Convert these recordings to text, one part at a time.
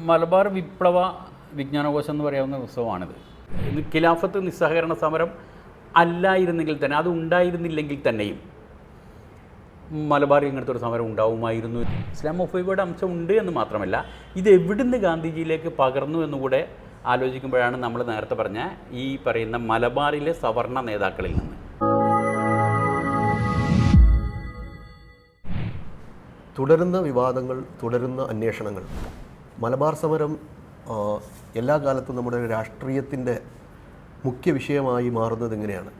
മലബാർ വിപ്ലവ വിജ്ഞാനകോശം എന്ന് പറയാവുന്ന പുസ്തകമാണിത്. ഇത് ഖിലാഫത്ത് നിസ്സഹകരണ സമരം അല്ലായിരുന്നെങ്കിൽ തന്നെ, അത് ഉണ്ടായിരുന്നില്ലെങ്കിൽ തന്നെയും മലബാറിൽ ഇങ്ങനത്തെ ഒരു സമരം ഉണ്ടാവുമായിരുന്നു. ഇസ്ലാമോഫോബിയുടെ അംശം ഉണ്ട് എന്ന് മാത്രമല്ല, ഇത് എവിടുന്ന് ഗാന്ധിജിയിലേക്ക് പകർന്നു എന്നുകൂടെ ആലോചിക്കുമ്പോഴാണ് നമ്മൾ നേരത്തെ പറഞ്ഞ ഈ പറയുന്ന മലബാറിലെ സവർണ നേതാക്കളിൽ നിന്ന്. തുടരുന്ന വിവാദങ്ങൾ, തുടരുന്ന അന്വേഷണങ്ങൾ. മലബാർ സമരം എല്ലാ കാലത്തും നമ്മുടെ രാഷ്ട്രീയത്തിൻ്റെ മുഖ്യ വിഷയമായി മാറുന്നത് എങ്ങനെയാണ്?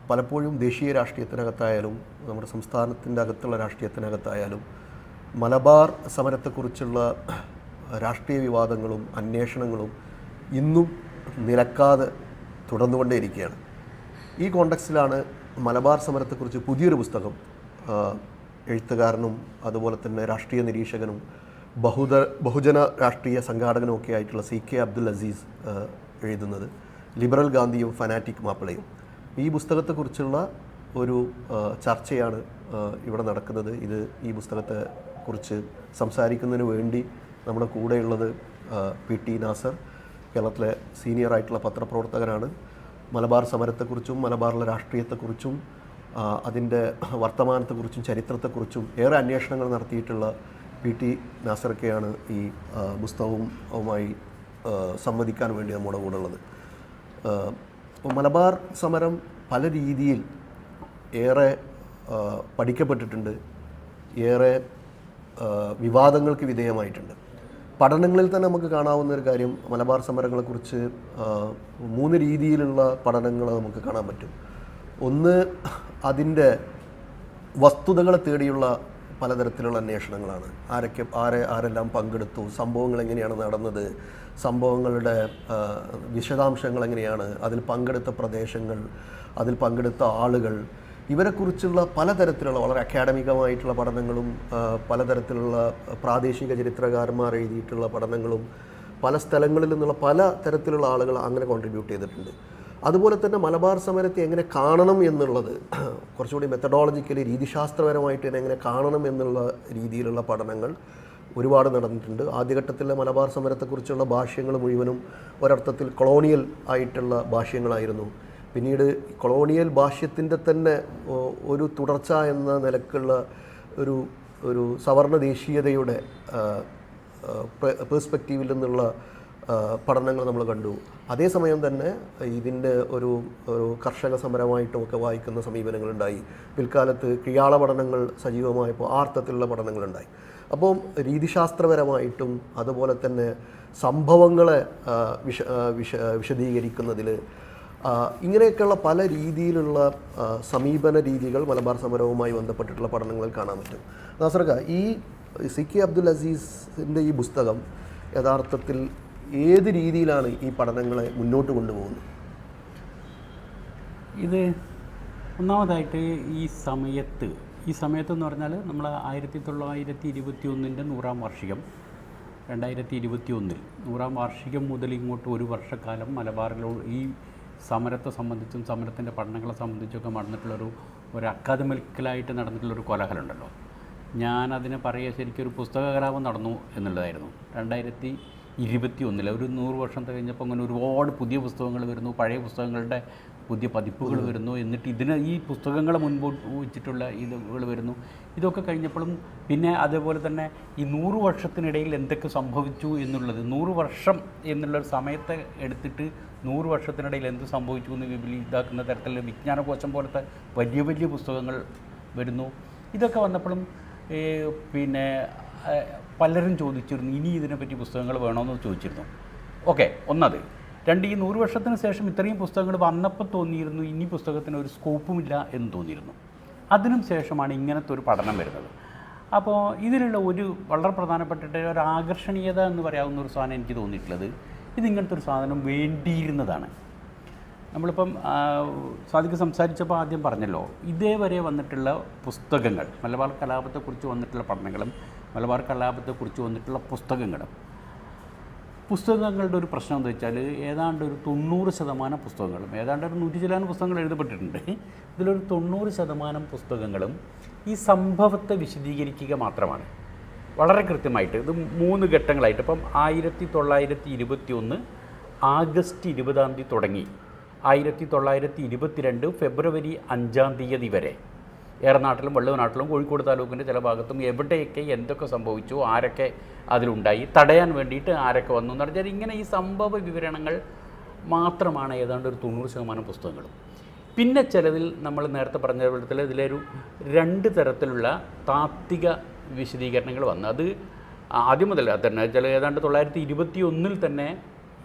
പലപ്പോഴും ദേശീയ രാഷ്ട്രീയത്തിനകത്തായാലും നമ്മുടെ സംസ്ഥാനത്തിൻ്റെ അകത്തുള്ള രാഷ്ട്രീയത്തിനകത്തായാലും മലബാർ സമരത്തെക്കുറിച്ചുള്ള രാഷ്ട്രീയ വിവാദങ്ങളും അന്വേഷണങ്ങളും ഇന്നും നിലക്കാതെ തുടർന്നുകൊണ്ടേയിരിക്കുകയാണ്. ഈ കോണ്ടക്സ്റ്റിലാണ് മലബാർ സമരത്തെക്കുറിച്ച് പുതിയൊരു പുസ്തകം എഴുത്തുകാരനും അതുപോലെ തന്നെ രാഷ്ട്രീയ നിരീക്ഷകനും ബഹുജന രാഷ്ട്രീയ സംഘാടകനും ഒക്കെ ആയിട്ടുള്ള CK അബ്ദുൽ അസീസ് എഴുതുന്നത് ലിബറൽ ഗാന്ധിയും ഫനാറ്റിക് മാപ്പിളയും. ഈ പുസ്തകത്തെക്കുറിച്ചുള്ള ഒരു ചർച്ചയാണ് ഇവിടെ നടക്കുന്നത്. ഈ പുസ്തകത്തെക്കുറിച്ച് സംസാരിക്കുന്നതിന് വേണ്ടി നമ്മുടെ കൂടെയുള്ളത് PT നാസർ, കേരളത്തിലെ സീനിയറായിട്ടുള്ള പത്രപ്രവർത്തകനാണ്. മലബാർ സമരത്തെക്കുറിച്ചും മലബാറിലെ രാഷ്ട്രീയത്തെക്കുറിച്ചും അതിൻ്റെ വർത്തമാനത്തെക്കുറിച്ചും ചരിത്രത്തെക്കുറിച്ചും ഏറെ അന്വേഷണങ്ങൾ നടത്തിയിട്ടുള്ള PT നാസർക്കെയാണ് ഈ പുസ്തകവുമായി സംവദിക്കാൻ വേണ്ടി നമ്മുടെ കൂടെ ഉള്ളത്. മലബാർ സമരം പല രീതിയിൽ ഏറെ പഠിക്കപ്പെട്ടിട്ടുണ്ട്, ഏറെ വിവാദങ്ങൾക്ക് വിധേയമായിട്ടുണ്ട്. പഠനങ്ങളിൽ തന്നെ നമുക്ക് കാണാവുന്ന ഒരു കാര്യം, മലബാർ സമരങ്ങളെക്കുറിച്ച് 3 രീതിയിലുള്ള പഠനങ്ങൾ നമുക്ക് കാണാൻ പറ്റും. ഒന്ന്, അതിൻ്റെ വസ്തുതകളെ തേടിയുള്ള പലതരത്തിലുള്ള അന്വേഷണങ്ങളാണ്. ആരെല്ലാം പങ്കെടുത്തു, സംഭവങ്ങൾ എങ്ങനെയാണ് നടന്നത്, സംഭവങ്ങളുടെ വിശദാംശങ്ങൾ എങ്ങനെയാണ്, അതിൽ പങ്കെടുത്ത പ്രദേശങ്ങൾ, അതിൽ പങ്കെടുത്ത ആളുകൾ, ഇവരെക്കുറിച്ചുള്ള പലതരത്തിലുള്ള വളരെ അക്കാഡമികമായിട്ടുള്ള പഠനങ്ങളും പലതരത്തിലുള്ള പ്രാദേശിക ചരിത്രകാരന്മാർ എഴുതിയിട്ടുള്ള പഠനങ്ങളും പല സ്ഥലങ്ങളിൽ നിന്നുള്ള പല തരത്തിലുള്ള ആളുകൾ അങ്ങനെ കോൺട്രിബ്യൂട്ട് ചെയ്തിട്ടുണ്ട്. അതുപോലെ തന്നെ മലബാർ സമരത്തെ എങ്ങനെ കാണണം എന്നുള്ളത് കുറച്ചുകൂടി മെത്തഡോളജിക്കലി രീതിശാസ്ത്രപരമായിട്ട് തന്നെ എങ്ങനെ കാണണം എന്നുള്ള രീതിയിലുള്ള പഠനങ്ങൾ ഒരുപാട് നടന്നിട്ടുണ്ട്. ആദ്യഘട്ടത്തിലെ മലബാർ സമരത്തെക്കുറിച്ചുള്ള ഭാഷ്യങ്ങൾ മുഴുവനും ഒരർത്ഥത്തിൽ കൊളോണിയൽ ആയിട്ടുള്ള ഭാഷ്യങ്ങളായിരുന്നു. പിന്നീട് കൊളോണിയൽ ഭാഷ്യത്തിൻ്റെ തന്നെ ഒരു തുടർച്ച എന്ന നിലക്കുള്ള ഒരു സവർണ ദേശീയതയുടെ പേഴ്സ്പെക്റ്റീവിൽ നിന്നുള്ള പഠനങ്ങൾ നമ്മൾ കണ്ടു. അതേസമയം തന്നെ ഇതിൻ്റെ ഒരു കർഷക സമരമായിട്ടുമൊക്കെ വായിക്കുന്ന സമീപനങ്ങളുണ്ടായി. പിൽക്കാലത്ത് കിയാള പഠനങ്ങൾ സജീവമായപ്പോൾ ആ അർത്ഥത്തിലുള്ള പഠനങ്ങളുണ്ടായി. അപ്പോൾ രീതിശാസ്ത്രപരമായിട്ടും അതുപോലെ തന്നെ സംഭവങ്ങളെ വിശദീകരിക്കുന്നതിൽ ഇങ്ങനെയൊക്കെയുള്ള പല രീതിയിലുള്ള സമീപന രീതികൾ മലബാർ സമരവുമായി ബന്ധപ്പെട്ടിട്ടുള്ള പഠനങ്ങളിൽ കാണാൻ പറ്റും. നാസർക്ക, ഈ CK അബ്ദുൽ അസീസിൻ്റെ ഈ പുസ്തകം യഥാർത്ഥത്തിൽ ഏത് രീതിയിലാണ് ഈ പഠനങ്ങളെ മുന്നോട്ട് കൊണ്ടുപോകുന്നത്? ഇത് ഒന്നാമതായിട്ട് ഈ സമയത്തെന്ന് പറഞ്ഞാൽ നമ്മൾ 1921 100-ാം വാർഷികം 2021 100-ാം വാർഷികം മുതൽ ഇങ്ങോട്ട് ഒരു വർഷക്കാലം മലബാറിലോ ഈ സമരത്തെ സംബന്ധിച്ചും സമരത്തിൻ്റെ പഠനങ്ങളെ സംബന്ധിച്ചൊക്കെ നടന്നിട്ടുള്ളൊരു അക്കാദമിക്കലായിട്ട് നടന്നിട്ടുള്ളൊരു കോലാഹലമുണ്ടല്ലോ. ഞാനതിനെ പറയുക ശരിക്കൊരു പുസ്തക കലാപം നടന്നു എന്നുള്ളതായിരുന്നു. 2021 ഒരു 100 വർഷം കഴിഞ്ഞപ്പോൾ അങ്ങനെ ഒരുപാട് പുതിയ പുസ്തകങ്ങൾ വരുന്നു, പഴയ പുസ്തകങ്ങളുടെ പുതിയ പതിപ്പുകൾ വരുന്നു. എന്നിട്ട് ഈ പുസ്തകങ്ങളെ മുൻപോട്ട് വെച്ചിട്ടുള്ള ഇതുകൾ വരുന്നു. ഇതൊക്കെ കഴിഞ്ഞപ്പോഴും പിന്നെ അതേപോലെ തന്നെ ഈ 100 വർഷത്തിനിടയിൽ എന്തൊക്കെ സംഭവിച്ചു എന്നുള്ളത്, 100 വർഷം എന്നുള്ളൊരു സമയത്തെ എടുത്തിട്ട് 100 വർഷത്തിനിടയിൽ എന്ത് സംഭവിച്ചു എന്ന് ഇതാക്കുന്ന തരത്തിലുള്ള വിജ്ഞാനകോശം പോലത്തെ വലിയ വലിയ പുസ്തകങ്ങൾ വരുന്നു. ഇതൊക്കെ വന്നപ്പോഴും പിന്നെ പലരും ചോദിച്ചിരുന്നു, ഇനി ഇതിനെപ്പറ്റി പുസ്തകങ്ങൾ വേണമെന്ന് ചോദിച്ചിരുന്നു. ഓക്കെ, ഒന്നത്. 2, ഈ 100 വർഷത്തിന് ശേഷം ഇത്രയും പുസ്തകങ്ങൾ വന്നപ്പോൾ തോന്നിയിരുന്നു ഇനി പുസ്തകത്തിന് ഒരു സ്കോപ്പുമില്ല എന്ന് തോന്നിയിരുന്നു. അതിനും ശേഷമാണ് ഇങ്ങനത്തെ ഒരു പഠനം വരുന്നത്. അപ്പോൾ ഇതിലുള്ള വളരെ പ്രധാനപ്പെട്ടിട്ട് ഒരു ആകർഷണീയത എന്ന് പറയാവുന്ന ഒരു സാധനം എനിക്ക് തോന്നിയിട്ടുള്ളത്, ഇതിങ്ങനത്തെ ഒരു സാധനം വേണ്ടിയിരുന്നതാണ്. നമ്മളിപ്പം സാദിക്ക് സംസാരിച്ചപ്പോൾ ആദ്യം പറഞ്ഞല്ലോ, ഇതേവരെ വന്നിട്ടുള്ള പുസ്തകങ്ങൾ, മലബാർ കലാപത്തെക്കുറിച്ച് വന്നിട്ടുള്ള പഠനങ്ങളും മലബാർ കലാപത്തെക്കുറിച്ച് വന്നിട്ടുള്ള പുസ്തകങ്ങളുടെ ഒരു പ്രശ്നം എന്താ വെച്ചാൽ ഏതാണ്ട് ഒരു 90% പുസ്തകങ്ങളും, ഏതാണ്ട് ഒരു 100 ചില പുസ്തകങ്ങൾ എഴുതപ്പെട്ടിട്ടുണ്ട്. ഇതിലൊരു 90% പുസ്തകങ്ങളും ഈ സംഭവത്തെ വിശദീകരിക്കുക മാത്രമാണ്. വളരെ കൃത്യമായിട്ട് ഇത് 3 ഘട്ടങ്ങളായിട്ട്. ഇപ്പം 1921 ആഗസ്റ്റ് 20 തുടങ്ങി 1922 ഫെബ്രുവരി 5 വരെ ഏറനാട്ടിലും വള്ളുവനാട്ടിലും കോഴിക്കോട് താലൂക്കിൻ്റെ ചില ഭാഗത്തും എവിടെയൊക്കെ എന്തൊക്കെ സംഭവിച്ചു, ആരൊക്കെ അതിലുണ്ടായി, തടയാൻ വേണ്ടിയിട്ട് ആരൊക്കെ വന്നു എന്ന് പറഞ്ഞാൽ ഇങ്ങനെ ഈ സംഭവ വിവരണങ്ങൾ മാത്രമാണ് ഏതാണ്ട് ഒരു 90% പുസ്തകങ്ങളും. പിന്നെ ചിലതിൽ നമ്മൾ നേരത്തെ പറഞ്ഞ വിധത്തിൽ ഇതിലൊരു 2 തരത്തിലുള്ള താത്വിക വിശദീകരണങ്ങൾ വന്നു. അത് ആദ്യം മുതൽ തന്നെ ചില ഏതാണ്ട് 1921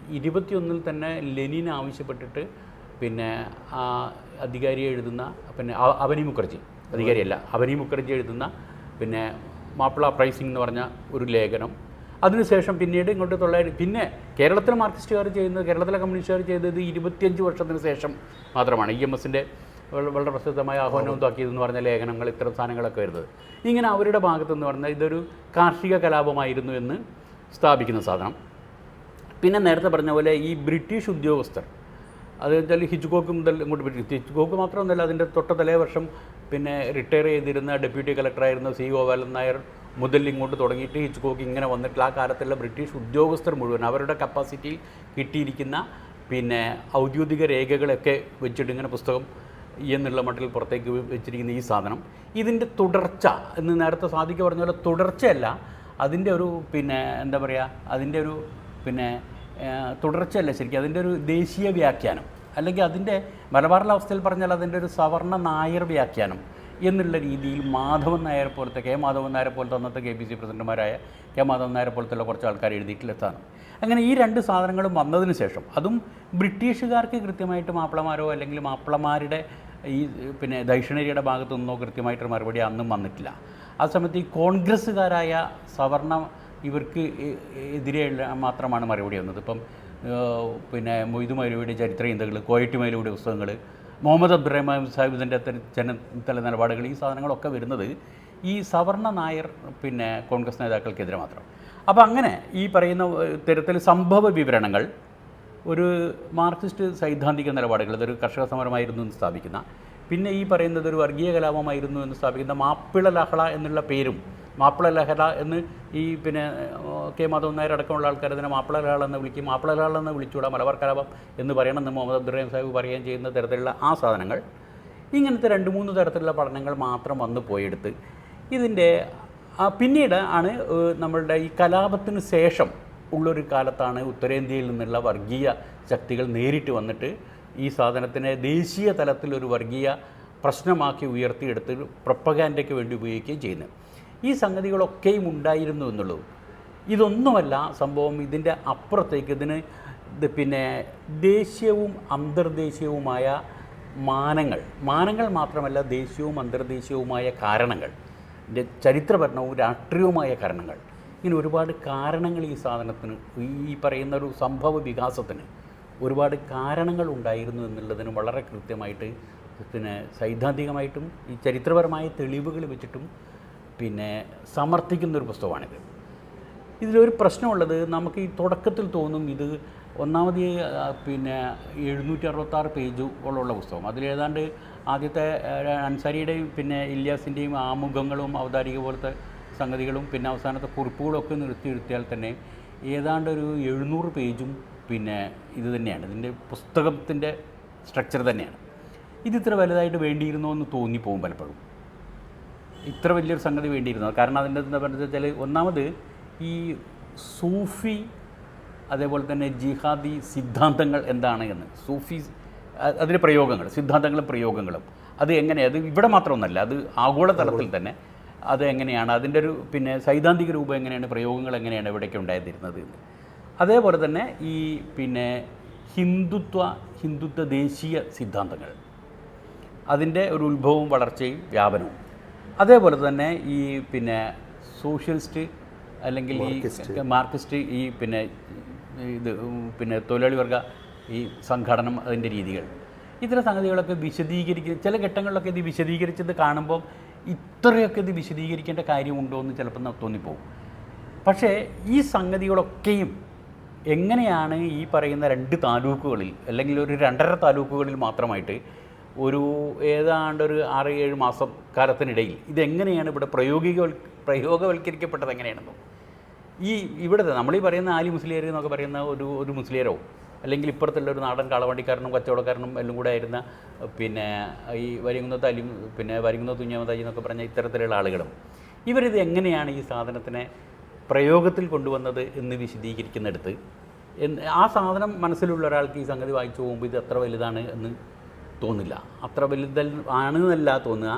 തന്നെ ലെനിൻ ആവശ്യപ്പെട്ടിട്ട് പിന്നെ അധികാരി എഴുതുന്ന പിന്നെ അവനി മുഖർജി എഴുതുന്ന പിന്നെ മാപ്പിള പ്രൈസിംഗ് എന്ന് പറഞ്ഞ ഒരു ലേഖനം. അതിനുശേഷം പിന്നീട് ഇങ്ങോട്ട് പിന്നെ കേരളത്തിലെ മാർക്സിസ്റ്റുകാർ ചെയ്യുന്നത്, കേരളത്തിലെ കമ്മ്യൂണിസ്റ്റുകാർ ചെയ്തത് 25 വർഷത്തിന് ശേഷം മാത്രമാണ്. EMSൻ്റെ വളരെ പ്രസിദ്ധമായ ആഹ്വാനം താക്കിയതെന്ന് പറഞ്ഞ ലേഖനങ്ങൾ, ഇത്തരം സാധനങ്ങളൊക്കെ വരുന്നത്. ഇങ്ങനെ അവരുടെ ഭാഗത്തെന്ന് പറഞ്ഞാൽ ഇതൊരു കാർഷിക കലാപമായിരുന്നു എന്ന് സ്ഥാപിക്കുന്ന സാധനം. പിന്നെ നേരത്തെ പറഞ്ഞ പോലെ ഈ ബ്രിട്ടീഷ് ഉദ്യോഗസ്ഥർ, അത് വെച്ചാൽ ഹിച്ച്കോക്ക് മുതൽ ഇങ്ങോട്ട് ഹിച്ച്കോക്ക് മാത്രമൊന്നുമല്ല, അതിൻ്റെ തലേ വർഷം പിന്നെ റിട്ടയർ ചെയ്തിരുന്ന ഡെപ്യൂട്ടി കളക്ടറായിരുന്ന C. ഗോപാലൻ നായർ മുതൽ ഇങ്ങോട്ട് തുടങ്ങിയിട്ട് ഹിച്ച്കോക്ക് ഇങ്ങനെ വന്നിട്ടുള്ള ആ കാലത്തുള്ള ബ്രിട്ടീഷ് ഉദ്യോഗസ്ഥർ മുഴുവൻ അവരുടെ കപ്പാസിറ്റിയിൽ കിട്ടിയിരിക്കുന്ന പിന്നെ ഔദ്യോഗിക രേഖകളൊക്കെ വെച്ചിട്ട് ഇങ്ങനെ പുസ്തകം എന്നുള്ള മട്ടിൽ പുറത്തേക്ക് വെച്ചിരിക്കുന്ന ഈ സാധനം, ഇതിൻ്റെ തുടർച്ച എന്ന് നേരത്തെ സാദിക്ക് പറഞ്ഞ പോലെ തുടർച്ചയല്ല, അതിൻ്റെ ഒരു പിന്നെ എന്താ പറയുക, അതിൻ്റെ ഒരു പിന്നെ തുടർച്ചയല്ല ശരിക്കും, അതിൻ്റെ ഒരു ദേശീയ വ്യാഖ്യാനം, അല്ലെങ്കിൽ അതിൻ്റെ മലബാറിലെ അവസ്ഥയിൽ പറഞ്ഞാൽ അതിൻ്റെ ഒരു സവർണ്ണ നായർ വ്യാഖ്യാനം എന്നുള്ള രീതിയിൽ മാധവൻ നായർ പോലത്തെ, കെ മാധവൻ നായർ പോലത്തെ അന്നത്തെ KPC പ്രസിഡന്റുമാരായ കെ മാധവൻ നായർ പോലത്തുള്ള കുറച്ച് ആൾക്കാർ എഴുതിയിട്ടുള്ള സാധനം. അങ്ങനെ ഈ 2 സാധനങ്ങളും വന്നതിന് ശേഷം, അതും ബ്രിട്ടീഷുകാർക്ക് കൃത്യമായിട്ട് മാപ്പിളമാരോ അല്ലെങ്കിൽ മാപ്പിളമാരുടെ ഈ പിന്നെ ദക്ഷിണേരിയുടെ ഭാഗത്തു നിന്നോ കൃത്യമായിട്ടൊരു മറുപടി അന്നും വന്നിട്ടില്ല. ആ സമയത്ത് ഈ കോൺഗ്രസ്സുകാരായ സവർണ ഇവർക്ക് എതിരെ മാത്രമാണ് മറുപടി വന്നത്. ഇപ്പം പിന്നെ മൊയ്തു മൗലവിയുടെ ചരിത്ര ചിന്തകൾ, കോയട്ടി മൗലവിയുടെ പുസ്തകങ്ങൾ, മുഹമ്മദ് അബ്ദുറഹ്മാൻ സാഹിബിൻ്റെ ജനതല നിലപാടുകൾ, ഈ സാധനങ്ങളൊക്കെ വരുന്നത് ഈ സവർണ നായർ പിന്നെ കോൺഗ്രസ് നേതാക്കൾക്കെതിരെ മാത്രം. അപ്പോൾ അങ്ങനെ ഈ പറയുന്ന തരത്തിൽ സംഭവ വിവരണങ്ങൾ ഒരു മാർക്സിസ്റ്റ് സൈദ്ധാന്തിക നിലപാടുകൾ, ഇതൊരു കർഷക സമരമായിരുന്നു എന്ന് സ്ഥാപിക്കുന്ന, പിന്നെ ഈ പറയുന്നത് ഒരു വർഗീയ കലാപമായിരുന്നു എന്ന് സ്ഥാപിക്കുന്ന മാപ്പിള ലഹള എന്നുള്ള പേരും, മാപ്പിള ലഹള എന്ന് ഈ പിന്നെ കെ മാധവൻ നായർ അടക്കമുള്ള ആൾക്കാർ അതിനെ മാപ്പിള ലഹള എന്ന് വിളിക്കും, മാപ്പിള ലഹള എന്ന് വിളിച്ചുകൂടാ, മലബാർ കലാപം എന്ന് പറയണമെന്ന് മുഹമ്മദ് അബ്ദുറഹ്മാൻ സാഹിബ് പറയുകയും ചെയ്യുന്ന തരത്തിലുള്ള ആ സാധനങ്ങൾ, ഇങ്ങനത്തെ 2-3 തരത്തിലുള്ള പഠനങ്ങൾ മാത്രം വന്നു പോയെടുത്ത് ഇതിൻ്റെ പിന്നീട് ആണ് നമ്മളുടെ ഈ കലാപത്തിന് ശേഷം ഉള്ളൊരു കാലത്താണ് ഉത്തരേന്ത്യയിൽ നിന്നുള്ള വർഗീയ ശക്തികൾ നേരിട്ട് വന്നിട്ട് ഈ സാധനത്തിനെ ദേശീയ തലത്തിലൊരു വർഗീയ പ്രശ്നമാക്കി ഉയർത്തിയെടുത്ത് പ്രൊപ്പഗാൻഡയ്ക്ക് വേണ്ടി ഉപയോഗിക്കുകയും ചെയ്യുന്നത്. ഈ സംഗതികളൊക്കെയും ഉണ്ടായിരുന്നു എന്നുള്ളൂ. ഇതൊന്നുമല്ല സംഭവം, ഇതിൻ്റെ അപ്പുറത്തേക്ക് ഇതിന് പിന്നെ ദേശീയവും അന്തർദേശീയവുമായ മാനങ്ങൾ മാത്രമല്ല, ദേശീയവും അന്തർദേശീയവുമായ കാരണങ്ങൾ, ചരിത്രപരവും രാഷ്ട്രീയവുമായ കാരണങ്ങൾ, ഇങ്ങനെ ഒരുപാട് കാരണങ്ങൾ ഈ സാധനത്തിന്, ഈ പറയുന്ന ഒരു സംഭവ വികാസത്തിന് ഒരുപാട് കാരണങ്ങൾ ഉണ്ടായിരുന്നു എന്നുള്ളതിന് വളരെ കൃത്യമായിട്ട് പിന്നെ സൈദ്ധാന്തികമായിട്ടും ഈ ചരിത്രപരമായ തെളിവുകൾ വെച്ചിട്ടും പിന്നെ സമർത്ഥിക്കുന്നൊരു പുസ്തകമാണിത്. ഇതിലൊരു പ്രശ്നമുള്ളത്, നമുക്ക് ഈ തുടക്കത്തിൽ തോന്നും ഇത് ഒന്നാമത് പിന്നെ 766 പേജുകളുള്ള പുസ്തകം, അതിലേതാണ്ട് ആദ്യത്തെ അൻസാരിയുടെയും പിന്നെ ഇല്യാസിൻ്റെയും ആമുഖങ്ങളും ഔദാരിക പോലത്തെ സംഗതികളും പിന്നെ അവസാനത്തെ കുറിപ്പുകളൊക്കെ നിർത്തിയെടുത്തിയാൽ തന്നെ ഏതാണ്ട് ഒരു 700 പേജും പിന്നെ ഇത് തന്നെയാണ്, ഇതിൻ്റെ പുസ്തകത്തിൻ്റെ സ്ട്രക്ചർ തന്നെയാണ്. ഇതിത്ര വലുതായിട്ട് വേണ്ടിയിരുന്നോ എന്ന് തോന്നിപ്പോകും പലപ്പോഴും, ഇത്ര വലിയൊരു സംഗതി വേണ്ടിയിരുന്നു. കാരണം അതിൻ്റെ എന്താ പറയുക വെച്ചാൽ, ഒന്നാമത് ഈ സൂഫി അതേപോലെ തന്നെ ജിഹാദി സിദ്ധാന്തങ്ങൾ എന്താണ് എന്ന്, സൂഫി അതിൻ്റെ പ്രയോഗങ്ങൾ, സിദ്ധാന്തങ്ങളും പ്രയോഗങ്ങളും അത് എങ്ങനെയാണ്, അത് ഇവിടെ മാത്രമൊന്നുമല്ല, അത് ആഗോളതലത്തിൽ തന്നെ അത് എങ്ങനെയാണ്, അതിൻ്റെ ഒരു പിന്നെ സൈദ്ധാന്തിക രൂപം എങ്ങനെയാണ്, പ്രയോഗങ്ങൾ എങ്ങനെയാണ് ഇവിടേക്ക് ഉണ്ടായിരുന്നത് എന്ന്. അതേപോലെ തന്നെ ഈ പിന്നെ ഹിന്ദുത്വ ദേശീയ സിദ്ധാന്തങ്ങൾ, അതിൻ്റെ ഒരു ഉത്ഭവവും വളർച്ചയും വ്യാപനവും, അതേപോലെ തന്നെ ഈ പിന്നെ സോഷ്യലിസ്റ്റ് അല്ലെങ്കിൽ ഈ മാർക്സിസ്റ്റ് ഈ പിന്നെ ഇത് പിന്നെ തൊഴിലാളി വർഗ ഈ സംഘടനം, അതിൻ്റെ രീതികൾ, ഇത്തരം സംഗതികളൊക്കെ ചില ഘട്ടങ്ങളിലൊക്കെ ഇത് വിശദീകരിച്ചത് കാണുമ്പോൾ ഇത്രയൊക്കെ ഇത് വിശദീകരിക്കേണ്ട കാര്യമുണ്ടോ എന്ന് ചിലപ്പോൾ തോന്നിപ്പോകും. പക്ഷേ ഈ സംഗതികളൊക്കെയും എങ്ങനെയാണ് ഈ പറയുന്ന 2 താലൂക്കുകളിൽ അല്ലെങ്കിൽ ഒരു 2.5 താലൂക്കുകളിൽ മാത്രമായിട്ട് ഒരു ഏതാണ്ട് ഒരു 6-7 മാസം കാലത്തിനിടയിൽ ഇതെങ്ങനെയാണ് ഇവിടെ പ്രയോഗവൽക്കരിക്കപ്പെട്ടത് എങ്ങനെയാണെന്നോ. ഇവിടുത്തെ നമ്മളീ പറയുന്ന ആലി മുസ്ലിയാർ എന്നൊക്കെ പറയുന്ന ഒരു മുസ്ലിയാരോ അല്ലെങ്കിൽ ഇപ്പുറത്തുള്ള ഒരു നാടൻ കാളവണ്ടിക്കാരനും കച്ചവടക്കാരനും എല്ലാം കൂടെ ആയിരുന്ന പിന്നെ ഈ വരികുന്നത്ത് അലി പിന്നെ വരികുന്നത്ത് കുഞ്ഞാമതാജി എന്നൊക്കെ പറഞ്ഞ ഇത്തരത്തിലുള്ള ആളുകളും ഇവരിത് എങ്ങനെയാണ് ഈ സാധനത്തിനെ പ്രയോഗത്തിൽ കൊണ്ടുവന്നത് എന്ന് വിശദീകരിക്കുന്നിടത്ത് ആ സാധനം മനസ്സിലുള്ള ഒരാൾക്ക് ഈ സംഗതി വായിച്ചു പോകുമ്പോൾ ഇത് എത്ര വലുതാണ് എന്ന് തോന്നില്ല. അത്ര വലുതാണെന്നല്ല തോന്നുക,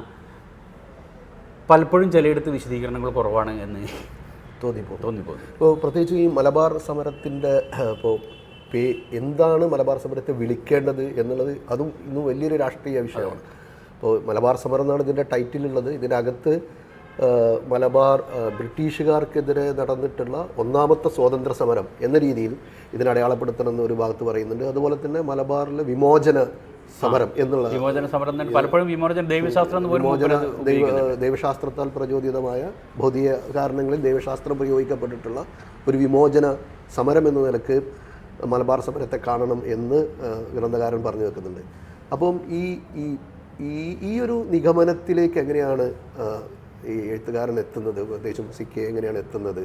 പലപ്പോഴും ചിലയിടത്ത് വിശദീകരണങ്ങൾ കുറവാണ് എന്ന് തോന്നിപ്പോകുന്നു. ഇപ്പോൾ പ്രത്യേകിച്ച് ഈ മലബാർ സമരത്തിൻ്റെ ഇപ്പോൾ എന്താണ് മലബാർ സമരത്തെ വിളിക്കേണ്ടത് എന്നുള്ളത് അതും ഇന്ന് വലിയൊരു രാഷ്ട്രീയ വിഷയമാണ്. ഇപ്പോൾ മലബാർ സമരം എന്നാണ് ഇതിൻ്റെ ടൈറ്റിലുള്ളത്. ഇതിനകത്ത് മലബാർ ബ്രിട്ടീഷുകാർക്കെതിരെ നടന്നിട്ടുള്ള ഒന്നാമത്തെ സ്വാതന്ത്ര്യ സമരം എന്ന രീതിയിൽ ഇതിനെ അടയാളപ്പെടുത്തണമെന്ന് ഒരു ഭാഗത്ത് പറയുന്നുണ്ട്. അതുപോലെ തന്നെ മലബാറിലെ വിമോചന സമരം എന്നുള്ള ദൈവശാസ്ത്രത്താൽ പ്രചോദിതമായ ഭൗതിക കാരണങ്ങളിൽ ദൈവശാസ്ത്രം പ്രയോഗിക്കപ്പെട്ടിട്ടുള്ള ഒരു വിമോചന സമരം എന്ന നിലക്ക് മലബാർ സമരത്തെ കാണണം എന്ന് ഗ്രന്ഥകാരൻ പറഞ്ഞു വെക്കുന്നുണ്ട്. അപ്പം ഈ ഒരു നിഗമനത്തിലേക്ക് എങ്ങനെയാണ് ഈ എഴുത്തുകാരൻ എത്തുന്നത്, പ്രത്യേകിച്ചും സിക്കെ എങ്ങനെയാണ് എത്തുന്നത്?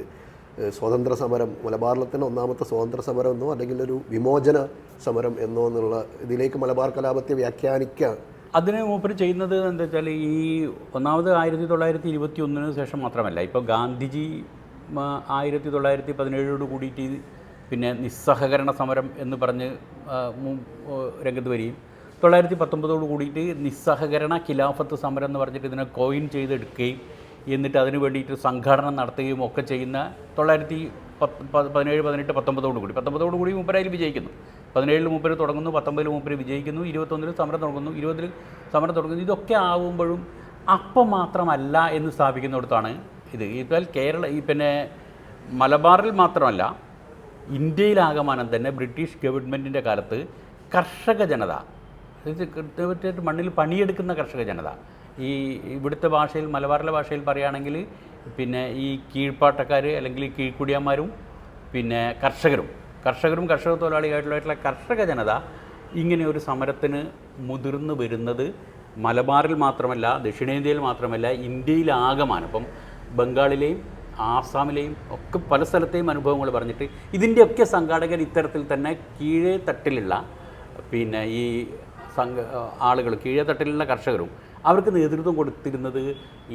സ്വാതന്ത്ര്യ സമരം മലബാറിലെ തന്നെ ഒന്നാമത്തെ സ്വാതന്ത്ര്യ സമരം എന്നോ അല്ലെങ്കിൽ ഒരു വിമോചന സമരം എന്നോ എന്നുള്ള ഇതിലേക്ക് മലബാർ കലാപത്തെ വ്യാഖ്യാനിക്കുക. അതിന് മൂപ്പർ ചെയ്യുന്നത് എന്താ വെച്ചാൽ ഈ ഒന്നാമത് 1921 ശേഷം മാത്രമല്ല, ഇപ്പോൾ ഗാന്ധിജി 1917 കൂടിയിട്ട് പിന്നെ നിസ്സഹകരണ സമരം എന്ന് പറഞ്ഞ് രംഗത്ത് വരികയും 1919 കൂടിയിട്ട് നിസ്സഹകരണ ഖിലാഫത്ത് സമരം എന്ന് പറഞ്ഞിട്ട് ഇതിനെ കോയിൻ ചെയ്തെടുക്കുകയും എന്നിട്ട് അതിന് വേണ്ടിയിട്ട് സംഘടന നടത്തുകയും ഒക്കെ ചെയ്യുന്ന 1917, 18, 19 കൂടി മൂപ്പരായി വിജയിക്കുന്നു. 17 മൂപ്പര് തുടങ്ങുന്നു, 19 മൂപ്പര് വിജയിക്കുന്നു, 21 സമരം തുടങ്ങുന്നു, 20 സമരം തുടങ്ങുന്നു. ഇതൊക്കെ ആവുമ്പോഴും അപ്പം മാത്രമല്ല എന്ന് സ്ഥാപിക്കുന്നിടത്താണ് ഇത്. ഇപ്പോൾ പിന്നെ മലബാറിൽ മാത്രമല്ല ഇന്ത്യയിലാകമാനം തന്നെ ബ്രിട്ടീഷ് ഗവൺമെൻറ്റിൻ്റെ കാലത്ത് കർഷക ജനത, കൃത്യമായിട്ട് മണ്ണിൽ പണിയെടുക്കുന്ന കർഷക ജനത, ഈ ഇവിടുത്തെ ഭാഷയിൽ മലബാറിലെ ഭാഷയിൽ പറയുകയാണെങ്കിൽ പിന്നെ ഈ കീഴ്പ്പാട്ടക്കാർ അല്ലെങ്കിൽ കീഴ്ക്കുടിയന്മാരും പിന്നെ കർഷകരും കർഷക തൊഴിലാളിയായിട്ടുള്ള കർഷക ജനത ഇങ്ങനെ ഒരു സമരത്തിന് മുതിർന്നു വരുന്നത് മലബാറിൽ മാത്രമല്ല, ദക്ഷിണേന്ത്യയിൽ മാത്രമല്ല, ഇന്ത്യയിലാകമാനം ഇപ്പം ബംഗാളിലെയും ആസാമിലെയും ഒക്കെ പല സ്ഥലത്തെയും അനുഭവങ്ങൾ പറഞ്ഞിട്ട് ഇതിൻ്റെയൊക്കെ സംഘാടകർ ഇത്തരത്തിൽ തന്നെ കീഴേ തട്ടിലുള്ള പിന്നെ ഈ ആളുകൾ കീഴേ തട്ടിലുള്ള കർഷകരും അവർക്ക് നേതൃത്വം കൊടുത്തിരുന്നത്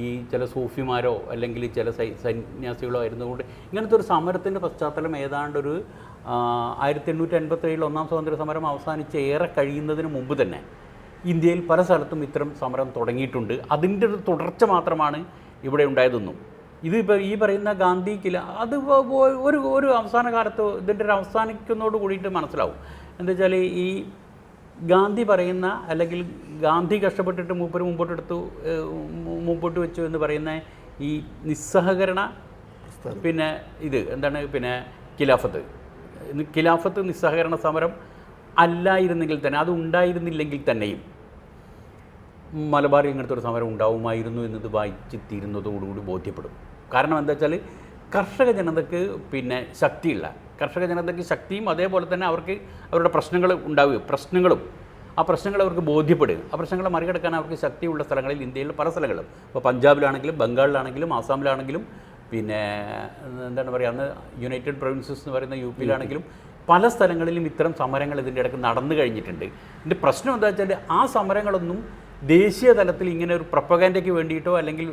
ഈ ചില സൂഫിമാരോ അല്ലെങ്കിൽ ചില സന്യാസികളോ ആയിരുന്നുകൊണ്ട് ഇങ്ങനത്തെ ഒരു സമരത്തിൻ്റെ പശ്ചാത്തലം ഏതാണ്ടൊരു 1857 ഒന്നാം സ്വാതന്ത്ര്യ സമരം അവസാനിച്ച് ഏറെ കഴിയുന്നതിന് മുമ്പ് തന്നെ ഇന്ത്യയിൽ പല സ്ഥലത്തും ഇത്തരം സമരം തുടങ്ങിയിട്ടുണ്ട്. അതിൻ്റെ ഒരു തുടർച്ച മാത്രമാണ് ഇവിടെ ഉണ്ടായതെന്നും ഇതിപ്പോൾ ഈ പറയുന്ന ഗാന്ധി അത് ഒരു അവസാന കാലത്ത് ഇതിൻ്റെ ഒരു അവസാനിക്കുന്നതോട് കൂടിയിട്ട് മനസ്സിലാവും. എന്താ വെച്ചാൽ ഈ ഗാന്ധി പറയുന്ന അല്ലെങ്കിൽ ഗാന്ധി കഷ്ടപ്പെട്ടിട്ട് മൂപ്പര് മുമ്പോട്ട് വെച്ചു എന്ന് പറയുന്ന ഈ നിസ്സഹകരണ പിന്നെ ഇത് എന്താണ് പിന്നെ ഖിലാഫത്ത് നിസ്സഹകരണ സമരം അല്ലായിരുന്നെങ്കിൽ തന്നെ, അത് ഉണ്ടായിരുന്നില്ലെങ്കിൽ തന്നെയും മലബാറിൽ ഇങ്ങനത്തെ ഒരു സമരം ഉണ്ടാവുമായിരുന്നു എന്നത് വായിച്ച് തീരുന്നതോടുകൂടി ബോധ്യപ്പെടും. കാരണം എന്താ വെച്ചാൽ കർഷക ജനതയ്ക്ക് പിന്നെ ശക്തിയില്ല, കർഷക ജനതയ്ക്ക് ശക്തിയും അതേപോലെ തന്നെ അവർക്ക് അവരുടെ പ്രശ്നങ്ങൾ ഉണ്ടാവുകയും ആ പ്രശ്നങ്ങൾ അവർക്ക് ബോധ്യപ്പെടുകയും ആ പ്രശ്നങ്ങളെ മറികടക്കാൻ അവർക്ക് ശക്തിയുള്ള സ്ഥലങ്ങളിൽ ഇന്ത്യയിലെ പല സ്ഥലങ്ങളും ഇപ്പോൾ പഞ്ചാബിലാണെങ്കിലും ബംഗാളിലാണെങ്കിലും ആസാമിലാണെങ്കിലും പിന്നെ എന്താണ് പറയുക അന്ന് യുണൈറ്റഡ് പ്രൊവിൻസസ് എന്ന് പറയുന്ന യുപിയിലാണെങ്കിലും പല സ്ഥലങ്ങളിലും ഇത്തരം സമരങ്ങൾ ഇതിൻ്റെ ഇടയ്ക്ക് നടന്നു കഴിഞ്ഞിട്ടുണ്ട്. ഇതിൻ്റെ പ്രശ്നം എന്താ വെച്ചാൽ ആ സമരങ്ങളൊന്നും ദേശീയ തലത്തിൽ ഇങ്ങനെ ഒരു പ്രൊപ്പഗാൻഡയ്ക്ക് വേണ്ടിയിട്ടോ അല്ലെങ്കിൽ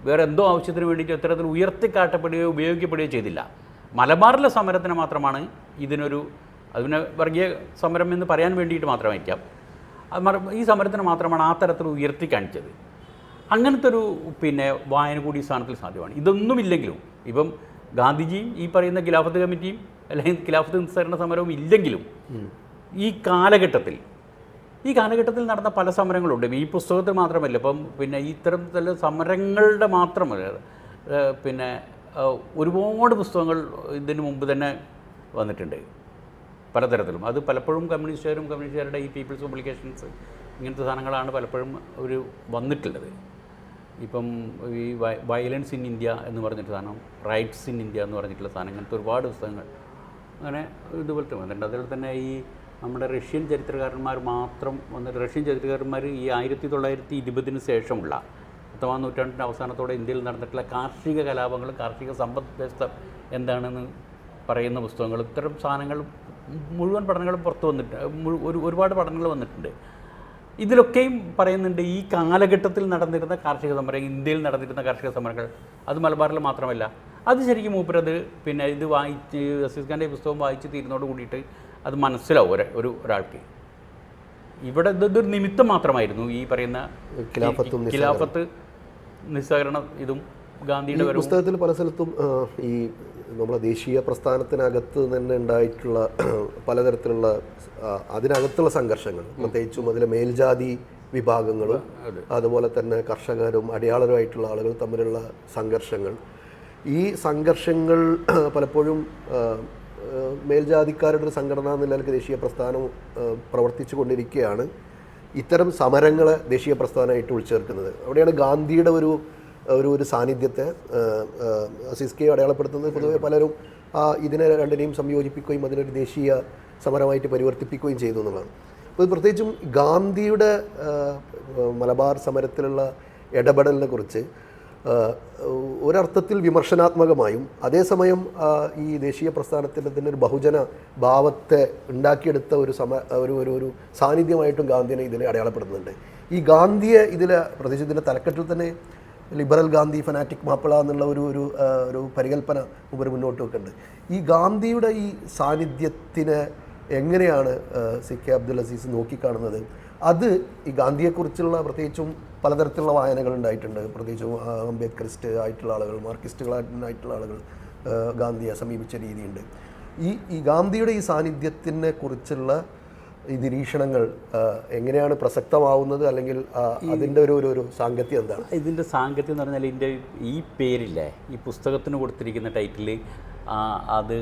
വേറെ എന്തോ ആവശ്യത്തിന് വേണ്ടിയിട്ടോ ഇത്തരത്തിൽ ഉയർത്തിക്കാട്ടപ്പെടുകയോ ഉപയോഗിക്കപ്പെടുകയോ ചെയ്തില്ല. മലബാറിലെ സമരത്തിന് മാത്രമാണ് അതിനെ വർഗീയ സമരം എന്ന് പറയാൻ വേണ്ടിയിട്ട് മാത്രമായിരിക്കാം, ഈ സമരത്തിന് മാത്രമാണ് ആ തരത്തിൽ ഉയർത്തി കാണിച്ചത്. അങ്ങനത്തെ ഒരു പിന്നെ വായന കൂടി ഈ സ്ഥാനത്തിൽ സാധ്യമാണ്. ഇതൊന്നുമില്ലെങ്കിലും ഇപ്പം ഗാന്ധിജിയും ഈ പറയുന്ന ഖിലാഫത്ത് കമ്മിറ്റിയും അല്ലെങ്കിൽ ഖിലാഫത്ത് നിസ്സഹകരണ സമരവും ഇല്ലെങ്കിലും ഈ കാലഘട്ടത്തിൽ നടന്ന പല സമരങ്ങളുണ്ട്. ഈ പുസ്തകത്തിൽ മാത്രമല്ല, ഇപ്പം പിന്നെ ഇത്തരം ചില സമരങ്ങളുടെ മാത്രമല്ല പിന്നെ ഒരുപാട് പുസ്തകങ്ങൾ ഇതിനു മുമ്പ് തന്നെ വന്നിട്ടുണ്ട് പലതരത്തിലും. അത് പലപ്പോഴും കമ്മ്യൂണിസ്റ്റുകാരുടെ ഈ പീപ്പിൾസ് പബ്ലിക്കേഷൻസ് ഇങ്ങനത്തെ സാധനങ്ങളാണ് പലപ്പോഴും ഒരു വന്നിട്ടുള്ളത്. ഇപ്പം ഈ വയലൻസ് ഇൻ ഇന്ത്യ എന്ന് പറഞ്ഞിട്ട് സാധനം, റൈറ്റ്സ് ഇൻ ഇന്ത്യ എന്ന് പറഞ്ഞിട്ടുള്ള സാധനം, ഇങ്ങനത്തെ ഒരുപാട് പുസ്തകങ്ങൾ അങ്ങനെ ഇതുപോലത്തെ വന്നിട്ടുണ്ട്. അതുപോലെ തന്നെ ഈ നമ്മുടെ റഷ്യൻ ചരിത്രകാരന്മാർ ഈ 1920 ശേഷമുള്ള 19-ാം നൂറ്റാണ്ടിൻ്റെ അവസാനത്തോടെ ഇന്ത്യയിൽ നടന്നിട്ടുള്ള കാർഷിക കലാപങ്ങളും കാർഷിക സമ്പദ് വ്യവസ്ഥ എന്താണെന്ന് പറയുന്ന പുസ്തകങ്ങൾ, ഇത്തരം സാധനങ്ങൾ മുഴുവൻ പഠനങ്ങളും പുറത്ത് വന്നിട്ട് ഒരുപാട് പഠനങ്ങൾ വന്നിട്ടുണ്ട്. ഇതിലൊക്കെയും പറയുന്നുണ്ട് ഈ കാലഘട്ടത്തിൽ നടന്നിരുന്ന കാർഷിക സമരം, ഇന്ത്യയിൽ നടന്നിരുന്ന കാർഷിക സമരങ്ങൾ, അത് മലബാറിൽ മാത്രമല്ല, അത് ശരിക്കും മൂപ്പരത് പിന്നെ ഇത് വായിച്ച് അസീസ് ഖാൻ്റെ പുസ്തകം വായിച്ച് തീരുന്നതോട് കൂടിയിട്ട് അത് മനസ്സിലാവും ഒരാൾക്ക്. ഇവിടെ ഇതൊരു നിമിത്തം മാത്രമായിരുന്നു ഈ പറയുന്ന ഖിലാഫത്ത് നിസ്സഹകരണം ഇതും ഗാന്ധിയുടെ പുസ്തകത്തിൽ പല സ്ഥലത്തും ഈ നമ്മളെ ദേശീയ പ്രസ്ഥാനത്തിനകത്ത് തന്നെ ഉണ്ടായിട്ടുള്ള പലതരത്തിലുള്ള അതിനകത്തുള്ള സംഘർഷങ്ങൾ, പ്രത്യേകിച്ചും അതിലെ മേൽജാതി വിഭാഗങ്ങളും അതുപോലെ തന്നെ കർഷകരും അടിയാളരുമായിട്ടുള്ള ആളുകൾ തമ്മിലുള്ള സംഘർഷങ്ങൾ, ഈ സംഘർഷങ്ങൾ പലപ്പോഴും മേൽജാതിക്കാരുടെ ഒരു സംഘടന എന്ന നിലയ്ക്ക് ദേശീയ പ്രസ്ഥാനം പ്രവർത്തിച്ചു കൊണ്ടിരിക്കുകയാണ് ഇത്തരം സമരങ്ങളെ ദേശീയ പ്രസ്ഥാനമായിട്ട് ഉൾച്ചേർക്കുന്നത്. അവിടെയാണ് ഗാന്ധിയുടെ ഒരു സാന്നിധ്യത്തെ അസീസ് കെ അടയാളപ്പെടുത്തുന്നത്. പൊതുവെ പലരും ഇതിനെ രണ്ടിനെയും സംയോജിപ്പിക്കുകയും അതിനൊരു ദേശീയ സമരമായിട്ട് പരിവർത്തിപ്പിക്കുകയും ചെയ്തു എന്നുള്ളതാണ്. അപ്പോൾ പ്രത്യേകിച്ചും ഗാന്ധിയുടെ മലബാർ സമരത്തിലുള്ള ഇടപെടലിനെ കുറിച്ച് ഒരർത്ഥത്തിൽ വിമർശനാത്മകമായും അതേസമയം ഈ ദേശീയ പ്രസ്ഥാനത്തിൻ്റെ തന്നെ ഒരു ബഹുജന ഭാവത്തെ ഉണ്ടാക്കിയെടുത്ത ഒരു സാന്നിധ്യമായിട്ടും ഗാന്ധിനെ ഇതിൽ അടയാളപ്പെടുന്നുണ്ട്. ഈ ഗാന്ധിയെ പ്രത്യേകിച്ച് ഇതിൻ്റെ തലക്കെട്ടിൽ തന്നെ ലിബറൽ ഗാന്ധി ഫനാറ്റിക് മാപ്പിള എന്നുള്ള ഒരു പരികല്പന മുമ്പ് മുന്നോട്ട് വെക്കുന്നുണ്ട്. ഈ ഗാന്ധിയുടെ ഈ സാന്നിധ്യത്തിനെ എങ്ങനെയാണ് സി കെ അബ്ദുൽ അസീസ് നോക്കിക്കാണുന്നത്? അത് ഈ ഗാന്ധിയെക്കുറിച്ചുള്ള പ്രത്യേകിച്ചും പലതരത്തിലുള്ള വായനകൾ ഉണ്ടായിട്ടുണ്ട്. പ്രത്യേകിച്ചും അംബേദ്കറിസ്റ്റ് ആയിട്ടുള്ള ആളുകൾ, മാർക്സിസ്റ്റുകളായിട്ടുള്ള ആളുകൾ ഗാന്ധിയെ സമീപിച്ച രീതിയുണ്ട്. ഈ ഗാന്ധിയുടെ ഈ സാന്നിധ്യത്തിനെ കുറിച്ചുള്ള ഈ നിരീക്ഷണങ്ങൾ എങ്ങനെയാണ് പ്രസക്തമാവുന്നത്, അല്ലെങ്കിൽ അതിൻ്റെ ഒരു സാങ്കത്യം എന്താണ്? ഇതിൻ്റെ സാങ്കത്യം എന്ന് പറഞ്ഞാൽ ഇതിൻ്റെ ഈ പേരില്ലേ, ഈ പുസ്തകത്തിന് കൊടുത്തിരിക്കുന്ന ടൈറ്റിൽ അത്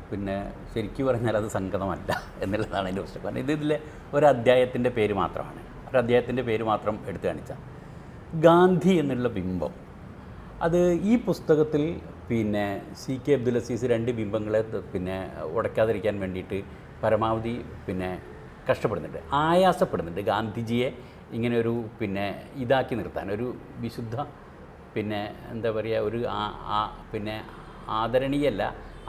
പിന്നെ ശരിക്കും പറഞ്ഞാൽ അത് സംഗതമല്ല എന്നുള്ളതാണ് എൻ്റെ പുസ്തകം. ഇതിലെ ഒരധ്യായത്തിൻ്റെ പേര് മാത്രമാണ്, ഒരധ്യായത്തിൻ്റെ പേര് മാത്രം എടുത്തു കാണിച്ചാൽ ഗാന്ധി എന്നുള്ള ബിംബം. അത് ഈ പുസ്തകത്തിൽ പിന്നെ സി കെ അബ്ദുൽ അസീസ് രണ്ട് ബിംബങ്ങളെ പിന്നെ ഉടയ്ക്കാതിരിക്കാൻ വേണ്ടിയിട്ട് പരമാവധി പിന്നെ കഷ്ടപ്പെടുന്നുണ്ട്, ആയാസപ്പെടുന്നുണ്ട്. ഗാന്ധിജിയെ ഇങ്ങനെ ഒരു പിന്നെ ഇതാക്കി നിർത്താൻ, ഒരു വിശുദ്ധ പിന്നെ എന്താ പറയുക, ഒരു പിന്നെ ആദരണീയല്ല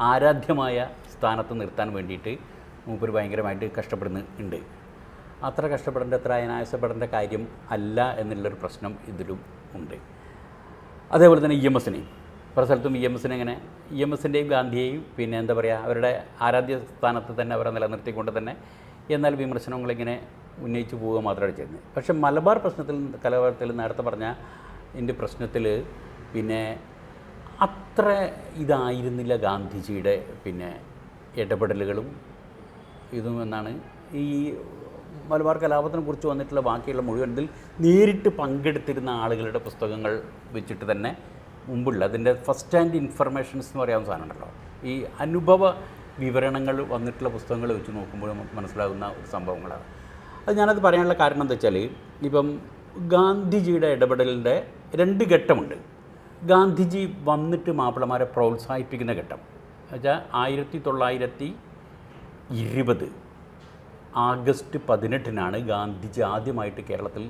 ആരാധ്യമായ സ്ഥാനത്ത് നിർത്താൻ വേണ്ടിയിട്ട് മൂപ്പർ ഭയങ്കരമായിട്ട് കഷ്ടപ്പെടുന്നുണ്ട്. അത്ര കഷ്ടപ്പെടേണ്ട, അത്ര അനായാസപ്പെടേണ്ട കാര്യം അല്ല എന്നുള്ളൊരു പ്രശ്നം ഇതിലും ഉണ്ട്. അതേപോലെ തന്നെ EMSനെയും പല സ്ഥലത്തും EMSനെ EMSൻ്റെയും ഗാന്ധിയെയും പിന്നെ എന്താ പറയുക, അവരുടെ ആരാധ്യ സ്ഥാനത്ത് തന്നെ അവരെ നിലനിർത്തിക്കൊണ്ട് തന്നെ എന്നാൽ വിമർശനങ്ങളിങ്ങനെ ഉന്നയിച്ചു പോവുക മാത്രമാണ് ചെയ്യുന്നത്. പക്ഷേ മലബാർ കലാപത്തിൽ നേരത്തെ പറഞ്ഞ എൻ്റെ പ്രശ്നത്തിൽ പിന്നെ അത്ര ഇതായിരുന്നില്ല ഗാന്ധിജിയുടെ പിന്നെ ഇടപെടലുകളും ഇതും എന്നാണ് ഈ മലബാർ കലാപത്തിനെ കുറിച്ച് വന്നിട്ടുള്ള ബാക്കിയുള്ള മുഴുവൻ ഇതിൽ നേരിട്ട് പങ്കെടുത്തിരുന്ന ആളുകളുടെ പുസ്തകങ്ങൾ വെച്ചിട്ട് തന്നെ മുമ്പുള്ള അതിൻ്റെ ഫസ്റ്റ് ഹാൻഡ് ഇൻഫർമേഷൻസ് എന്ന് പറയാവുന്ന സാധനം ഉണ്ടല്ലോ, ഈ അനുഭവ വിവരണങ്ങൾ വന്നിട്ടുള്ള പുസ്തകങ്ങൾ വെച്ച് നോക്കുമ്പോൾ മനസ്സിലാകുന്ന സംഭവങ്ങളാണ്. അത് ഞാനത് പറയാനുള്ള കാരണം എന്താ വെച്ചാൽ, ഇപ്പം ഗാന്ധിജിയുടെ ഇടപെടലിൻ്റെ രണ്ട് ഘട്ടമുണ്ട്. ഗാന്ധിജി വന്നിട്ട് മാപ്പിളമാരെ പ്രോത്സാഹിപ്പിക്കുന്ന ഘട്ടം എന്നുവെച്ചാൽ 1920 ആഗസ്റ്റ് 18 ഗാന്ധിജി ആദ്യമായിട്ട് കേരളത്തിൽ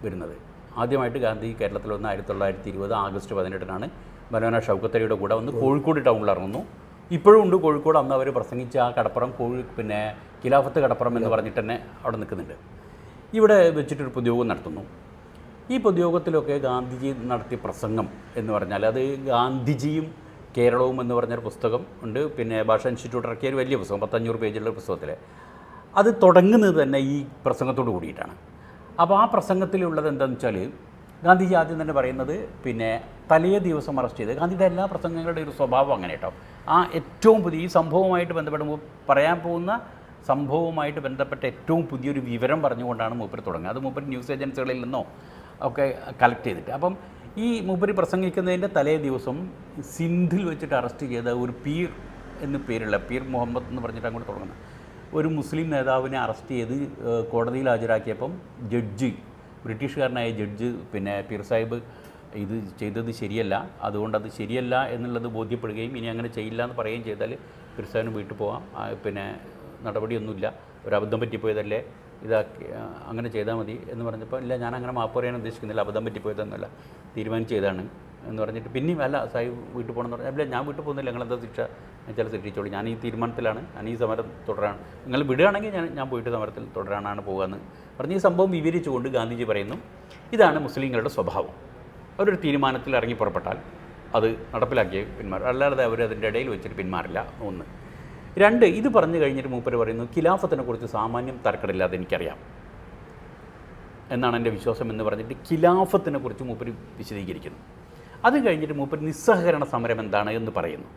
വരുന്നത്. ആദ്യമായിട്ട് ഗാന്ധി കേരളത്തിൽ വന്ന് 1920 ആഗസ്റ്റ് 18 മൗലാന ഷൗക്കത്ത് അലിയുടെ കൂടെ വന്ന് കോഴിക്കോട് ടൗണിൽ ഇറങ്ങുന്നു. ഇപ്പോഴും ഉണ്ട് കോഴിക്കോട്. അന്ന് അവർ പ്രസംഗിച്ച ആ കടപ്പുറം പിന്നെ ഖിലാഫത്ത് കടപ്പുറം എന്ന് പറഞ്ഞിട്ട് തന്നെ അവിടെ നിൽക്കുന്നുണ്ട്. ഇവിടെ വെച്ചിട്ടൊരു പൊതുയോഗം നടത്തുന്നു. ഈ പൊതുയോഗത്തിലൊക്കെ ഗാന്ധിജി നടത്തിയ പ്രസംഗം എന്ന് പറഞ്ഞാൽ അത് ഗാന്ധിജിയും കേരളവും എന്ന് പറഞ്ഞൊരു പുസ്തകം ഉണ്ട്. പിന്നെ ഭാഷാ ഇൻസ്റ്റിറ്റ്യൂട്ട് ഇറക്കിയ ഒരു വലിയ പുസ്തകം, 500 പേജുള്ള പുസ്തകത്തിൽ അത് തുടങ്ങുന്നത് തന്നെ ഈ പ്രസംഗത്തോട് കൂടിയിട്ടാണ്. അപ്പോൾ ആ പ്രസംഗത്തിലുള്ളത് എന്താണെന്ന് വെച്ചാൽ, ഗാന്ധിജി ആദ്യം തന്നെ പറയുന്നത് പിന്നെ തലേ ദിവസം അറസ്റ്റ് ചെയ്ത്, ഗാന്ധിയുടെ എല്ലാ പ്രസംഗങ്ങളുടെയും ഒരു സ്വഭാവം അങ്ങനെ കേട്ടോ, ആ ഏറ്റവും പുതിയ ഈ സംഭവവുമായിട്ട് ബന്ധപ്പെടുമ്പോൾ പറയാൻ പോകുന്ന സംഭവവുമായിട്ട് ബന്ധപ്പെട്ട ഏറ്റവും പുതിയൊരു വിവരം പറഞ്ഞുകൊണ്ടാണ് മൂപ്പർ തുടങ്ങുക. അത് മൂപ്പർ ന്യൂസ് ഏജൻസികളിൽ നിന്നോ ഒക്കെ കളക്ട് ചെയ്തിട്ട്. അപ്പം ഈ മൂപ്പർ പ്രസംഗിക്കുന്നതിൻ്റെ തലേ ദിവസം സിന്ധിൽ വെച്ചിട്ട് അറസ്റ്റ് ചെയ്ത ഒരു പീർ എന്ന് പേരുള്ള പീർ മുഹമ്മദ് എന്ന് പറഞ്ഞിട്ട് അങ്ങോട്ട് തുടങ്ങുന്നത് ഒരു മുസ്ലിം നേതാവിനെ അറസ്റ്റ് ചെയ്ത് കോടതിയിൽ ഹാജരാക്കിയപ്പം ബ്രിട്ടീഷുകാരനായ ജഡ്ജ് പിന്നെ പീർ സാഹിബ് ഇത് ചെയ്തത് ശരിയല്ല, അതുകൊണ്ട് അത് ശരിയല്ല എന്നുള്ളത് ബോധ്യപ്പെടുകയും ഇനി അങ്ങനെ ചെയ്യില്ല എന്ന് പറയുകയും ചെയ്താൽ പീർ സാഹിബിന് വീട്ടിൽ പോകാം, പിന്നെ നടപടിയൊന്നുമില്ല, ഒരു അബദ്ധം പറ്റിപ്പോയതല്ലേ ഇതാക്കി അങ്ങനെ ചെയ്താൽ മതി എന്ന് പറഞ്ഞപ്പോൾ ഇല്ല ഞാൻ അങ്ങനെ മാപ്പ് പറയാൻ ഉദ്ദേശിക്കുന്നില്ല, അബദ്ധം പറ്റിപ്പോയതൊന്നുമല്ല, തീരുമാനിച്ചതാണ് എന്ന് പറഞ്ഞിട്ട് പിന്നെയും അല്ല സായി വീട്ടിൽ പോകണമെന്ന് പറഞ്ഞാൽ അല്ല ഞാൻ വീട്ടിൽ പോകുന്നില്ല, നിങ്ങളെന്താ ശിക്ഷ ചില ശിക്ഷിച്ചോളൂ, ഞാൻ ഈ തീരുമാനത്തിലാണ്, ഞാൻ ഈ സമരം തുടരാണ്, നിങ്ങൾ വിടുകയാണെങ്കിൽ ഞാൻ പോയിട്ട് സമരത്തിൽ തുടരാനാണ് പോകുകയെന്ന് പറഞ്ഞ് ഈ സംഭവം വിവരിച്ചുകൊണ്ട് ഗാന്ധിജി പറയുന്നു ഇതാണ് മുസ്ലിങ്ങളുടെ സ്വഭാവം, അവരൊരു തീരുമാനത്തിൽ ഇറങ്ങി പുറപ്പെട്ടാൽ അത് നടപ്പിലാക്കിയ പിന്മാറും, അല്ലാതെ അവർ അതിൻ്റെ ഇടയിൽ വെച്ചിട്ട് പിന്മാറില്ല. 1. 2, ഇത് പറഞ്ഞു കഴിഞ്ഞിട്ട് മൂപ്പര് പറയുന്നു ഖിലാഫത്തിനെ കുറിച്ച് സാമാന്യം തർക്കമില്ലാതെ എനിക്കറിയാം എന്നാണ് എൻ്റെ വിശ്വാസം എന്ന് പറഞ്ഞിട്ട് ഖിലാഫത്തിനെ കുറിച്ച് മൂപ്പര് വിശദീകരിക്കുന്നു. അത് കഴിഞ്ഞിട്ട് മൂപ്പര് നിസ്സഹകരണ സമരം എന്താണ് എന്ന് പറയുന്നു.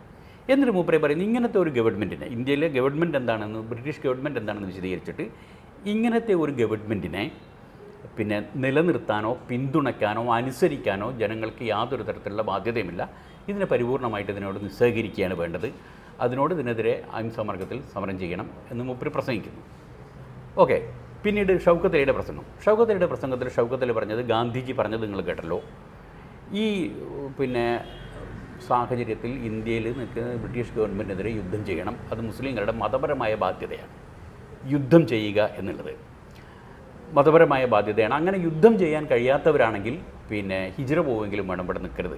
എന്നിട്ട് മൂപ്പരെ പറയുന്നു ഇങ്ങനത്തെ ഒരു ഗവൺമെൻറ്റിനെ, ഇന്ത്യയിലെ ഗവൺമെൻറ് എന്താണെന്ന്, ബ്രിട്ടീഷ് ഗവൺമെൻറ് എന്താണെന്ന് വിശദീകരിച്ചിട്ട് ഇങ്ങനത്തെ ഒരു ഗവൺമെൻറ്റിനെ പിന്നെ നിലനിർത്താനോ പിന്തുണയ്ക്കാനോ അനുസരിക്കാനോ ജനങ്ങൾക്ക് യാതൊരു തരത്തിലുള്ള ബാധ്യതയുമില്ല, ഇതിനെ പരിപൂർണമായിട്ട് ഇതിനോട് നിസ്സഹകരിക്കുകയാണ് വേണ്ടത്, അതിനോട് ഇതിനെതിരെ അഹിംസാമാർഗത്തിൽ സമരം ചെയ്യണം എന്ന് മൂപ്പര് പ്രസംഗിക്കുന്നു. ഓക്കെ. പിന്നീട് ഷൗക്കത്ത് അലിയുടെ പ്രസംഗം. ഷൗക്കത്ത് അലിയുടെ പ്രസംഗത്തിൽ ഷൗക്കത്ത് അലി പറഞ്ഞത് ഗാന്ധിജി പറഞ്ഞത് നിങ്ങൾ കേട്ടല്ലോ, ഈ പിന്നെ സാഹചര്യത്തിൽ ഇന്ത്യയിൽ നിൽക്കുന്ന ബ്രിട്ടീഷ് ഗവൺമെൻറ്റിനെതിരെ യുദ്ധം ചെയ്യണം, അത് മുസ്ലിങ്ങളുടെ മതപരമായ ബാധ്യതയാണ്, യുദ്ധം ചെയ്യുക എന്നുള്ളത് മതപരമായ ബാധ്യതയാണ്, അങ്ങനെ യുദ്ധം ചെയ്യാൻ കഴിയാത്തവരാണെങ്കിൽ പിന്നെ ഹിജ്റ പോവെങ്കിലും വേണം, ഇവിടെ നിൽക്കരുത്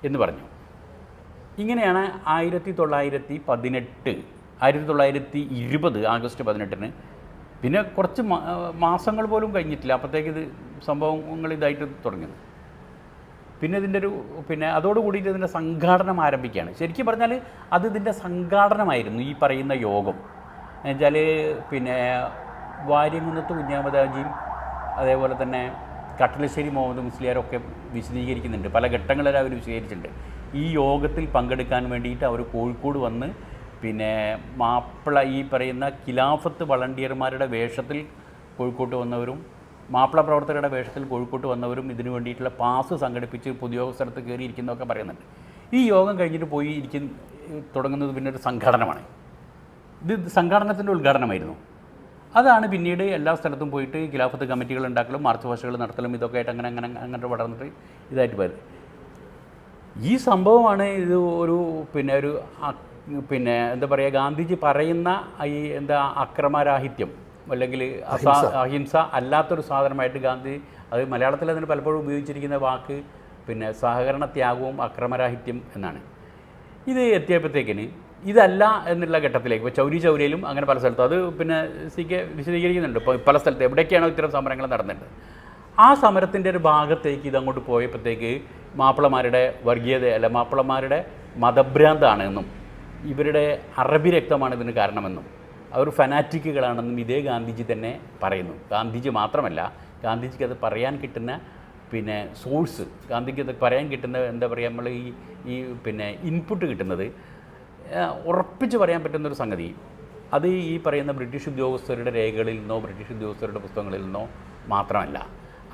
എന്ന് പറഞ്ഞു. ഇങ്ങനെയാണ് 1920 ആഗസ്റ്റ് 18 പിന്നെ കുറച്ച് മാസങ്ങൾ പോലും കഴിഞ്ഞിട്ടില്ല അപ്പോഴത്തേക്ക് ഇത് സംഭവങ്ങൾ ഇതായിട്ട് തുടങ്ങുന്നു. പിന്നെ ഇതിൻ്റെ ഒരു പിന്നെ അതോടുകൂടിയിട്ട് ഇതിൻ്റെ സംഘാടനം ആരംഭിക്കുകയാണ്. ശരിക്കും പറഞ്ഞാൽ അത് ഇതിൻ്റെ സംഘാടനമായിരുന്നു ഈ പറയുന്ന യോഗം. എന്നുവെച്ചാൽ പിന്നെ വാര്യംകുന്നത്ത് കുഞ്ഞാമദാജിയും അതേപോലെ തന്നെ കട്ടലശ്ശേരി മുഹമ്മദ് മുസ്ലിയാരൊക്കെ വിശദീകരിക്കുന്നുണ്ട്, പല ഘട്ടങ്ങളിൽ അവർ വിശദീകരിച്ചിട്ടുണ്ട്. ഈ യോഗത്തിൽ പങ്കെടുക്കാൻ വേണ്ടിയിട്ട് അവർ കോഴിക്കോട് വന്ന് പിന്നെ മാപ്പിള ഈ പറയുന്ന ഖിലാഫത്ത് വളണ്ടിയർമാരുടെ വേഷത്തിൽ കോഴിക്കോട്ട് വന്നവരും മാപ്പിള പ്രവർത്തകരുടെ വേഷത്തിൽ കോഴിക്കോട്ട് വന്നവരും ഇതിനു വേണ്ടിയിട്ടുള്ള പാസ് സംഘടിപ്പിച്ച് പൊതുയോഗ സ്ഥലത്ത് കയറിയിരിക്കുന്നതൊക്കെ പറയുന്നുണ്ട്. ഈ യോഗം കഴിഞ്ഞിട്ട് പോയി തുടങ്ങുന്നത് പിന്നെ ഒരു സംഘടനമാണ്. ഇത് സംഘടനത്തിൻ്റെ ഉദ്ഘാടനമായിരുന്നു. അതാണ് പിന്നീട് എല്ലാ സ്ഥലത്തും പോയിട്ട് ഖിലാഫത്ത് കമ്മിറ്റികൾ ഉണ്ടാക്കലും മാർച്ച് പാസ്റ്റുകൾ നടത്തലും ഇതൊക്കെ ആയിട്ട് അങ്ങനെ വളർന്നിട്ട് ഇതായിട്ട് പോയത്. ഈ സംഭവമാണ് ഇത് പിന്നെ എന്താ പറയുക, ഗാന്ധിജി പറയുന്ന ഈ അക്രമരാഹിത്യം അല്ലെങ്കിൽ അഹിംസ അല്ലാത്തൊരു സാധനമായിട്ട് ഗാന്ധി അത് മലയാളത്തിൽ അതിന് പലപ്പോഴും ഉപയോഗിച്ചിരിക്കുന്ന വാക്ക് പിന്നെ സഹകരണ ത്യാഗവും അക്രമരാഹിത്യം എന്നാണ്. ഇത് എത്തിയപ്പോഴത്തേക്കിന് ഇതല്ല എന്നുള്ള ഘട്ടത്തിലേക്ക് ഇപ്പോൾ ചൗരിയിലും അങ്ങനെ പല സ്ഥലത്തും അത് പിന്നെ വിശദീകരിക്കുന്നുണ്ട്. ഇപ്പോൾ പല സ്ഥലത്ത് എവിടെയൊക്കെയാണോ ഇത്തരം സമരങ്ങൾ നടന്നിട്ടുണ്ട് ആ സമരത്തിൻ്റെ ഒരു ഭാഗത്തേക്ക് ഇതങ്ങോട്ട് പോയപ്പോഴത്തേക്ക് മാപ്പിളമാരുടെ വർഗീയത മാപ്പിളമാരുടെ മതഭ്രാന്താണെന്നും ഇവരുടെ അറബി രക്തമാണ് ഇതിന് കാരണമെന്നും അവർ ഫനാറ്റിക്കുകളാണെന്നും ഇതേ ഗാന്ധിജി തന്നെ പറയുന്നു. ഗാന്ധിജി മാത്രമല്ല, ഗാന്ധിജിക്ക് അത് പറയാൻ കിട്ടുന്ന പിന്നെ സോഴ്സ്, ഗാന്ധിക്ക് അത് പറയാൻ കിട്ടുന്ന എന്താ പറയുക നമ്മൾ ഈ പിന്നെ ഇൻപുട്ട് കിട്ടുന്നത് ഉറപ്പിച്ച് പറയാൻ പറ്റുന്നൊരു സംഗതി അത് ഈ പറയുന്ന ബ്രിട്ടീഷ് ഉദ്യോഗസ്ഥരുടെ രേഖകളിൽ നിന്നോ ബ്രിട്ടീഷ് ഉദ്യോഗസ്ഥരുടെ പുസ്തകങ്ങളിൽ നിന്നോ മാത്രമല്ല,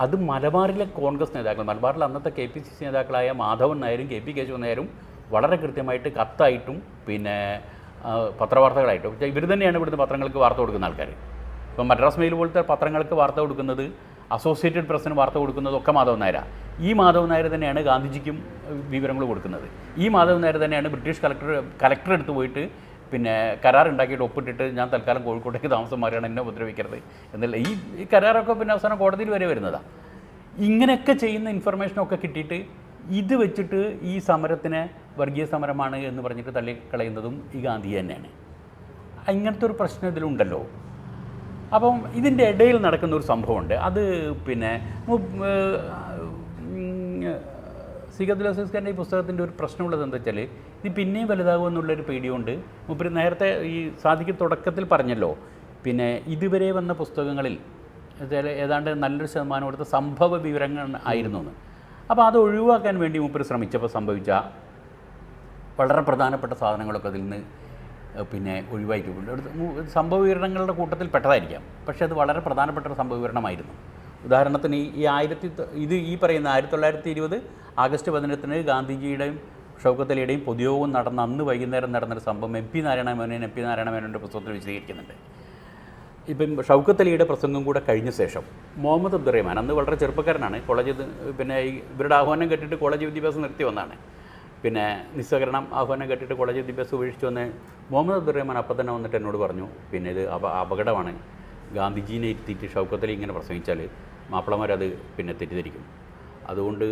അത് മലബാറിലെ കോൺഗ്രസ് നേതാക്കൾ, മലബാറിലെ അന്നത്തെ KPCC നേതാക്കളായ മാധവൻ നായരും KP കേശവൻ നായരും വളരെ കൃത്യമായിട്ട് കത്തായിട്ടും പിന്നെ പത്രവാർത്തകളായിട്ടും ഇവർ തന്നെയാണ് ഇവിടുന്ന് പത്രങ്ങൾക്ക് വാർത്ത കൊടുക്കുന്ന ആൾക്കാർ. ഇപ്പം മദ്രാസ് മെയിൽ പോലത്തെ പത്രങ്ങൾക്ക് വാർത്ത കൊടുക്കുന്നത്, അസോസിയേറ്റഡ് പ്രസ്സിന് വാർത്ത കൊടുക്കുന്നതൊക്കെ മാധവൻ നായരാണ്. ഈ മാധവൻ നായർ തന്നെയാണ് ഗാന്ധിജിക്കും വിവരങ്ങൾ കൊടുക്കുന്നത്. ഈ മാധവൻ നായർ തന്നെയാണ് ബ്രിട്ടീഷ് കലക്ടർ എടുത്ത് പോയിട്ട് പിന്നെ കരാറുണ്ടാക്കിയിട്ട് ഒപ്പിട്ടിട്ട് ഞാൻ തൽക്കാലം കോഴിക്കോട്ടേക്ക് താമസം മാറിയാണ്, എന്നെ ഉപദ്രവിക്കരുത് എന്നുള്ള ഈ കരാറൊക്കെ പിന്നെ അവസാനം കോടതിയിൽ വരെ വരുന്നതാണ്. ഇങ്ങനെയൊക്കെ ചെയ്യുന്ന ഇൻഫർമേഷനൊക്കെ കിട്ടിയിട്ട് ഇത് വെച്ചിട്ട് ഈ സമരത്തിനെ വർഗീയ സമരമാണ് എന്ന് പറഞ്ഞിട്ട് തള്ളിക്കളയുന്നതും ഈ ഗാന്ധി തന്നെയാണ്. ഇങ്ങനത്തെ ഒരു പ്രശ്നം ഇതിലുണ്ടല്ലോ. അപ്പം ഇതിൻ്റെ ഇടയിൽ നടക്കുന്ന ഒരു സംഭവമുണ്ട്. അത് പിന്നെ സിഗദുലസിസ്കറിൻ്റെ ഈ പുസ്തകത്തിൻ്റെ ഒരു പ്രശ്നമുള്ളത് എന്താ വെച്ചാൽ ഇത് പിന്നെയും വലുതാകുമെന്നുള്ളൊരു പേടിയുണ്ട്. മുപ്പര് നേരത്തെ ഈ സാദിക്ക് തുടക്കത്തിൽ പറഞ്ഞല്ലോ, പിന്നെ ഇതുവരെ വന്ന പുസ്തകങ്ങളിൽ ഏതാണ്ട് നല്ലൊരു ശതമാനം കൊടുത്ത സംഭവ വിവരങ്ങൾ ആയിരുന്നു എന്ന്. അപ്പോൾ അത് ഒഴിവാക്കാൻ വേണ്ടി മൂപ്പര് ശ്രമിച്ചപ്പോൾ സംഭവിച്ച വളരെ പ്രധാനപ്പെട്ട സാധനങ്ങളൊക്കെ അതിൽ നിന്ന് പിന്നെ ഒഴിവാക്കിയിട്ടുണ്ട്. സംഭവ വിവരണങ്ങളുടെ കൂട്ടത്തിൽ പെട്ടതായിരിക്കാം, പക്ഷേ അത് വളരെ പ്രധാനപ്പെട്ട ഒരു സംഭവ വിവരണമായിരുന്നു. ഉദാഹരണത്തിന് ഈ പറയുന്ന 1920 ആഗസ്റ്റ് 18 ഗാന്ധിജിയുടെയും ഷൗക്കത്ത് അലിയുടെയും പൊതുയോഗം നടന്ന അന്ന് വൈകുന്നേരം നടന്നൊരു സംഭവം MP നാരായണ മേനോൻ്റെ പുസ്തകത്തിൽ വിശദീകരിക്കുന്നുണ്ട്. ഇപ്പം ഷൗക്കത്ത് അലിയുടെ പ്രസംഗം കൂടെ കഴിഞ്ഞ ശേഷം മുഹമ്മദ് അബ്ദുറഹ്മാൻ അന്ന് വളരെ ചെറുപ്പക്കാരനാണ്, പിന്നെ ഇവരുടെ ആഹ്വാനം കേട്ടിട്ട് കോളേജ് വിദ്യാഭ്യാസം നിർത്തി വന്നതാണ്. പിന്നെ നിസ്സഹകരണം ആഹ്വാനം കേട്ടിട്ട് കോളേജ് വിദ്യാഭ്യാസം ഉപേക്ഷിച്ച് വന്ന് മുഹമ്മദ് അബ്ദുറഹ്മാൻ അപ്പം തന്നെ വന്നിട്ട് എന്നോട് പറഞ്ഞു, പിന്നെ ഇത് അപകടമാണ്, ഗാന്ധിജീനെ ഇരുത്തിയിട്ട് ഷൗക്കത്ത് അലി ഇങ്ങനെ പ്രസംഗിച്ചാൽ മാപ്പിളമാരത് പിന്നെ തെറ്റിദ്ധരിക്കും. അതുകൊണ്ട്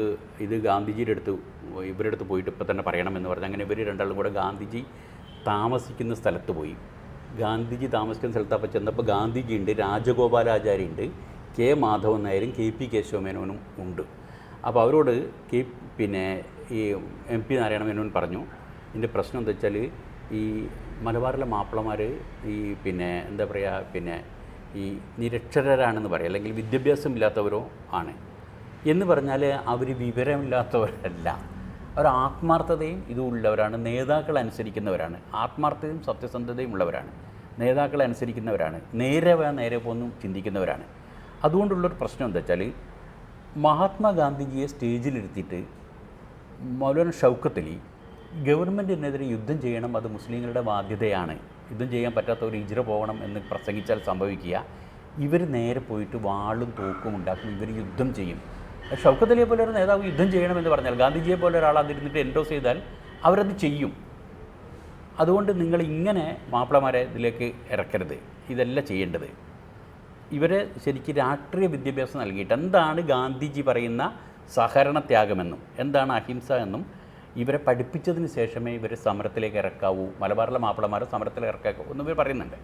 ഇത് ഗാന്ധിജിയുടെ അടുത്ത് ഇവരുടെ അടുത്ത് പോയിട്ട് ഇപ്പം തന്നെ പറയണമെന്ന് പറഞ്ഞ് അങ്ങനെ ഇവർ രണ്ടാളും കൂടെ ഗാന്ധിജി താമസിക്കുന്ന സ്ഥലത്ത് പോയി. ഗാന്ധിജി താമസിക്കുന്ന സ്ഥലത്ത് അപ്പോൾ ചെന്നപ്പോൾ ഗാന്ധിജി ഉണ്ട്, രാജഗോപാലാചാരി ഉണ്ട്, കെ മാധവൻ നായരും കെ പി കേശവമേനോനും ഉണ്ട്. അപ്പോൾ അവരോട് പിന്നെ ഈ MP നാരായണ മേനോൻ പറഞ്ഞു, ഇതിൻ്റെ പ്രശ്നം എന്താ വെച്ചാൽ ഈ മലബാറിലെ മാപ്പിളമാർ ഈ പിന്നെ എന്താ പറയുക പിന്നെ ഈ നിരക്ഷരരാണെന്ന് പറയാം, അല്ലെങ്കിൽ വിദ്യാഭ്യാസം ഇല്ലാത്തവരോ ആണ് എന്ന് പറഞ്ഞാൽ അവർ വിവരമില്ലാത്തവരല്ല, അവർ ആത്മാർത്ഥതയും ഇതും ഉള്ളവരാണ്, നേതാക്കളെ അനുസരിക്കുന്നവരാണ്, ആത്മാർത്ഥതയും സത്യസന്ധതയും ഉള്ളവരാണ്, നേതാക്കളെ അനുസരിക്കുന്നവരാണ്, നേരെ പോന്നും ചിന്തിക്കുന്നവരാണ്. അതുകൊണ്ടുള്ളൊരു പ്രശ്നം എന്താ വെച്ചാൽ മഹാത്മാഗാന്ധിജിയെ സ്റ്റേജിലിരുത്തിയിട്ട് മൗലാന ഷൗക്കത്ത് അലി ഗവൺമെൻറ്റിനെതിരെ യുദ്ധം ചെയ്യണം, അത് മുസ്ലിങ്ങളുടെ ബാധ്യതയാണ്, യുദ്ധം ചെയ്യാൻ പറ്റാത്തവർ ഹിജ്റ പോകണം എന്ന് പ്രസംഗിച്ചാൽ സംഭവിക്കുക ഇവർ നേരെ പോയിട്ട് വാളും തോക്കും ഉണ്ടാക്കും, ഇവർ യുദ്ധം ചെയ്യും. ഷൗക്കത്ത് അലിയെ പോലെ ഒരു നേതാവ് യുദ്ധം ചെയ്യണമെന്ന് പറഞ്ഞാൽ ഗാന്ധിജിയെ പോലെ ഒരാൾ അതിരുന്നിട്ട് എൻഡോസ് ചെയ്താൽ അവരത് ചെയ്യും. അതുകൊണ്ട് നിങ്ങൾ ഇങ്ങനെ മാപ്പിളമാരെ ഇതിലേക്ക് ഇറക്കരുത്, ഇതല്ല ചെയ്യേണ്ടത്. ഇവരെ ശരിക്കും രാഷ്ട്രീയ വിദ്യാഭ്യാസം നൽകിയിട്ട് എന്താണ് ഗാന്ധിജി പറയുന്ന സഹകരണത്യാഗമെന്നും എന്താണ് അഹിംസ എന്നും ഇവരെ പഠിപ്പിച്ചതിന് ശേഷമേ ഇവരെ സമരത്തിലേക്ക് ഇറക്കാവൂ, മലബാറിലെ മാപ്പിളമാരെ സമരത്തിലേക്ക് ഇറക്കാവൂ എന്ന് ഇവർ പറയുന്നുണ്ട്.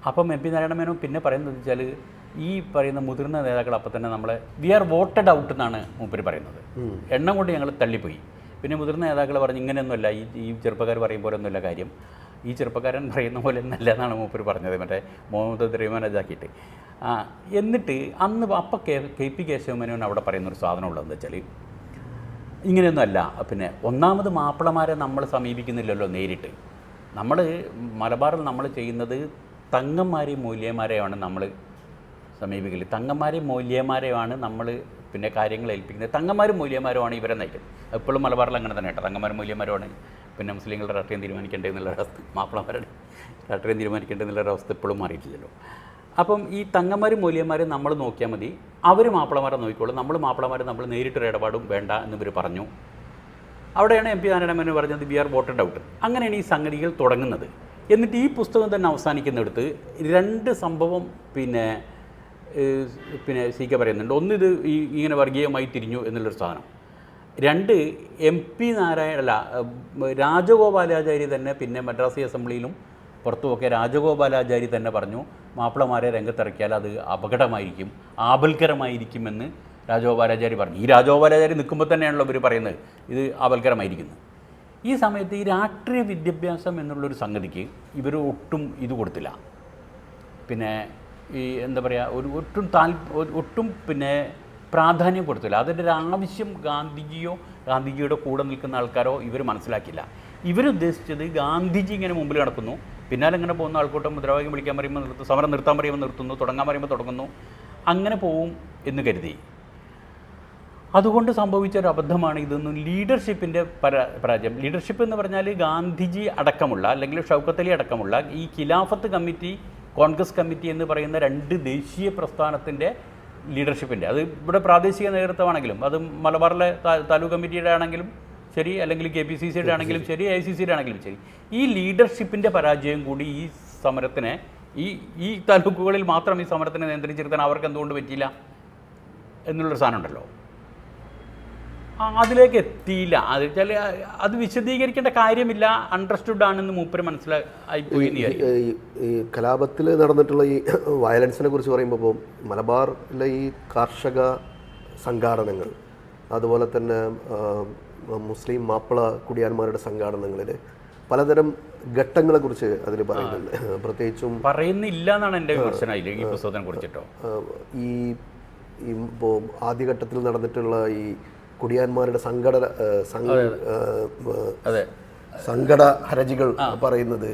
അപ്പം MP നാരായണ മേനോൻ പിന്നെ പറയുന്നത് വെച്ചാൽ ഈ പറയുന്ന മുതിർന്ന നേതാക്കൾ അപ്പം തന്നെ നമ്മളെ വി ആർ വോട്ടഡ് ഔട്ട് എന്നാണ് മൂപ്പര് പറയുന്നത്, എണ്ണം കൊണ്ട് ഞങ്ങൾ തള്ളിപ്പോയി. പിന്നെ മുതിർന്ന നേതാക്കൾ പറഞ്ഞ് ഇങ്ങനെയൊന്നുമല്ല, ഈ ചെറുപ്പക്കാർ പറയും പോലെ ഒന്നുമില്ല കാര്യം, ഈ ചെറുപ്പക്കാരൻ പറയുന്ന പോലെ ഒന്നല്ല എന്നാണ് മൂപ്പര് പറഞ്ഞത്, മറ്റേ മുഹമ്മദ് റഹ്മാനാജാക്കിയിട്ട്. എന്നിട്ട് അന്ന് അപ്പം KP കേശവമേനോൻ അവിടെ പറയുന്നൊരു സാധനം ഉള്ളതെന്ന് വെച്ചാൽ ഇങ്ങനെയൊന്നും അല്ല, പിന്നെ ഒന്നാമത് മാപ്പിളമാരെ നമ്മൾ സമീപിക്കുന്നില്ലല്ലോ നേരിട്ട്, നമ്മൾ മലബാറിൽ നമ്മൾ ചെയ്യുന്നത് തങ്ങന്മാരെയും മൂല്യന്മാരെയാണ് നമ്മൾ സമീപിക്കൽ, തങ്ങന്മാരെയും മൂല്യന്മാരെയാണ് നമ്മൾ പിന്നെ കാര്യങ്ങൾ ഏൽപ്പിക്കുന്നത്, തങ്ങന്മാരും മൂല്യന്മാരുമാണ് ഇവരെ നയിക്കുന്നത്. എപ്പോഴും മലബാറിൽ അങ്ങനെ തന്നെ കേട്ടോ, തങ്ങന്മാരും മൂല്യന്മാരുമാണ് പിന്നെ മുസ്ലിങ്ങളുടെ രാഷ്ട്രീയം തീരുമാനിക്കേണ്ടത് എന്നുള്ളൊരവസ്ഥ, മാപ്പിളമാരുടെ രാഷ്ട്രീയം തീരുമാനിക്കേണ്ടത് എന്നുള്ളൊരവസ്ഥ ഇപ്പോഴും മാറിയിട്ടില്ലല്ലോ. അപ്പം ഈ തങ്ങന്മാരും മൂല്യന്മാരും നമ്മൾ നോക്കിയാൽ മതി, അവർ മാപ്പിളമാരെ നോക്കിക്കോളും, നമ്മൾ മാപ്പിളമാരെ നമ്മൾ നേരിട്ടൊരു ഇടപാടും വേണ്ട എന്നിവർ പറഞ്ഞു. അവിടെയാണ് MP നാരായണ മേനോൻ പറഞ്ഞത് വി ആർ വോട്ടഡ് ഔട്ട്. അങ്ങനെയാണ് ഈ സംഗതികൾ തുടങ്ങുന്നത്. എന്നിട്ട് ഈ പുസ്തകം തന്നെ അവസാനിക്കുന്നിടത്ത് രണ്ട് സംഭവം പിന്നെ CK പറയുന്നുണ്ട്. ഒന്ന്, ഇത് ഇങ്ങനെ വർഗീയമായി തിരിഞ്ഞു എന്നുള്ളൊരു സാധനം. രണ്ട്, MP രാജഗോപാലാചാരി തന്നെ പിന്നെ മദ്രാസി അസംബ്ലിയിലും പുറത്തുമൊക്കെ രാജഗോപാലാചാരി തന്നെ പറഞ്ഞു മാപ്പിളമാരെ രംഗത്തിറക്കിയാൽ അത് അപകടമായിരിക്കും, ആപൽക്കരമായിരിക്കുമെന്ന് രാജഗോപാലാചാരി പറഞ്ഞു. ഈ രാജഗോപാലാചാരി നിൽക്കുമ്പോൾ തന്നെയാണല്ലോ ഇവർ പറയുന്നത് ഇത് ആപൽക്കരമായിരിക്കുന്നത്. ഈ സമയത്ത് ഈ രാഷ്ട്രീയ വിദ്യാഭ്യാസം എന്നുള്ളൊരു സംഗതിക്ക് ഇവർ ഒട്ടും ഇത് കൊടുത്തില്ല, പിന്നെ ഈ എന്താ പറയുക ഒട്ടും പിന്നെ പ്രാധാന്യം കൊടുത്തില്ല. അതിൻ്റെ ഒരു ആവശ്യം ഗാന്ധിജിയുടെ കൂടെ നിൽക്കുന്ന ആൾക്കാരോ ഇവർ മനസ്സിലാക്കില്ല. ഇവരുദ്ദേശിച്ചത് ഗാന്ധിജി ഇങ്ങനെ മുമ്പിൽ നടക്കുന്നു, പിന്നാലെ ഇങ്ങനെ പോകുന്ന ആൾക്കൂട്ടം മുദ്രാവാക്യം വിളിക്കാൻ പറയുമ്പോൾ നിർത്തുന്നു, സമരം നിർത്താൻ പറയുമ്പോൾ നിർത്തുന്നു, തുടങ്ങാൻ പറയുമ്പോൾ തുടങ്ങുന്നു, അങ്ങനെ പോവും എന്ന് കരുതി. അതുകൊണ്ട് സംഭവിച്ച ഒരു അബദ്ധമാണ് ഇതൊന്നും ലീഡർഷിപ്പിൻ്റെ പരാജയം. ലീഡർഷിപ്പ് എന്ന് പറഞ്ഞാൽ ഗാന്ധിജി അടക്കമുള്ള അല്ലെങ്കിൽ ഷൗക്കത്ത് അലി അടക്കമുള്ള ഈ ഖിലാഫത്ത് കമ്മിറ്റി, കോൺഗ്രസ് കമ്മിറ്റി എന്ന് പറയുന്ന രണ്ട് ദേശീയ പ്രസ്ഥാനത്തിൻ്റെ ലീഡർഷിപ്പിൻ്റെ, അത് ഇവിടെ പ്രാദേശിക നേതൃത്വമാണെങ്കിലും അത് മലബാറിലെ താലൂക്ക് കമ്മിറ്റിയുടെ ആണെങ്കിലും ശരി, അല്ലെങ്കിൽ KPCCയുടെ ആണെങ്കിലും ശരി, ICCയുടെ ആണെങ്കിലും ശരി, ഈ ലീഡർഷിപ്പിൻ്റെ പരാജയം കൂടി ഈ സമരത്തിനെ ഈ താലൂക്കുകളിൽ മാത്രം ഈ സമരത്തിനെ നിയന്ത്രിച്ചിരുത്താൻ അവർക്ക് എന്തുകൊണ്ട് പറ്റിയില്ല എന്നുള്ളൊരു സാധനം ഉണ്ടല്ലോ, അതിലേക്ക് എത്തിയില്ല. അത് വെച്ചാൽ അത് വിശദീകരിക്കേണ്ട കാര്യമില്ല, അണ്ടർസ്റ്റുഡ് ആണെന്ന് മൂപ്പര് മനസ്സിലായിപ്പോയി. ഈ കലാപത്തിൽ നടന്നിട്ടുള്ള ഈ വയലൻസിനെ കുറിച്ച് പറയുമ്പോൾ ഇപ്പോൾ മലബാറിലെ ഈ കാർഷിക സംഘാടനങ്ങൾ, അതുപോലെ തന്നെ മുസ്ലിം മാപ്പിള കുടിയാന്മാരുടെ സംഘാടനങ്ങളിൽ പലതരം ഘട്ടങ്ങളെക്കുറിച്ച് അതിൽ പറയുന്നുണ്ട്. പ്രത്യേകിച്ചും പറയുന്നില്ല എന്നാണ് എൻ്റെ വിമർശനം ഈ പുസ്തകത്തിനെ കുറിച്ചിട്ടോ. ഈ ഇപ്പോൾ ആദ്യഘട്ടത്തിൽ നടന്നിട്ടുള്ള ഈ കുടിയാന്മാരുടെ സങ്കട ഹർജികൾ പറയുന്നത്,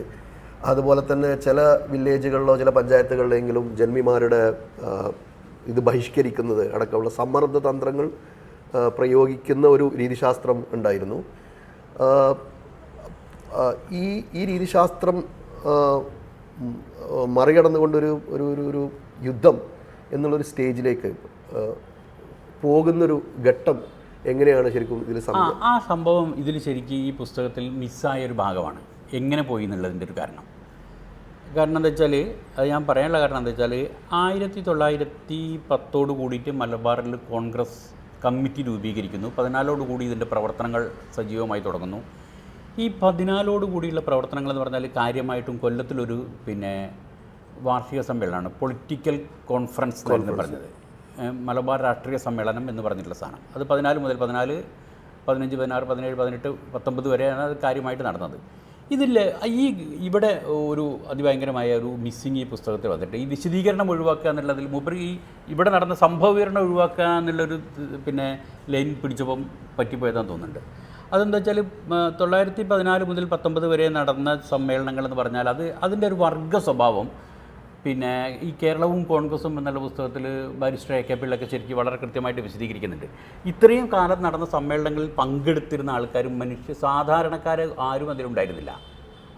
അതുപോലെ തന്നെ ചില വില്ലേജുകളിലോ ചില പഞ്ചായത്തുകളിലെങ്കിലും ജന്മിമാരുടെ ഇത് ബഹിഷ്കരിക്കുന്നത് അടക്കമുള്ള സമ്മർദ്ദ തന്ത്രങ്ങൾ പ്രയോഗിക്കുന്ന ഒരു രീതിശാസ്ത്രം ഉണ്ടായിരുന്നു. ഈ രീതിശാസ്ത്രം മറികടന്നുകൊണ്ടൊരു ഒരു യുദ്ധം എന്നുള്ളൊരു സ്റ്റേജിലേക്ക് പോകുന്നൊരു ഘട്ടം എങ്ങനെയാണ് ശരിക്കും ഇതിൽ ആ സംഭവം ഇതിൽ ശരിക്കും ഈ പുസ്തകത്തിൽ മിസ്സായ ഒരു ഭാഗമാണ്. എങ്ങനെ പോയി എന്നുള്ളതിൻ്റെ ഒരു കാരണം കാരണം എന്താ വെച്ചാൽ അത് ഞാൻ പറയാനുള്ള കാരണം എന്താ വെച്ചാൽ 1910 കൂടിയിട്ട് മലബാറിൽ കോൺഗ്രസ് കമ്മിറ്റി രൂപീകരിക്കുന്നു. 14 കൂടി ഇതിൻ്റെ പ്രവർത്തനങ്ങൾ സജീവമായി തുടങ്ങുന്നു. ഈ 14 കൂടിയുള്ള പ്രവർത്തനങ്ങൾ എന്ന് പറഞ്ഞാൽ കാര്യമായിട്ടും കൊല്ലത്തിലൊരു വാർഷിക സമ്മേളനമാണ്, പൊളിറ്റിക്കൽ കോൺഫറൻസ് എന്ന് പറഞ്ഞത്, മലബാർ രാഷ്ട്രീയ സമ്മേളനം എന്ന് പറഞ്ഞിട്ടുള്ള സാധനം. അത് 14 മുതൽ 14, 15, 16, 17, 18, 19 വരെയാണ് അത് കാര്യമായിട്ട് നടന്നത്. ഇതിൽ ഇവിടെ ഒരു അതിഭയങ്കരമായ ഒരു മിസ്സിങ് ഈ പുസ്തകത്തിൽ വന്നിട്ട്, ഈ വിശദീകരണം ഒഴിവാക്കുക എന്നുള്ളതിൽ മൂപ്പര് ഇവിടെ നടന്ന സംഭവ വിവരണം ഒഴിവാക്കുക എന്നുള്ളൊരു ലൈൻ പിടിച്ചപ്പം പറ്റിപ്പോയതാന്ന് തോന്നുന്നുണ്ട്. അതെന്താ വെച്ചാൽ 1914 മുതൽ 19 വരെ നടന്ന സമ്മേളനങ്ങളെന്ന് പറഞ്ഞാൽ അതിൻ്റെ ഒരു വർഗ സ്വഭാവം ഈ കേരളവും കോൺഗ്രസും എന്നുള്ള പുസ്തകത്തിൽ ബാരിസ്റ്റർ എ കെ പിള്ളയൊക്കെ ശരിക്കും വളരെ കൃത്യമായിട്ട് വിശദീകരിക്കുന്നുണ്ട്. ഇത്രയും കാലം നടന്ന സമ്മേളനങ്ങളിൽ പങ്കെടുത്തിരുന്ന ആൾക്കാരും സാധാരണക്കാർ ആരും അതിലുണ്ടായിരുന്നില്ല.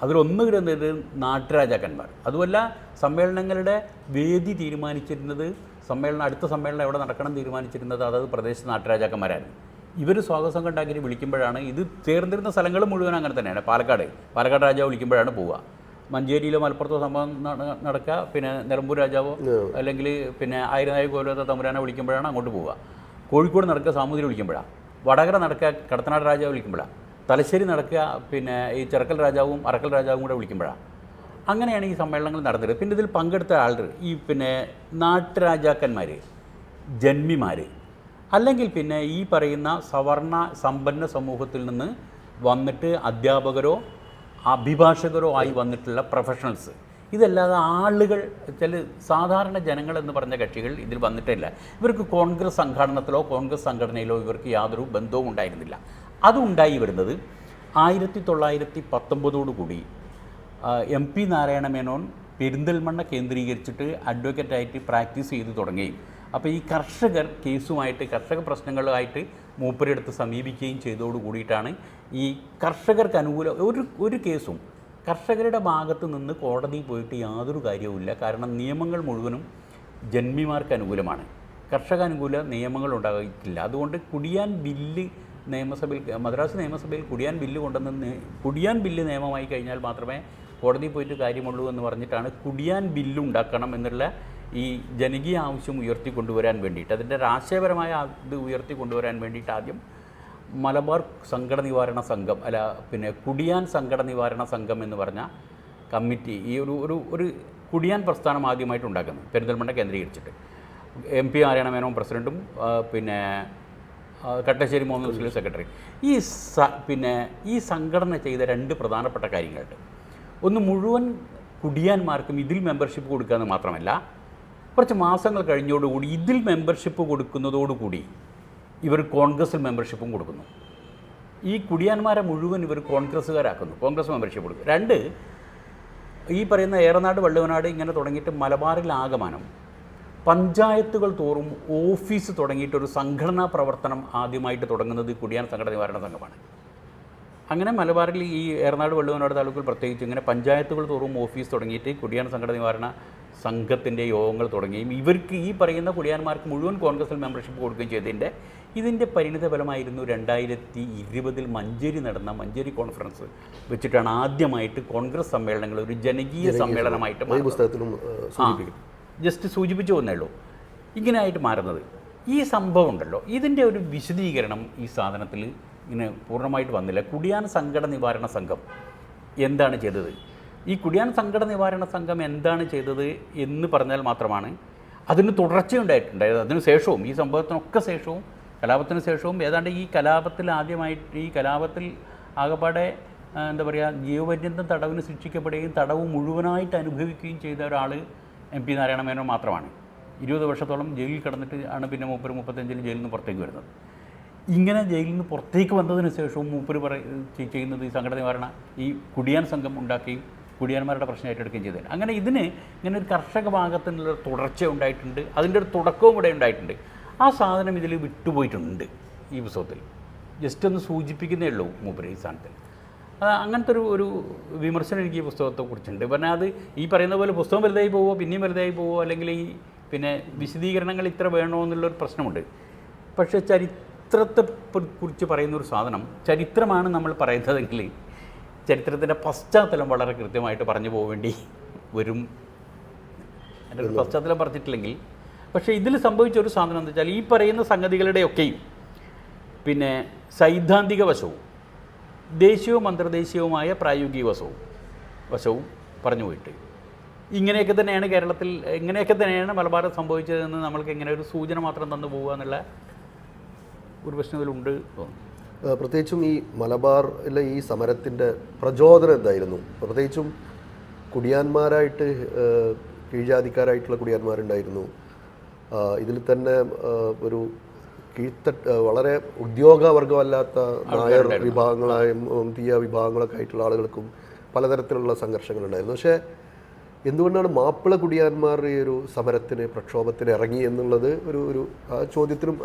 അതിലൊന്നു കിടന്നത് നാട്ടുരാജാക്കന്മാർ. അതുമല്ല, സമ്മേളനങ്ങളുടെ വേദി തീരുമാനിച്ചിരുന്നത്, അടുത്ത സമ്മേളനം എവിടെ നടക്കണം തീരുമാനിച്ചിരുന്നത് അതായത് പ്രദേശത്ത് നാട്ടുരാജാക്കന്മാരായിരുന്നു. ഇവർ സ്വാഗത സംഘം ഉണ്ടാക്കി വിളിക്കുമ്പോഴാണ്, ഇത് ചേർന്നിരുന്ന സ്ഥലങ്ങൾ മുഴുവൻ അങ്ങനെ തന്നെയാണ്. പാലക്കാട് രാജാവ് വിളിക്കുമ്പോഴാണ് പോവുക. മഞ്ചേരിയിലോ മലപ്പുറത്തോ സംഭവം നടക്കുക, നിലമ്പൂർ രാജാവോ അല്ലെങ്കിൽ ആയിരനായ കോലത്തെ തമ്പുരാനെ വിളിക്കുമ്പോഴാണ് അങ്ങോട്ട് പോവുക. കോഴിക്കോട് നടക്കുക സാമൂതിരി വിളിക്കുമ്പോഴാണ്, വടകര നടക്കുക കടത്തനാട് രാജാവ് വിളിക്കുമ്പോഴാണ്, തലശ്ശേരി നടക്കുക ഈ ചെറുക്കൽ രാജാവും അറക്കൽ രാജാവും കൂടെ വിളിക്കുമ്പോഴാണ്. അങ്ങനെയാണ് ഈ സമ്മേളനങ്ങൾ നടന്നത്. പിന്നെ ഇതിൽ പങ്കെടുത്ത ആളുകൾ ഈ നാട്ടുരാജാക്കന്മാർ, ജന്മിമാർ, അല്ലെങ്കിൽ ഈ പറയുന്ന സവർണ സമ്പന്ന സമൂഹത്തിൽ നിന്ന് വന്നിട്ട് അധ്യാപകരോ അഭിഭാഷകരോ ആയി വന്നിട്ടുള്ള പ്രൊഫഷണൽസ്. ഇതല്ലാതെ ആളുകൾ, സാധാരണ ജനങ്ങളെന്ന് പറഞ്ഞ കക്ഷികൾ ഇതിൽ വന്നിട്ടില്ല. ഇവർക്ക് കോൺഗ്രസ് സംഘടനത്തിലോ കോൺഗ്രസ് സംഘടനയിലോ ഇവർക്ക് യാതൊരു ബന്ധവും ഉണ്ടായിരുന്നില്ല. അതുണ്ടായി വരുന്നത് 1919 കൂടി MP നാരായണ മേനോൻ പെരിന്തൽമണ്ണ കേന്ദ്രീകരിച്ചിട്ട് അഡ്വക്കേറ്റായിട്ട് പ്രാക്ടീസ് ചെയ്ത് തുടങ്ങുകയും, അപ്പോൾ ഈ കർഷക പ്രശ്നങ്ങളുമായിട്ട് മൂപ്പരെടുത്ത് സമീപിക്കുകയും ചെയ്തോടു കൂടിയിട്ടാണ് ഈ കർഷകർക്ക് അനുകൂല ഒരു കേസും കർഷകരുടെ ഭാഗത്ത് നിന്ന് കോടതിയിൽ പോയിട്ട് യാതൊരു കാര്യവുമില്ല. കാരണം നിയമങ്ങൾ മുഴുവനും ജന്മിമാർക്ക് അനുകൂലമാണ്, കർഷക അനുകൂല നിയമങ്ങൾ ഉണ്ടായിട്ടില്ല. അതുകൊണ്ട് കുടിയാൻ ബില്ല് മദ്രാസ് നിയമസഭയിൽ കുടിയാൻ ബില്ല് നിയമമായി കഴിഞ്ഞാൽ മാത്രമേ കോടതിയിൽ പോയിട്ട് കാര്യമുള്ളൂ എന്ന് പറഞ്ഞിട്ടാണ് കുടിയാൻ ബില്ല് ഉണ്ടാക്കണം എന്നുള്ള ഈ ജനകീയ ആവശ്യം ഉയർത്തിക്കൊണ്ടുവരാൻ വേണ്ടിയിട്ട്, അതിൻ്റെ രാഷ്ട്രീയപരമായ ഇത് ഉയർത്തിക്കൊണ്ടുവരാൻ വേണ്ടിയിട്ട് ആദ്യം മലബാർ സങ്കട നിവാരണ സംഘം കുടിയാൻ സങ്കട നിവാരണ സംഘം എന്ന് പറഞ്ഞ കമ്മിറ്റി, ഈ ഒരു കുടിയാൻ പ്രസ്ഥാനം ആദ്യമായിട്ട് ഉണ്ടാക്കുന്നത് പെരിന്തൽമണ്ണ കേന്ദ്രീകരിച്ചിട്ട്. MP നാരായണ മേനോൻ പ്രസിഡൻറ്റും കട്ടശ്ശേരി മുഹമ്മദ് മുസ്ലിം സെക്രട്ടറി. ഈ സംഘടന ചെയ്ത 2 പ്രധാനപ്പെട്ട കാര്യങ്ങളുണ്ട്. ഒന്ന്, മുഴുവൻ കുടിയാന്മാർക്കും ഇതിൽ മെമ്പർഷിപ്പ് കൊടുക്കുക എന്ന് മാത്രമല്ല, കുറച്ച് മാസങ്ങൾ കഴിഞ്ഞോടുകൂടി ഇതിൽ മെമ്പർഷിപ്പ് കൊടുക്കുന്നതോടുകൂടി ഇവർ കോൺഗ്രസിൽ മെമ്പർഷിപ്പും കൊടുക്കുന്നു. ഈ കുടിയാന്മാരെ മുഴുവൻ ഇവർ കോൺഗ്രസ്സുകാരാക്കുന്നു, കോൺഗ്രസ് മെമ്പർഷിപ്പ് കൊടുക്കും. 2, ഈ പറയുന്ന ഏറനാട് വള്ളുവനാട് ഇങ്ങനെ തുടങ്ങിയിട്ട് മലബാറിലാകമാനം പഞ്ചായത്തുകൾ തോറും ഓഫീസ് തുടങ്ങിയിട്ടൊരു സംഘടനാ പ്രവർത്തനം ആദ്യമായിട്ട് തുടങ്ങുന്നത് കുടിയാൻ സങ്കട നിവാരണ സംഘമാണ്. അങ്ങനെ മലബാറിൽ ഈ ഏറനാട് വള്ളുവനാട് താലൂക്കിൽ പ്രത്യേകിച്ച് ഇങ്ങനെ പഞ്ചായത്തുകൾ തോറും ഓഫീസ് തുടങ്ങിയിട്ട് കുടിയാൻ സങ്കട നിവാരണ സംഘത്തിൻ്റെ യോഗങ്ങൾ തുടങ്ങുകയും ഇവർക്ക് ഈ പറയുന്ന കുടിയാന്മാർക്ക് മുഴുവൻ കോൺഗ്രസിൽ മെമ്പർഷിപ്പ് കൊടുക്കുകയും ഇതിൻ്റെ പരിണിത ഫലമായിരുന്നു 2020 മഞ്ചേരി നടന്ന മഞ്ചേരി കോൺഫറൻസ് വെച്ചിട്ടാണ് ആദ്യമായിട്ട് കോൺഗ്രസ് സമ്മേളനങ്ങൾ ഒരു ജനകീയ സമ്മേളനമായിട്ട് ജസ്റ്റ് സൂചിപ്പിച്ചു വന്നേ ഉള്ളൂ ഇങ്ങനെയായിട്ട് മാറുന്നത്. ഈ സംഭവം ഉണ്ടല്ലോ, ഇതിൻ്റെ ഒരു വിശദീകരണം ഈ സാധനത്തിൽ ഇങ്ങനെ പൂർണ്ണമായിട്ട് വന്നില്ല. കുടിയാൻ സങ്കട നിവാരണ സംഘം എന്താണ് ചെയ്തത്, ഈ കുടിയാൻ സങ്കട നിവാരണ സംഘം എന്താണ് ചെയ്തത് എന്ന് പറഞ്ഞാൽ മാത്രമാണ് അതിന് തുടർച്ചയുണ്ടായിട്ടുണ്ടായത്. അതിന് ശേഷവും ഈ സംഭവത്തിനൊക്കെ ശേഷവും കലാപത്തിന് ശേഷവും ഏതാണ്ട് ഈ കലാപത്തിൽ ആദ്യമായിട്ട് ആകപ്പാടെ എന്താ പറയുക ജീവപര്യന്തം തടവിന് ശിക്ഷിക്കപ്പെടുകയും തടവ് മുഴുവനായിട്ട് അനുഭവിക്കുകയും ചെയ്ത ഒരാൾ MP നാരായണ മേനോൻ മാത്രമാണ്. 20 വർഷത്തോളം ജയിലിൽ കിടന്നിട്ട് ആണ് പിന്നെ 35 ജയിലിൽ നിന്ന് പുറത്തേക്ക് വരുന്നത്. ഇങ്ങനെ ജയിലിൽ നിന്ന് പുറത്തേക്ക് വന്നതിന് ശേഷവും മൂപ്പര് ചെയ്യുന്നത് ഈ സംഘടന നിവാരണ ഈ കുടിയാൻ സംഘം ഉണ്ടാക്കുകയും കുടിയാന്മാരുടെ പ്രശ്നം ഏറ്റെടുക്കുകയും ചെയ്തത്. അങ്ങനെ ഇതിന് ഇങ്ങനെ ഒരു കർഷക ഭാഗത്തിനുള്ള തുടർച്ച ഉണ്ടായിട്ടുണ്ട്, അതിൻ്റെ ഒരു തുടക്കവും കൂടെ ഉണ്ടായിട്ടുണ്ട്. ആ സാധനം ഇതിൽ വിട്ടുപോയിട്ടുണ്ട് ഈ പുസ്തകത്തിൽ. ജസ്റ്റ് ഒന്ന് സൂചിപ്പിക്കുന്നേ ഉള്ളൂ മൂപ്പര് ഈ സ്ഥാനത്തിൽ. അങ്ങനത്തെ ഒരു വിമർശനം എനിക്ക് ഈ പുസ്തകത്തെക്കുറിച്ചുണ്ട്. പറഞ്ഞാൽ അത് ഈ പറയുന്ന പോലെ പുസ്തകം വലുതായി പോവോ പിന്നെയും വലുതായി പോവോ അല്ലെങ്കിൽ ഈ വിശദീകരണങ്ങൾ ഇത്ര വേണോ എന്നുള്ളൊരു പ്രശ്നമുണ്ട്. പക്ഷേ ചരിത്രത്തെ കുറിച്ച് പറയുന്നൊരു സാധനം, ചരിത്രമാണ് നമ്മൾ പറയുന്നതെങ്കിൽ ചരിത്രത്തിൻ്റെ പശ്ചാത്തലം വളരെ കൃത്യമായിട്ട് പറഞ്ഞു പോവേണ്ടി വരും. എൻ്റെ ഒരു പശ്ചാത്തലം പറഞ്ഞിട്ടില്ലെങ്കിൽ, പക്ഷേ ഇതിൽ സംഭവിച്ച ഒരു സാധനം എന്താ വെച്ചാൽ ഈ പറയുന്ന സംഗതികളുടെയൊക്കെയും പിന്നെ സൈദ്ധാന്തിക വശവും ദേശീയവും അന്തർദേശീയവുമായ പ്രായോഗിക വശവും പറഞ്ഞു പോയിട്ട് ഇങ്ങനെയൊക്കെ തന്നെയാണ് കേരളത്തിൽ, ഇങ്ങനെയൊക്കെ തന്നെയാണ് മലബാറിൽ സംഭവിച്ചതെന്ന് നമ്മൾക്ക് ഇങ്ങനെ ഒരു സൂചന മാത്രം തന്നു പോകുക എന്നുള്ള ഒരു പ്രശ്നം ഇതിലുണ്ട് തോന്നുന്നു. പ്രത്യേകിച്ചും ഈ മലബാറിലെ ഈ സമരത്തിൻ്റെ പ്രചോദനം എന്തായിരുന്നു? പ്രത്യേകിച്ചും കുടിയാന്മാരായിട്ട് കീഴ്ജാതിക്കാരായിട്ടുള്ള കുടിയാന്മാരുണ്ടായിരുന്നു. ഇതിൽ തന്നെ ഒരു വളരെ ഉദ്യോഗവർഗമല്ലാത്ത നായർ വിഭാഗങ്ങളായും തീയ വിഭാഗങ്ങളൊക്കെ ആയിട്ടുള്ള ആളുകൾക്കും പലതരത്തിലുള്ള സംഘർഷങ്ങളുണ്ടായിരുന്നു. പക്ഷേ എന്തുകൊണ്ടാണ് മാപ്പിള കുടിയാന്മാർ ഈ ഒരു സമരത്തിന്, പ്രക്ഷോഭത്തിന് ഇറങ്ങി എന്നുള്ളത് ഒരു ചോദ്യത്തിനും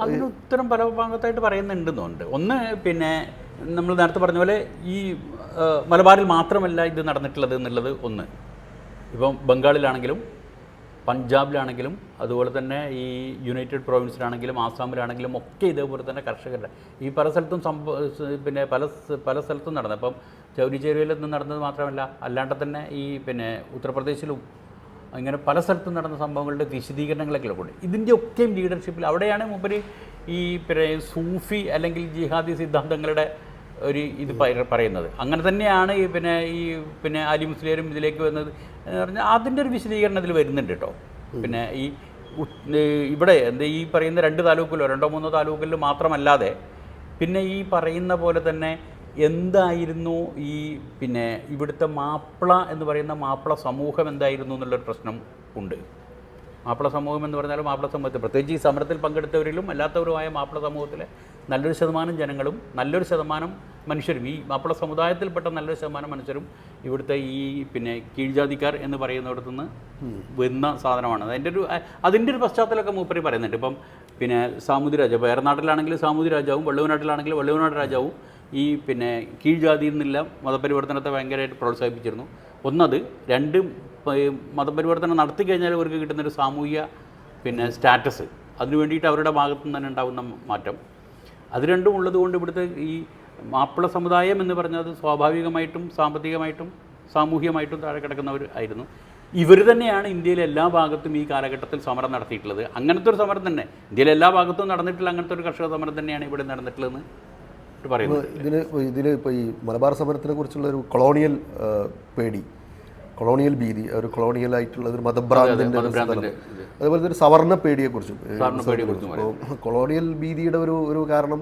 അതിന് ഉത്തരം പല ഭാഗത്തായിട്ട് പറയുന്നുണ്ടെന്നുണ്ട്. ഒന്ന്, പിന്നെ നമ്മൾ നേരത്തെ പറഞ്ഞ പോലെ ഈ മലബാറിൽ മാത്രമല്ല ഇത് നടന്നിട്ടുള്ളത് എന്നുള്ളത് ഒന്ന്. ഇപ്പം ബംഗാളിലാണെങ്കിലും പഞ്ചാബിലാണെങ്കിലും അതുപോലെ തന്നെ ഈ യുണൈറ്റഡ് പ്രൊവിൻസിലാണെങ്കിലും ആസാമിലാണെങ്കിലും ഒക്കെ ഇതേപോലെ തന്നെ കർഷകരുടെ ഈ പല സ്ഥലത്തും പിന്നെ പല സ്ഥലത്തും നടന്നത്. ഇപ്പം ചൗരിചേരിയിൽ നിന്ന് നടന്നത് മാത്രമല്ല, അല്ലാണ്ട് തന്നെ ഈ പിന്നെ ഉത്തർപ്രദേശിലും ഇങ്ങനെ പല സ്ഥലത്തും നടന്ന സംഭവങ്ങളുടെ വിശദീകരണങ്ങളൊക്കെ ഉണ്ട്. ഇതിൻ്റെ ഒക്കെയും ലീഡർഷിപ്പിൽ അവിടെയാണ് മൂപ്പര് ഈ പിന്നെ സൂഫി അല്ലെങ്കിൽ ജിഹാദി സിദ്ധാന്തങ്ങളുടെ ഒരു ഇത് പറയുന്നത്. അങ്ങനെ തന്നെയാണ് ഈ പിന്നെ അലി മുസ്ലിയാരും ഇതിലേക്ക് വന്നത് എന്ന് പറഞ്ഞാൽ അതിൻ്റെ ഒരു വിശദീകരണം ഇതിൽ വരുന്നുണ്ട് കേട്ടോ. പിന്നെ ഇവിടെ ഈ പറയുന്ന 2 താലൂക്കിലോ 2-3 താലൂക്കിലോ മാത്രമല്ലാതെ പിന്നെ ഈ പറയുന്ന പോലെ തന്നെ എന്തായിരുന്നു ഈ പിന്നെ ഇവിടുത്തെ മാപ്പിള എന്ന് പറയുന്ന മാപ്പിള സമൂഹം എന്തായിരുന്നു എന്നുള്ളൊരു പ്രശ്നം ഉണ്ട്. മാപ്പിള സമൂഹം എന്ന് പറഞ്ഞാൽ മാപ്പിള സമൂഹത്തിൽ പ്രത്യേകിച്ച് ഈ സമരത്തിൽ പങ്കെടുത്തവരിലും അല്ലാത്തവരുമായ മാപ്പിള സമൂഹത്തിലെ നല്ലൊരു ശതമാനം ജനങ്ങളും നല്ലൊരു ശതമാനം മനുഷ്യരും, ഈ മാപ്പിള സമുദായത്തിൽപ്പെട്ട നല്ലൊരു ശതമാനം മനുഷ്യരും ഇവിടുത്തെ ഈ പിന്നെ കീഴ്ജാതിക്കാർ എന്ന് പറയുന്നിടത്തു നിന്ന് വരുന്ന സാധനമാണ്. അതിൻ്റെ ഒരു പശ്ചാത്തലമൊക്കെ മൂപ്പര് പറയുന്നുണ്ട്. ഇപ്പം പിന്നെ സാമൂതിരി രാജാവ്, ഇപ്പോൾ ഏറനാട്ടിലാണെങ്കിൽ സാമൂതിരി രാജാവും വള്ളുവനാട്ടിലാണെങ്കിൽ വള്ളുവനാട് രാജാവും ഈ പിന്നെ കീഴ്ജാതിയിൽ നിന്നുള്ള മതപരിവർത്തനത്തെ ഭയങ്കരമായിട്ട് പ്രോത്സാഹിപ്പിച്ചിരുന്നു. ഒന്നത്. 2, മതപരിവർത്തനം നടത്തി കഴിഞ്ഞാൽ അവർക്ക് കിട്ടുന്നൊരു സാമൂഹിക പിന്നെ സ്റ്റാറ്റസ്, അതിനു വേണ്ടിയിട്ട് അവരുടെ ഭാഗത്തു നിന്ന് തന്നെ ഉണ്ടാകുന്ന മാറ്റം, അത് രണ്ടും ഉള്ളതുകൊണ്ട് ഇവിടുത്തെ ഈ മാപ്പിള സമുദായം എന്ന് പറഞ്ഞത് സ്വാഭാവികമായിട്ടും സാമ്പത്തികമായിട്ടും സാമൂഹികമായിട്ടും താഴെ കിടക്കുന്നവർ ആയിരുന്നു. ഇവർ തന്നെയാണ് ഇന്ത്യയിലെ എല്ലാ ഭാഗത്തും ഈ കാലഘട്ടത്തിൽ സമരം നടത്തിയിട്ടുള്ളത്. അങ്ങനത്തെ ഒരു സമരം തന്നെ ഇന്ത്യയിലെ എല്ലാ ഭാഗത്തും നടന്നിട്ടുള്ള അങ്ങനത്തെ ഒരു കർഷക സമരം തന്നെയാണ് ഇവിടെ നടന്നിട്ടുള്ളതെന്ന് പറയുന്നത്. ഇതിന് ഇപ്പോൾ ഈ മലബാർ സമരത്തിനെ കുറിച്ചുള്ള ഒരു കൊളോണിയൽ പേടി, കൊളോണിയൽ ഭീതി, ഒരു കൊളോണിയലായിട്ടുള്ള ഒരു മതഭ്രാന്തിൻ്റെ, അതുപോലെ തന്നെ സവർണ്ണ പേടിയെക്കുറിച്ചും. കൊളോണിയൽ ഭീതിയുടെ ഒരു കാരണം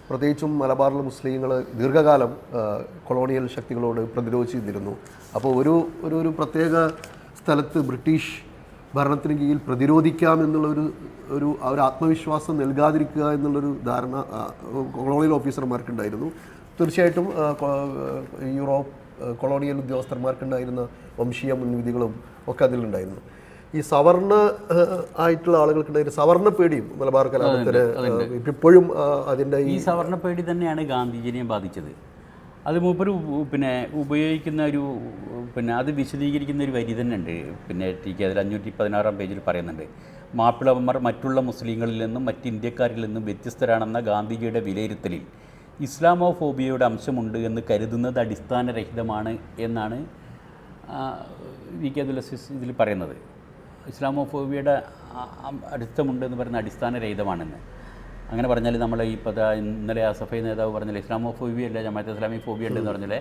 പ്രത്യേകിച്ചും മലബാറിലെ മുസ്ലിങ്ങൾ ദീർഘകാലം കൊളോണിയൽ ശക്തികളോട് പ്രതിരോധിച്ചിരുന്നു. അപ്പോൾ ഒരു പ്രത്യേക സ്ഥലത്ത് ബ്രിട്ടീഷ് ഭരണത്തിന് കീഴിൽ പ്രതിരോധിക്കാം എന്നുള്ള ഒരു ആത്മവിശ്വാസം നൽകാതിരിക്കുക എന്നുള്ളൊരു ധാരണ കൊളോണിയൽ ഓഫീസർമാർക്കുണ്ടായിരുന്നു. തീർച്ചയായിട്ടും യൂറോപ്പ് കൊളോണിയൽ ഉദ്യോഗസ്ഥന്മാർക്കുണ്ടായിരുന്ന വംശീയ മുൻവിധികളും ഒക്കെ അതിലുണ്ടായിരുന്നു. ഈ സവർണ ആയിട്ടുള്ള ആളുകൾക്കുണ്ടായിരുന്ന സവർണ പേടിയും മലബാർ കലാപത്തിന് ഇപ്പോഴും അതിൻ്റെ ഈ സവർണ പേടി തന്നെയാണ് ഗാന്ധിജിനെ ബാധിച്ചത്. അത് മൂപ്പര് പിന്നെ ഉപയോഗിക്കുന്ന പിന്നെ അത് വിശദീകരിക്കുന്ന ഒരു വരി തന്നെ ഉണ്ട്. പിന്നെ ടി.കെ. അതിൽ 516 പേജിൽ പറയുന്നുണ്ട്, മാപ്പിളവന്മാർ മറ്റുള്ള മുസ്ലിങ്ങളിൽ നിന്നും മറ്റ് ഇന്ത്യക്കാരിൽ നിന്നും വ്യത്യസ്തരാണെന്ന ഗാന്ധിജിയുടെ വിലയിരുത്തലിൽ ഇസ്ലാമോഫോബിയയുടെ അംശമുണ്ട് എന്ന് കരുതുന്നത് അടിസ്ഥാനരഹിതമാണ് എന്നാണ് വി.കെ. അബ്ദുൽ അസീസ് ഇതിൽ പറയുന്നത്. ഇസ്ലാമോഫോബിയയുടെ അടിത്തമുണ്ടെന്ന് പറയുന്ന അടിസ്ഥാനരഹിതമാണെന്ന്. അങ്ങനെ പറഞ്ഞാൽ നമ്മൾ ഇന്നലെ അസഫൈ നേതാവ് പറഞ്ഞാൽ ഇസ്ലാമോഫോബിയ അല്ല ജമാഅത്തെ ഇസ്ലാമി ഫോബിയ ഉണ്ടെന്ന് പറഞ്ഞാൽ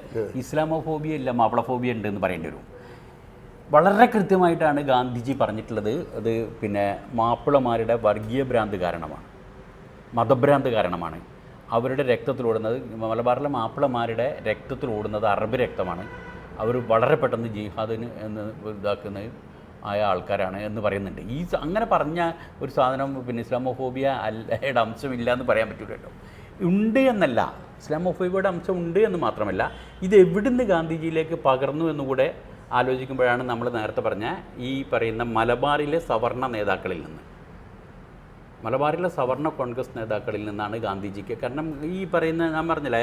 ഇസ്ലാമോഫോബിയ ഇല്ല മാപ്പിള ഫോബിയ ഉണ്ട് എന്ന് പറയേണ്ടി വരും. വളരെ കൃത്യമായിട്ടാണ് ഗാന്ധിജി പറഞ്ഞിട്ടുള്ളത്. അത് പിന്നെ മാപ്പിളമാരുടെ വർഗീയ ഭ്രാന്ത് കാരണമാണ്, മതഭ്രാന്ത് കാരണമാണ്. അവരുടെ രക്തത്തിലോടുന്നത്, മലബാറിലെ മാപ്പിളമാരുടെ രക്തത്തിലോടുന്നത് അറബ് രക്തമാണ്. അവർ വളരെ പെട്ടെന്ന് ജിഹാദിന് ഇതാക്കുന്ന ആയ ആൾക്കാരാണ് എന്ന് പറയുന്നുണ്ട്. അങ്ങനെ പറഞ്ഞ ഒരു സാധനം പിന്നെ ഇസ്ലാമോഫോബിയ അല്ലയുടെ അംശമില്ല എന്ന് പറയാൻ പറ്റില്ല കേട്ടോ. ഉണ്ട് എന്നല്ല, ഇസ്ലാമോഫോബിയയുടെ അംശം ഉണ്ട് എന്ന് മാത്രമല്ല, ഇത് എവിടുന്ന് ഗാന്ധിജിയിലേക്ക് പകർന്നു എന്നുകൂടെ ആലോചിക്കുമ്പോഴാണ് നമ്മൾ നേരത്തെ പറഞ്ഞ ഈ പറയുന്ന മലബാറിലെ സവർണ നേതാക്കളിൽ നിന്ന്, മലബാറിലെ സവർണ കോൺഗ്രസ് നേതാക്കളിൽ നിന്നാണ് ഗാന്ധിജിക്ക്. കാരണം ഈ പറയുന്ന ഞാൻ പറഞ്ഞില്ല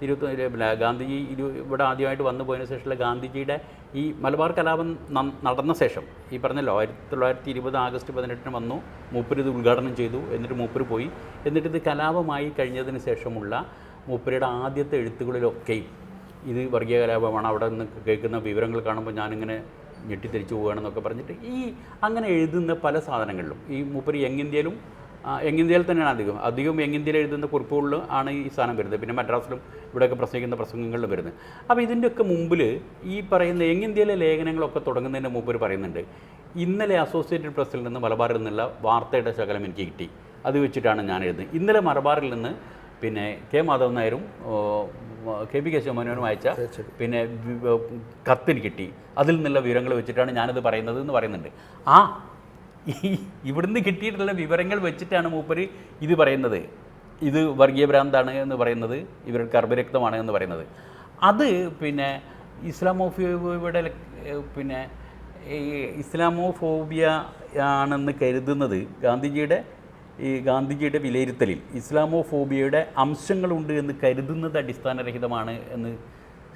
1920 ഗാന്ധിജി ഇവിടെ ആദ്യമായിട്ട് വന്നു പോയതിനു ശേഷമുള്ള ഗാന്ധിജിയുടെ ഈ മലബാർ കലാപം നടന്ന ശേഷം ഈ പറഞ്ഞല്ലോ 1920 ആഗസ്റ്റ് 18 വന്നു, മൂപ്പര് ഇത് ഉദ്ഘാടനം ചെയ്തു, എന്നിട്ട് മൂപ്പര് പോയി, എന്നിട്ട് ഇത് കലാപമായി കഴിഞ്ഞതിന് ശേഷമുള്ള മൂപ്പരുടെ ആദ്യത്തെ എഴുത്തുകളിലൊക്കെയും ഇത് വർഗീയ കലാപമാണ്, അവിടെ നിന്ന് കേൾക്കുന്ന വിവരങ്ങൾ കാണുമ്പോൾ ഞാനിങ്ങനെ ഞെട്ടിത്തിരിച്ചു പോവുകയാണെന്നൊക്കെ പറഞ്ഞിട്ട് അങ്ങനെ എഴുതുന്ന പല സാധനങ്ങളിലും ഈ മൂപ്പര് യങ് ഇന്ത്യയിൽ തന്നെയാണ് അധികം യങ് ഇന്ത്യയിൽ എഴുതുന്ന കുറിപ്പുകളിൽ ആണ് ഈ സാധനം വരുന്നത്. പിന്നെ മദ്രാസിലും ഇവിടെയൊക്കെ പ്രസംഗിക്കുന്ന പ്രസംഗങ്ങളിലും വരുന്നത്. അപ്പോൾ ഇതിൻ്റെയൊക്കെ മുമ്പിൽ ഈ പറയുന്ന യങ് ഇന്ത്യയിലെ ലേഖനങ്ങളൊക്കെ തുടങ്ങുന്നതിന് മൂപ്പര് പറയുന്നുണ്ട്, ഇന്നലെ അസോസിയേറ്റഡ് പ്രസ്സിൽ നിന്ന് മലബാറിൽ നിന്നുള്ള വാർത്തയുടെ ശകലം എനിക്ക് കിട്ടി, അത് വെച്ചിട്ടാണ് ഞാൻ എഴുതുന്നത്. ഇന്നലെ മലബാറിൽ നിന്ന് പിന്നെ കെ മാധവൻ നായരും കെ പി കേശവമേനോനും അയച്ച പിന്നെ കത്തിന് കിട്ടി, അതിൽ നിന്നുള്ള വിവരങ്ങൾ വെച്ചിട്ടാണ് ഞാനിത് പറയുന്നത് എന്ന് പറയുന്നുണ്ട്. ഇവിടുന്ന് കിട്ടിയിട്ടുള്ള വിവരങ്ങൾ വെച്ചിട്ടാണ് മൂപ്പര് ഇത് പറയുന്നത്, ഇത് വർഗീയ ഭ്രാന്താണ് എന്ന് പറയുന്നത്, ഇവർക്ക് ഗർഭരക്തമാണ് എന്ന് പറയുന്നത്. അത് പിന്നെ ഇസ്ലാമോഫോബിയയുടെ പിന്നെ ഇസ്ലാമോഫോബിയ ആണെന്ന് കരുതുന്നത് ഗാന്ധിജിയുടെ വിലയിരുത്തലിൽ ഇസ്ലാമോഫോബിയയുടെ അംശങ്ങളുണ്ട് എന്ന് കരുതുന്നത് അടിസ്ഥാനരഹിതമാണ് എന്ന്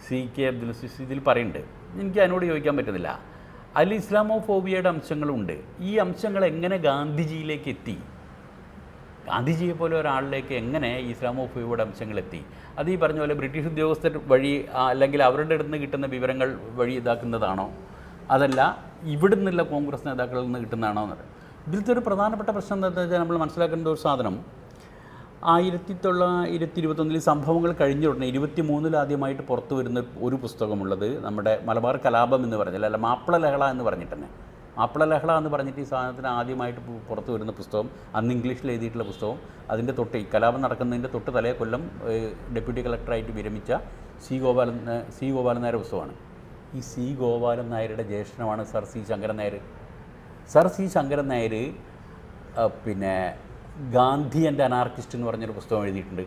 CK അബ്ദുൽ അസീസ് ഇതിൽ പറയുന്നുണ്ട്. എനിക്ക് അതിനോട് യോജിക്കാൻ പറ്റുന്നില്ല. അതിൽ ഇസ്ലാമോഫോബിയയുടെ അംശങ്ങളുണ്ട്. ഈ അംശങ്ങൾ എങ്ങനെ ഗാന്ധിജിയിലേക്ക് എത്തി, ഗാന്ധിജിയെ പോലെ ഒരാളിലേക്ക് എങ്ങനെ ഇസ്ലാമോഫോബിയയുടെ അംശങ്ങളെത്തി? അത് ഈ പറഞ്ഞ പോലെ ബ്രിട്ടീഷ് ഉദ്യോഗസ്ഥർ വഴി അല്ലെങ്കിൽ അവരുടെ അടുത്ത് നിന്ന് കിട്ടുന്ന വിവരങ്ങൾ വഴി ഇതാക്കുന്നതാണോ, അതല്ല ഇവിടെ നിന്നുള്ള കോൺഗ്രസ് നേതാക്കളിൽ നിന്ന് കിട്ടുന്നതാണോ എന്ന്. ഇതിലത്തെ ഒരു പ്രധാനപ്പെട്ട പ്രശ്നം എന്താണെന്ന് വെച്ചാൽ നമ്മൾ മനസ്സിലാക്കേണ്ട ഒരു സാധനം, 1921 സംഭവങ്ങൾ കഴിഞ്ഞ ഉടനെ 23 ആദ്യമായിട്ട് പുറത്തു വരുന്ന ഒരു പുസ്തകമുള്ളത് നമ്മുടെ മലബാർ കലാപം എന്ന് പറഞ്ഞാൽ, അല്ല മാപ്പിള ലഹള എന്ന് പറഞ്ഞിട്ട് തന്നെ, മാപ്പിള ലഹള എന്ന് പറഞ്ഞിട്ട് ഈ സാധനത്തിന് ആദ്യമായിട്ട് പുറത്തു വരുന്ന പുസ്തകം, അന്ന് ഇംഗ്ലീഷിൽ എഴുതിയിട്ടുള്ള പുസ്തകം, അതിൻ്റെ തൊട്ട് ഈ കലാപം നടക്കുന്നതിൻ്റെ തൊട്ട് തലേ കൊല്ലം ഡെപ്യൂട്ടി കളക്ടറായിട്ട് വിരമിച്ച സി ഗോപാലൻ നായരുടെ പുസ്തകമാണ്. ഈ സി ഗോപാലൻ നായരുടെ ജ്യേഷ്ഠനാണ് sir C Sankaran Nair. Sir C Sankaran Nair പിന്നെ ഗാന്ധി ആൻഡ് അനാർക്കിസ്റ്റ് എന്ന് പറഞ്ഞൊരു പുസ്തകം എഴുതിയിട്ടുണ്ട്.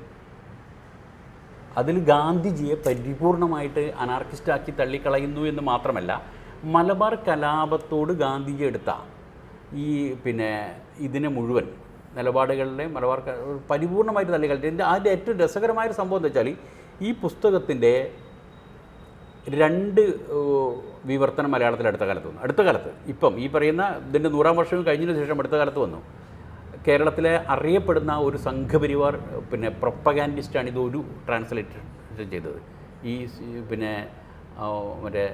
അതിൽ ഗാന്ധിജിയെ പരിപൂർണമായിട്ട് അനാർക്കിസ്റ്റാക്കി തള്ളിക്കളയുന്നു എന്ന് മാത്രമല്ല, മലബാർ കലാപത്തോട് ഗാന്ധിജി എടുത്ത ഈ പിന്നെ ഇതിനെ മുഴുവൻ നിലപാടുകളിലെ മലബാർ പരിപൂർണമായിട്ട് തള്ളിക്കളഞ്ഞു. അതിൻ്റെ ഏറ്റവും രസകരമായൊരു സംഭവം എന്താ വെച്ചാൽ, ഈ പുസ്തകത്തിൻ്റെ 2 വിവർത്തനം മലയാളത്തിൽ അടുത്ത കാലത്ത് ഇപ്പം ഈ പറയുന്ന ഇതിൻ്റെ 100-ാം വർഷം കഴിഞ്ഞതിന് ശേഷം അടുത്ത കാലത്ത് വന്നു. കേരളത്തിലെ അറിയപ്പെടുന്ന ഒരു സംഘപരിവാർ പിന്നെ പ്രൊപ്പഗാൻഡിസ്റ്റാണ് ഇതൊരു ട്രാൻസ്ലേറ്റ് ചെയ്തത്. ഈ പിന്നെ മറ്റേ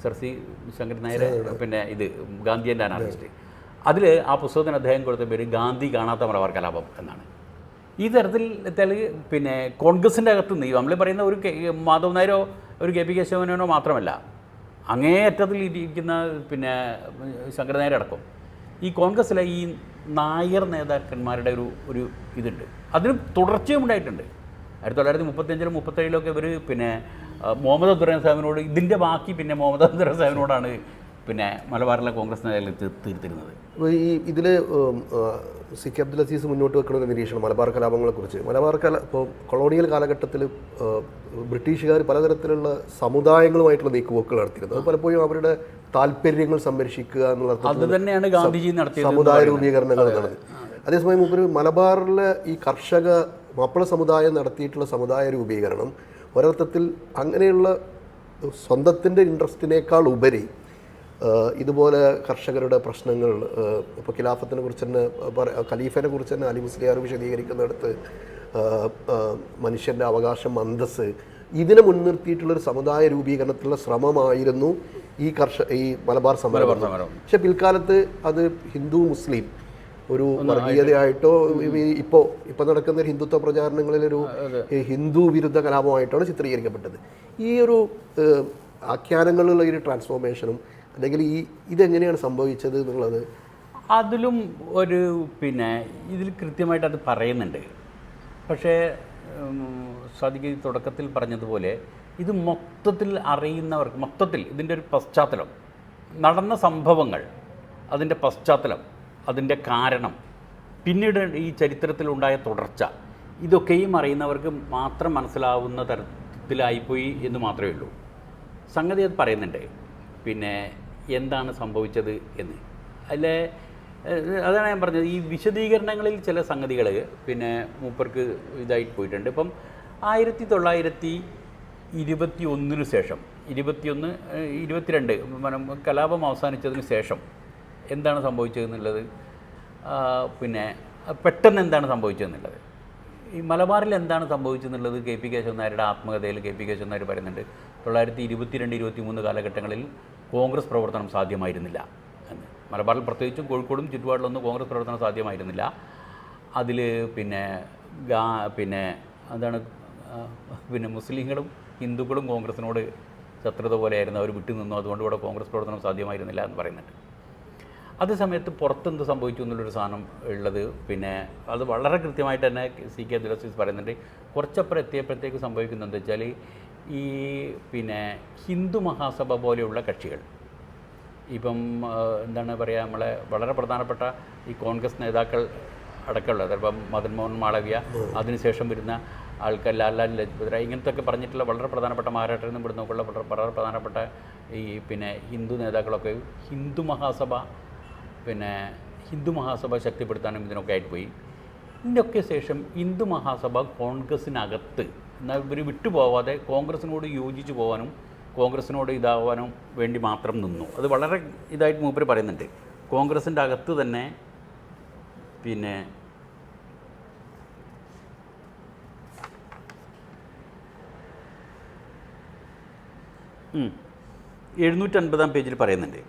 സർ സി ശങ്കരൻ നായർ പിന്നെ ഇത് ഗാന്ധി ആൻഡ് അനാർക്കിസ്റ്റ്, അതിൽ ആ പുസ്തകത്തിന് അദ്ദേഹം കൊടുത്ത പേര് ഗാന്ധി കാണാത്ത മലബാർ കലാപം എന്നാണ്. ഈ തരത്തിൽ പിന്നെ കോൺഗ്രസിൻ്റെ അകത്തുനിന്ന് നമ്മൾ പറയുന്ന ഒരു മാധവൻ നായരോ ഒരു കെ പി കേശവനോ മാത്രമല്ല, അങ്ങേയറ്റത്തിൽ ഇരിക്കുന്ന പിന്നെ ശങ്കരൻ നായരടക്കം ഈ കോൺഗ്രസ്സിലെ ഈ നായർ നേതാക്കന്മാരുടെ ഒരു ഇതുണ്ട്. അതിന് തുടർച്ചയും ഉണ്ടായിട്ടുണ്ട്. 1935-ലും 37-ലൊക്കെ ഇവർ പിന്നെ മുഹമ്മദ് അബ്ദുറഹ്മാൻ സാഹിബിനോട് ഇതിൻ്റെ ബാക്കി പിന്നെ മുഹമ്മദ് അബ്ദുറഹ്മാൻ സാഹിബിനോടാണ് പിന്നെ മലബാറിലെ കോൺഗ്രസ് നേതാക്കൾ തീർത്തിരുന്നത്. ഇതിൽ CK അബ്ദുൽ അസീസ് മുന്നോട്ട് വെക്കുന്ന ഒരു നിരീക്ഷണം മലബാർ കലാപങ്ങളെക്കുറിച്ച്, ഇപ്പോൾ കൊളോണിയൽ കാലഘട്ടത്തിൽ ബ്രിട്ടീഷുകാർ പലതരത്തിലുള്ള സമുദായങ്ങളുമായിട്ടുള്ള നീക്കുപോക്കുകൾ നടത്തിയിരുന്നത്. അത് പലപ്പോഴും അവരുടെ താല്പര്യങ്ങൾ സംരക്ഷിക്കുക എന്നുള്ള ഗാന്ധിജി നടത്തിയ സമുദായ രൂപീകരണങ്ങൾ എന്നുള്ളത്. അതേസമയം ഒരു മലബാറിലെ ഈ കർഷക മാപ്പിള സമുദായം നടത്തിയിട്ടുള്ള സമുദായ രൂപീകരണം ഒരർത്ഥത്തിൽ അങ്ങനെയുള്ള സ്വന്തത്തിൻ്റെ ഇൻട്രസ്റ്റിനേക്കാൾ ഉപരി ഇതുപോലെ കർഷകരുടെ പ്രശ്നങ്ങൾ, ഇപ്പോൾ ഖിലാഫത്തിനെ കുറിച്ച് തന്നെ ഖലീഫിനെ കുറിച്ച് തന്നെ അലി മുസ്ലിയാർ വിശദീകരിക്കുന്നിടത്ത് മനുഷ്യൻ്റെ അവകാശം, അന്തസ്സ്, ഇതിനെ മുൻനിർത്തിയിട്ടുള്ളൊരു സമുദായ രൂപീകരണത്തിലുള്ള ശ്രമമായിരുന്നു ഈ മലബാർ സമരം. പക്ഷെ പിൽക്കാലത്ത് അത് ഹിന്ദു മുസ്ലിം ഒരു വർഗീയതയായിട്ടോ ഇപ്പോൾ നടക്കുന്ന ഒരു ഹിന്ദുത്വ പ്രചാരണങ്ങളിലൊരു ഹിന്ദു വിരുദ്ധ കലാപമായിട്ടാണ് ചിത്രീകരിക്കപ്പെട്ടത്. ഈ ഒരു ആഖ്യാനങ്ങളിലുള്ള ഒരു ട്രാൻസ്ഫോർമേഷനും അല്ലെങ്കിൽ ഇതെങ്ങനെയാണ് സംഭവിച്ചത് എന്നുള്ളത് അതിലും ഒരു പിന്നെ ഇതിൽ കൃത്യമായിട്ട് അത് പറയുന്നുണ്ട്. പക്ഷേ സാദിഖ് തുടക്കത്തിൽ പറഞ്ഞതുപോലെ ഇത് മൊത്തത്തിൽ അറിയുന്നവർക്ക്, മൊത്തത്തിൽ ഇതിൻ്റെ ഒരു പശ്ചാത്തലം, നടന്ന സംഭവങ്ങൾ, അതിൻ്റെ പശ്ചാത്തലം, അതിൻ്റെ കാരണം, പിന്നീട് ഈ ചരിത്രത്തിലുണ്ടായ തുടർച്ച, ഇതൊക്കെയും അറിയുന്നവർക്ക് മാത്രം മനസ്സിലാവുന്ന തരത്തിലായിപ്പോയി എന്ന് മാത്രമേ ഉള്ളൂ. സംഗതി അത് പറയുന്നുണ്ട് പിന്നെ എന്താണ് സംഭവിച്ചത് എന്ന്. അതാണ് ഞാൻ പറഞ്ഞത്, ഈ വിശദീകരണങ്ങളിൽ ചില സംഗതികൾ പിന്നെ മൂപ്പർക്ക് ഇതായിട്ട് പോയിട്ടുണ്ട്. ഇപ്പം 1921 ശേഷം 22 കലാപം അവസാനിച്ചതിന് ശേഷം എന്താണ് സംഭവിച്ചതെന്നുള്ളത്, പിന്നെ പെട്ടെന്ന് എന്താണ് സംഭവിച്ചതെന്നുള്ളത് ഈ മലബാറിൽ എന്താണ് സംഭവിച്ചെന്നുള്ളത് കെ പി കേശവൻ നായരുടെ ആത്മകഥയിൽ കെ പി കേശവൻ നായർ പറയുന്നുണ്ട്. 1922-23 കാലഘട്ടങ്ങളിൽ കോൺഗ്രസ് പ്രവർത്തനം സാധ്യമായിരുന്നില്ല എന്ന്. മലബാറിൽ പ്രത്യേകിച്ചും കോഴിക്കോടും ചുറ്റുപാടിലൊന്നും കോൺഗ്രസ് പ്രവർത്തനം സാധ്യമായിരുന്നില്ല. അതിൽ പിന്നെ എന്താണ് പിന്നെ മുസ്ലിങ്ങളും ഹിന്ദുക്കളും കോൺഗ്രസിനോട് ശത്രുത പോലെയായിരുന്നു, അവർ വിട്ടു നിന്നു, അതുകൊണ്ട് ഇവിടെ കോൺഗ്രസ് പ്രവർത്തനം സാധ്യമായിരുന്നില്ല എന്ന് പറയുന്നുണ്ട്. അതേ സമയത്ത് പുറത്തെന്ത് സംഭവിച്ചു എന്നുള്ളൊരു സാധനം ഉള്ളത് പിന്നെ അത് വളരെ കൃത്യമായിട്ട് തന്നെ സി കെ അബ്ദുൽ അസീസ് പറയുന്നുണ്ട്. കുറച്ചപ്പുറം എത്തിയപ്പോഴത്തേക്ക് സംഭവിക്കുന്നത് എന്താ വെച്ചാൽ ഈ പിന്നെ ഹിന്ദു മഹാസഭ പോലെയുള്ള കക്ഷികൾ, ഇപ്പം എന്താണ് പറയുക, നമ്മളെ വളരെ പ്രധാനപ്പെട്ട ഈ കോൺഗ്രസ് നേതാക്കൾ അടക്കമുള്ളത്, ചിലപ്പം മദൻ മോഹൻ മാളവ്യ, അതിനുശേഷം വരുന്ന ആൾക്കാർ ലാൽ ലജ്പത് റായ്, ഇങ്ങനത്തെ ഒക്കെ പറഞ്ഞിട്ടുള്ള വളരെ പ്രധാനപ്പെട്ട മഹാരാഷ്ട്രയിൽ നിന്ന് ഇവിടെ നോക്കുള്ള വളരെ പ്രധാനപ്പെട്ട ഈ പിന്നെ ഹിന്ദു നേതാക്കളൊക്കെ ഹിന്ദു മഹാസഭ ശക്തിപ്പെടുത്താനും ഇതിനൊക്കെ ആയിട്ട് പോയി. ഇതിൻ്റെയൊക്കെ ശേഷം ഹിന്ദു മഹാസഭ കോൺഗ്രസ്സിനകത്ത് എന്നാൽ ഇവർ വിട്ടുപോകാതെ കോൺഗ്രസ്സിനോട് യോജിച്ച് പോകാനും കോൺഗ്രസ്സിനോട് ഇതാവാനും വേണ്ടി മാത്രം നിന്നു. അത് വളരെ ഇതായിട്ട് മൂപ്പർ പറയുന്നുണ്ട്. കോൺഗ്രസിൻ്റെ അകത്ത് തന്നെ പിന്നെ 750 പേജിൽ പറയുന്നുണ്ട്,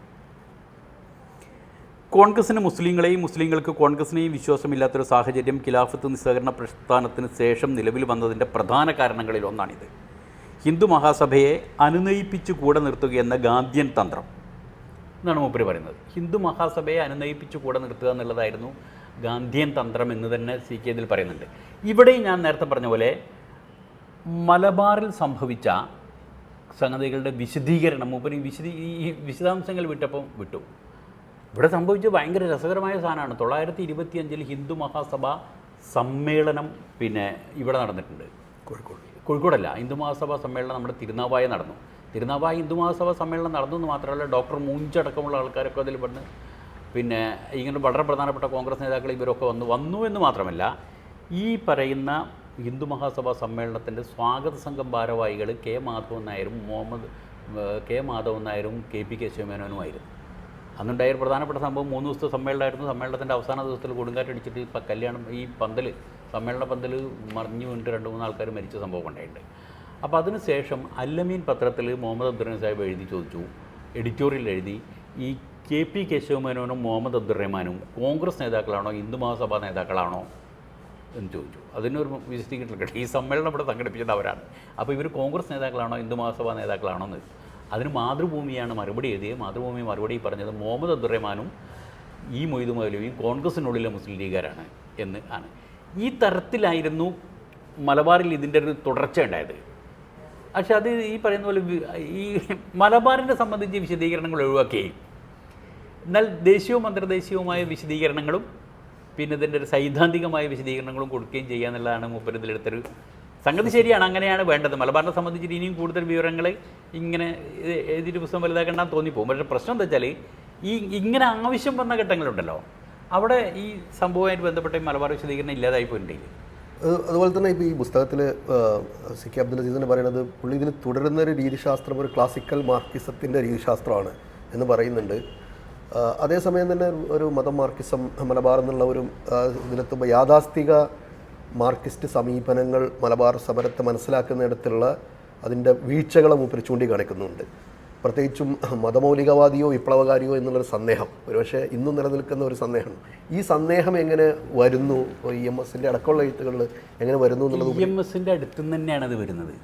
കോൺഗ്രസിന് മുസ്ലിങ്ങളെയും മുസ്ലിങ്ങൾക്ക് കോൺഗ്രസിനെയും വിശ്വാസമില്ലാത്തൊരു സാഹചര്യം ഖിലാഫത്ത് നിസ്സഹകരണ പ്രസ്ഥാനത്തിന് ശേഷം നിലവിൽ വന്നതിൻ്റെ പ്രധാന കാരണങ്ങളിൽ ഒന്നാണിത്. ഹിന്ദു മഹാസഭയെ അനുനയിപ്പിച്ച് കൂടെ നിർത്തുകയെന്ന ഗാന്ധിയൻ തന്ത്രം എന്നാണ് മൂപ്പര് പറയുന്നത്. ഹിന്ദു മഹാസഭയെ അനുനയിപ്പിച്ച് കൂടെ നിർത്തുക എന്നുള്ളതായിരുന്നു ഗാന്ധിയൻ തന്ത്രം എന്ന് തന്നെ സി കെ ഇതിൽ പറയുന്നുണ്ട്. ഇവിടെയും ഞാൻ നേരത്തെ പറഞ്ഞ പോലെ മലബാറിൽ സംഭവിച്ച സംഗതികളുടെ വിശദീകരണം മൂപ്പര് ഈ വിശദാംശങ്ങൾ വിട്ടു. ഇവിടെ സംഭവിച്ച ഭയങ്കര രസകരമായ സാധനമാണ്. 1925 ഹിന്ദു മഹാസഭ സമ്മേളനം പിന്നെ ഇവിടെ നടന്നിട്ടുണ്ട്. കോഴിക്കോടല്ല, ഹിന്ദു മഹാസഭ സമ്മേളനം നമ്മുടെ തിരുനാവായ നടന്നു. തിരുനാവായ ഹിന്ദു മഹാസഭ സമ്മേളനം നടന്നു എന്ന് മാത്രമല്ല, ഡോക്ടർ മൂഞ്ചടക്കമുള്ള ആൾക്കാരൊക്കെ അതിൽ പെടുന്നു. പിന്നെ ഇങ്ങനെ വളരെ പ്രധാനപ്പെട്ട കോൺഗ്രസ് നേതാക്കൾ ഇവരൊക്കെ വന്നു എന്ന് മാത്രമല്ല, ഈ പറയുന്ന ഹിന്ദു മഹാസഭ സമ്മേളനത്തിൻ്റെ സ്വാഗത സംഘം ഭാരവാഹികൾ കെ മാധവൻ നായരും കെ പി കേശവമേനോനുമായിരുന്നു. അന്നുണ്ടായ ഒരു പ്രധാനപ്പെട്ട സംഭവം 3 ദിവസത്തെ സമ്മേളനമായിരുന്നു. സമ്മേളനത്തിൻ്റെ അവസാന ദിവസത്തിൽ കൊടുങ്കാറ്റടിച്ചിട്ട് ഇപ്പം സമ്മേളന പന്തൽ മറിഞ്ഞു വീണിട്ട് 2-3 ആൾക്കാർ മരിച്ച സംഭവം ഉണ്ടായിട്ടുണ്ട്. അപ്പോൾ അതിനുശേഷം അല്ലമീൻ പത്രത്തിൽ മുഹമ്മദ് അബ്ദുറഹ്മാൻ സാഹിബ് എഴുതി ചോദിച്ചു, എഡിറ്റോറിയൽ എഴുതി, ഈ കെ പി കേശവമേനോനും മുഹമ്മദ് അബ്ദുറഹ്മാനും കോൺഗ്രസ് നേതാക്കളാണോ ഹിന്ദു മഹാസഭാ നേതാക്കളാണോ എന്ന് ചോദിച്ചു. അതിനൊരു വിശദീകരണം, ഈ സമ്മേളനം ഇവിടെ സംഘടിപ്പിച്ചത് അവരാണ്. അപ്പോൾ ഇവർ കോൺഗ്രസ് നേതാക്കളാണോ ഹിന്ദു മഹാസഭാ നേതാക്കളാണോ എന്ന്. അതിന് മാതൃഭൂമിയാണ് മറുപടി എഴുതിയത്. മാതൃഭൂമി മറുപടി പറഞ്ഞത് മുഹമ്മദ് അബ്ദുറഹ്മാനും ഈ മൊയ്തു മൗലവിയും കോൺഗ്രസിനുള്ളിലെ മുസ്ലിം ലീഗുകാരാണ് എന്ന് ആണ്. ഈ തരത്തിലായിരുന്നു മലബാറിൽ ഇതിൻ്റെ ഒരു തുടർച്ച ഉണ്ടായത്. പക്ഷെ അത് ഈ പറയുന്ന പോലെ ഈ മലബാറിനെ സംബന്ധിച്ച് വിശദീകരണങ്ങൾ ഒഴിവാക്കുകയും എന്നാൽ ദേശീയവും അന്തർദേശീയവുമായ വിശദീകരണങ്ങളും പിന്നെ ഇതിൻ്റെ ഒരു സൈദ്ധാന്തികമായ വിശദീകരണങ്ങളും കൊടുക്കുകയും ചെയ്യുക എന്നുള്ളതാണ് മൂപ്പര് ഇതിലെടുത്തൊരു സംഗതി. ശരിയാണ്, അങ്ങനെയാണ് വേണ്ടത്. മലബാറിനെ സംബന്ധിച്ചിട്ട് ഇനിയും കൂടുതൽ വിവരങ്ങൾ ഇങ്ങനെ എഴുതിയിട്ട് പുസ്തകം വലുതാക്കണ്ടെന്ന് തോന്നിപ്പോകും. പക്ഷേ പ്രശ്നം എന്താ വെച്ചാൽ ഇങ്ങനെ ആവശ്യം വന്ന ഘട്ടങ്ങളുണ്ടല്ലോ, അവിടെ ഈ സംഭവമായിട്ട് ബന്ധപ്പെട്ട മലബാർ വിശദീകരണം ഇല്ലാതായി പോയിട്ടുണ്ടെങ്കിൽ. അതുപോലെ തന്നെ ഇപ്പോൾ ഈ പുസ്തകത്തിൽ സി കെ അബ്ദുൽ അസീസിന് പറയുന്നത് പുള്ളി ഇതിന് തുടരുന്നൊരു രീതിശാസ്ത്രം ഒരു ക്ലാസിക്കൽ മാർക്കിസത്തിൻ്റെ രീതിശാസ്ത്രമാണ് എന്ന് പറയുന്നുണ്ട്. അതേസമയം തന്നെ ഒരു മതം മാർക്കിസം മലബാർ എന്നുള്ള ഒരു ഇതിലെത്തുമ്പോൾ യാഥാസ്ഥിക മാർക്സിസ്റ്റ് സമീപനങ്ങൾ മലബാർ സമരത്തെ മനസ്സിലാക്കുന്നിടത്തുള്ള അതിൻ്റെ വീഴ്ചകളെ മൂപ്പര് ചൂണ്ടിക്കാണിക്കുന്നുണ്ട്. പ്രത്യേകിച്ചും മതമൗലികവാദിയോ വിപ്ലവകാരിയോ എന്നുള്ളൊരു സന്ദേഹം ഒരുപക്ഷെ ഇന്നും നിലനിൽക്കുന്ന ഒരു സന്ദേഹം. ഈ സന്ദേഹം എങ്ങനെ വരുന്നു, EMSൻ്റെ അടക്കമുള്ള എഴുത്തുകളിൽ എങ്ങനെ വരുന്നു എന്നുള്ളത് EMSൻ്റെ അടുത്ത് നിന്ന് തന്നെയാണ് അത് വരുന്നത്.